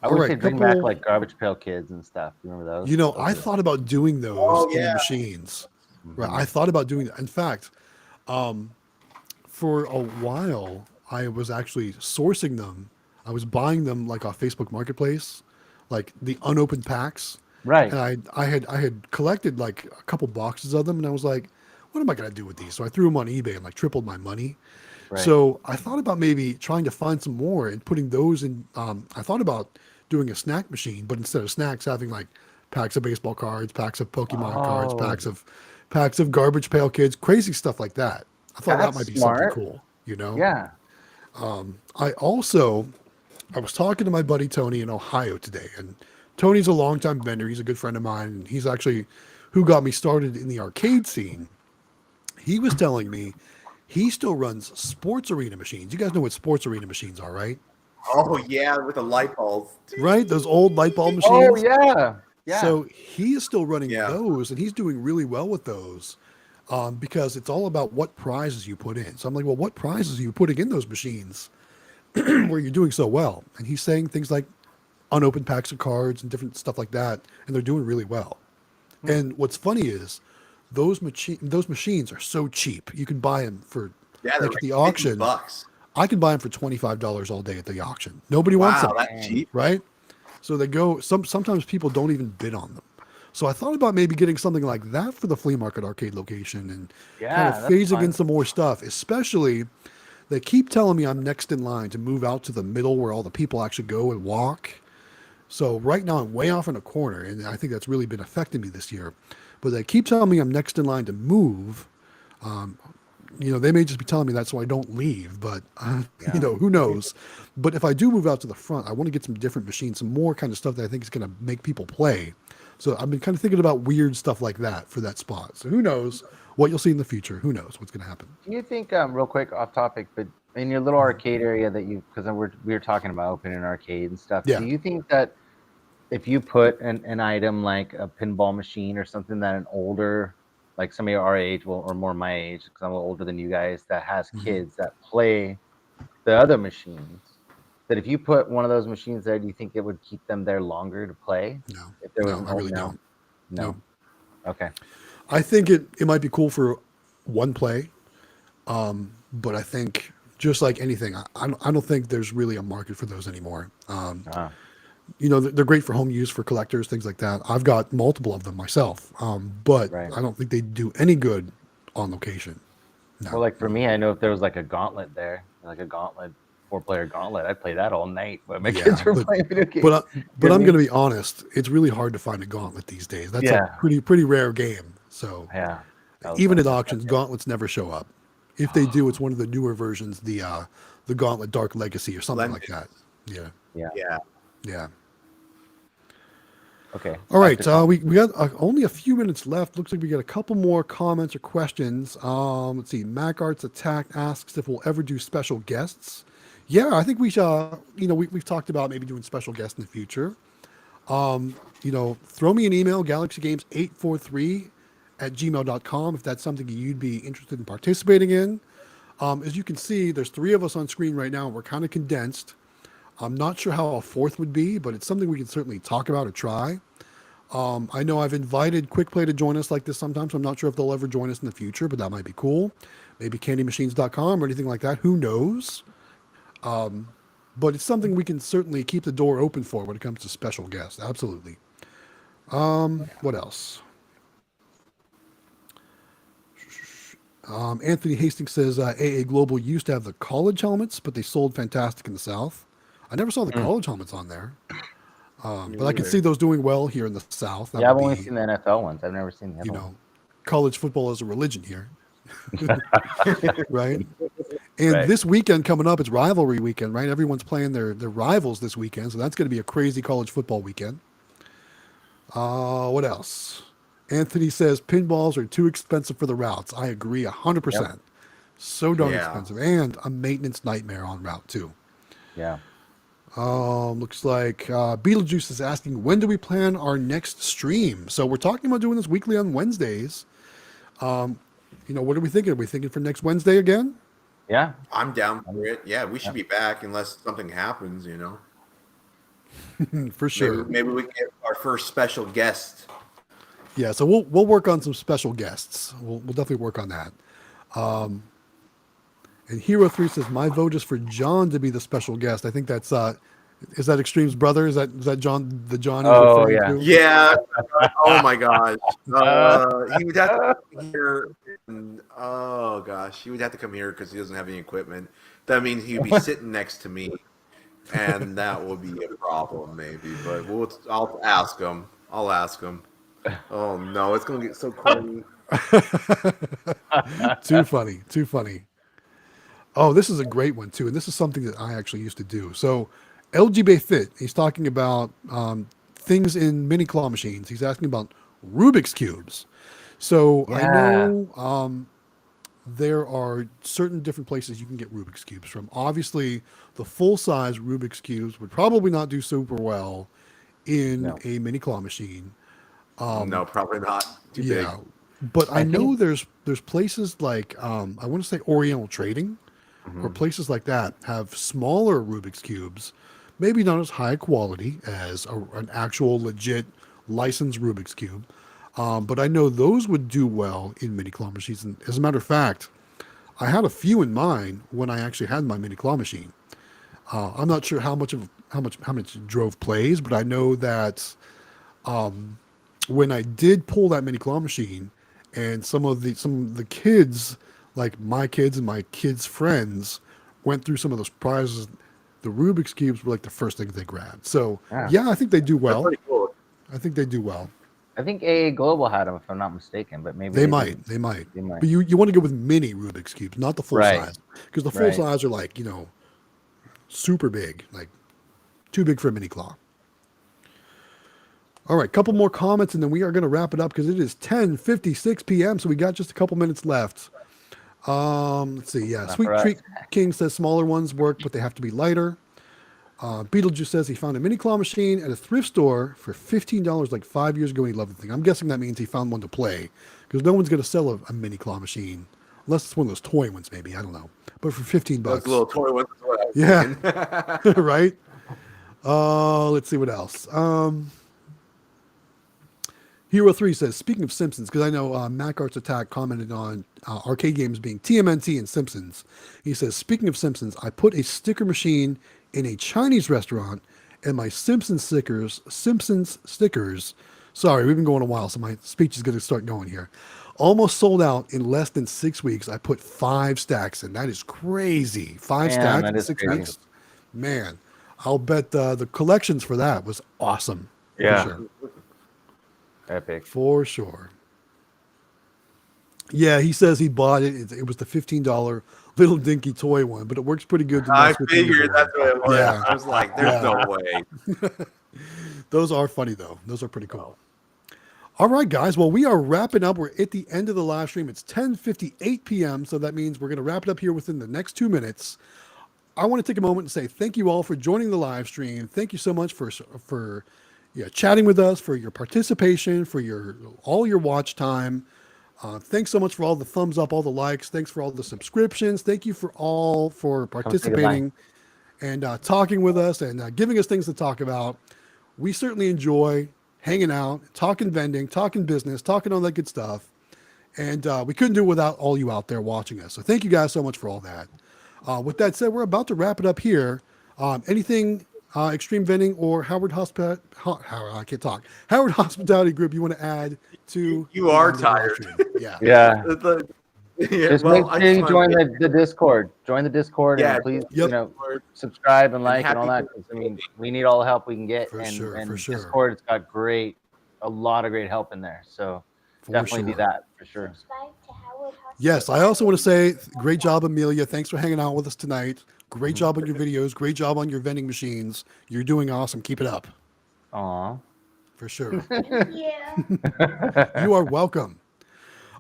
I All would right, say bring back couple. like Garbage Pail Kids and stuff. Remember those? You know, Those I are- thought about doing those Oh in the yeah. machines. Right. I Mhm. thought about doing that. In fact, for a while, I was actually sourcing them. I was buying them like off Facebook Marketplace, like the unopened packs. Right. And I had collected like a couple boxes of them, and I was like, what am I gonna do with these? So I threw them on eBay and like tripled my money. Right. So I thought about maybe trying to find some more and putting those in. I thought about doing a snack machine, but instead of snacks, having like packs of baseball cards, packs of Pokemon cards, Oh, packs of Garbage Pail Kids, crazy stuff like that. I thought that that's might be something smart. cool. You know. Yeah. I was talking to my buddy Tony in Ohio today, and Tony's a longtime vendor. He's a good friend of mine, and he's actually who got me started in the arcade scene. He was telling me he still runs sports arena machines. You guys know what sports arena machines are, right? Oh yeah, with the light bulbs. Right? Those old light bulb Oh machines. yeah. Yeah. So he is still running Yeah. those, and he's doing really well with those because it's all about what prizes you put in. So I'm like, well, what prizes are you putting in those machines where you're doing so well? And he's saying things like unopened packs of cards and different stuff like that, and they're doing really well. And what's funny is those machines are so cheap. You can buy them for Yeah, they're like at like the 50 auction. bucks. I can buy them for $25 all day at the auction. Nobody wants Wow, them, that's cheap. right? So they go. Sometimes people don't even bid on them. So I thought about maybe getting something like that for the flea market arcade location and Yeah, kind of that's phasing in fun. some more stuff. Especially, they keep telling me I'm next in line to move out to the middle where all the people actually go and walk. So right now I'm way off in a corner, and I think that's really been affecting me this year. But they keep telling me I'm next in line to move. They may just be telling me that so I don't leave, but who knows? But if I do move out to the front, I want to get some different machines, some more kind of stuff that I think is going to make people play. So I've been kind of thinking about weird stuff like that for that spot. So who knows what you'll see in the future? Who knows what's going to happen? Do you think, real quick, off topic, but in your little arcade area that because we were talking about opening an arcade and stuff, Yeah. do you think that if you put an item like a pinball machine or something that an older, like somebody our age, well, or more my age, because I'm a little older than you guys, that has kids that play the other machines, that if you put one of those machines there, do you think it would keep them there longer to play? No, If there was no, an I really no? don't. No. Okay. I think it might be cool for one play, but I think just like anything, I don't think there's really a market for those anymore. They're great for home use for collectors, things like that. I've got multiple of them myself, but Right. I don't think they do any good on location. No. Well, like for me, I know if there was like a gauntlet there, like a gauntlet, 4-player gauntlet, I'd play that all night. But my kids were playing video games. But I'm going to be honest, it's really hard to find a gauntlet these days. That's a pretty rare game. So Yeah. even at auctions, gauntlets never show up. If they do, it's one of the newer versions, the Gauntlet Dark Legacy or something like that. Yeah. Yeah. Yeah. Okay. All right. We got only a few minutes left. Looks like we got a couple more comments or questions. Let's see. Mac Arts Attack asks if we'll ever do special guests. Yeah, I think we shall. We've talked about maybe doing special guests in the future. Throw me an email, galaxygames843@gmail.com if that's something you'd be interested in participating in. As you can see, there's 3 of us on screen right now. We're kind of condensed. I'm not sure how a 4th would be, but it's something we can certainly talk about or try. I know I've invited Quick Play to join us like this sometimes. I'm not sure if they'll ever join us in the future, but that might be cool. Maybe candymachines.com or anything like that. Who knows? But it's something we can certainly keep the door open for when it comes to special guests. Absolutely. What else? Anthony Hastings says AA Global used to have the college helmets, but they sold fantastic in the South. I never saw the college helmets on there. But I can see those doing well here in the South. That I've would only be, seen the NFL ones. I've never seen the other ones. college football is a religion here. Right? And Right. this weekend coming up, it's rivalry weekend, right? Everyone's playing their rivals this weekend. So that's going to be a crazy college football weekend. What else? Anthony says pinballs are too expensive for the routes. I agree 100%. Yep. So darn Yeah. expensive. And a maintenance nightmare on route too. Yeah. Looks like Beetlejuice is asking, when do we plan our next stream? So we're talking about doing this weekly on Wednesdays. What are we thinking? Are we thinking for next Wednesday again? Yeah. I'm down for it. Yeah, we should be back unless something happens, For sure. Maybe we can get our first special guest. Yeah, so we'll work on some special guests. We'll definitely work on that. And Hero 3 says my vote is for John to be the special guest. I think that's is that Extreme's brother? Is that John? The John he's Oh, referring yeah. to? Yeah. Oh my gosh. He would have to come here. Oh gosh, he would have to come here because he doesn't have any equipment. That means he'd be sitting next to me, and that will be a problem maybe. But I'll ask him. I'll ask him. Oh no, it's gonna get so corny. Too funny. Too funny. Oh, this is a great one too, and this is something that I actually used to do. So, LGB Fit, he's talking about things in mini claw machines. He's asking about Rubik's cubes. So I know there are certain different places you can get Rubik's cubes from. Obviously, the full size Rubik's cubes would probably not do super well in a mini claw machine. No, probably not. Too big. But I know there's places like I want to say Oriental Trading or places like that have smaller Rubik's cubes, maybe not as high quality as an actual legit licensed Rubik's cube. But I know those would do well in mini claw machines. And as a matter of fact, I had a few in mind when I actually had my mini claw machine. I'm not sure how much drove plays, but I know that when I did pull that mini claw machine, and some of the kids, like my kids and my kids' friends, went through some of those prizes, the Rubik's cubes were like the first things they grabbed. So yeah, I think they do well. That's pretty cool. I think they do well. I think AA Global had them, if I'm not mistaken, but maybe They might. But you want to go with mini Rubik's cubes, not the full size, because the full size are like super big, like too big for a mini claw. All right, couple more comments, and then we are going to wrap it up because it is 10:56 p.m. So we got just a couple minutes left. Let's see. Yeah, Sweet Treat King says smaller ones work, but they have to be lighter. Beetlejuice says he found a mini claw machine at a thrift store for $15 like 5 years ago. He loved the thing. I'm guessing that means he found one to play, because no one's going to sell a mini claw machine unless it's one of those toy ones, maybe. I don't know. But for $15, those little toy ones. Yeah, right. Let's see what else. Hero 3 says, speaking of Simpsons, because I know Mac Arts Attack commented on arcade games being TMNT and Simpsons. He says, speaking of Simpsons, I put a sticker machine in a Chinese restaurant, and my Simpsons stickers, sorry, we've been going a while, so my speech is going to start going here, almost sold out in less than 6 weeks. I put 5 stacks in. That is crazy. 5 stacks in 6 weeks? Man, I'll bet the collections for that was awesome. Yeah. For sure. Epic. For sure. Yeah, he says he bought it. It was the $15 little dinky toy one, but it works pretty good. I figured that's what it was. Yeah. I was like, there's no way. Those are funny, though. Those are pretty cool. All right, guys. Well, we are wrapping up. We're at the end of the live stream. It's 10:58 p.m., so that means we're going to wrap it up here within the next 2 minutes. I want to take a moment and say thank you all for joining the live stream. Thank you so much for chatting with us, for your participation, for all your watch time. Thanks so much for all the thumbs up, all the likes. Thanks for all the subscriptions. Thank you for participating and talking with us and giving us things to talk about. We certainly enjoy hanging out, talking vending, talking business, talking all that good stuff. And we couldn't do it without all you out there watching us. So thank you guys so much for all that. With that said, we're about to wrap it up here. Anything Xtreme Vending or Howard Hospitality Group you want to add to? You are tired. Yeah. Yeah. Yeah, Just make sure you join the Discord. Join the Discord and please, subscribe and like and all that. I mean, we need all the help we can get. For sure. Discord, it's got a lot of great help in there. So definitely do that for sure. Yes, I also want to say great job, Amelia. Thanks for hanging out with us tonight. Great job on your videos. Great job on your vending machines. You're doing awesome. Keep it up. Aw. For sure. Yeah. You are welcome.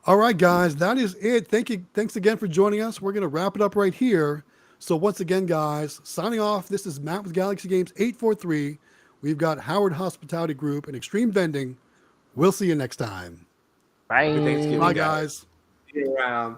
All right, guys, that is it. Thank you. Thanks again for joining us. We're going to wrap it up right here. So once again, guys, signing off. This is Matt with Galaxy Games 843. We've got Howard Hospitality Group and Xtreme Vending. We'll see you next time. Bye. Bye, guys. See you around.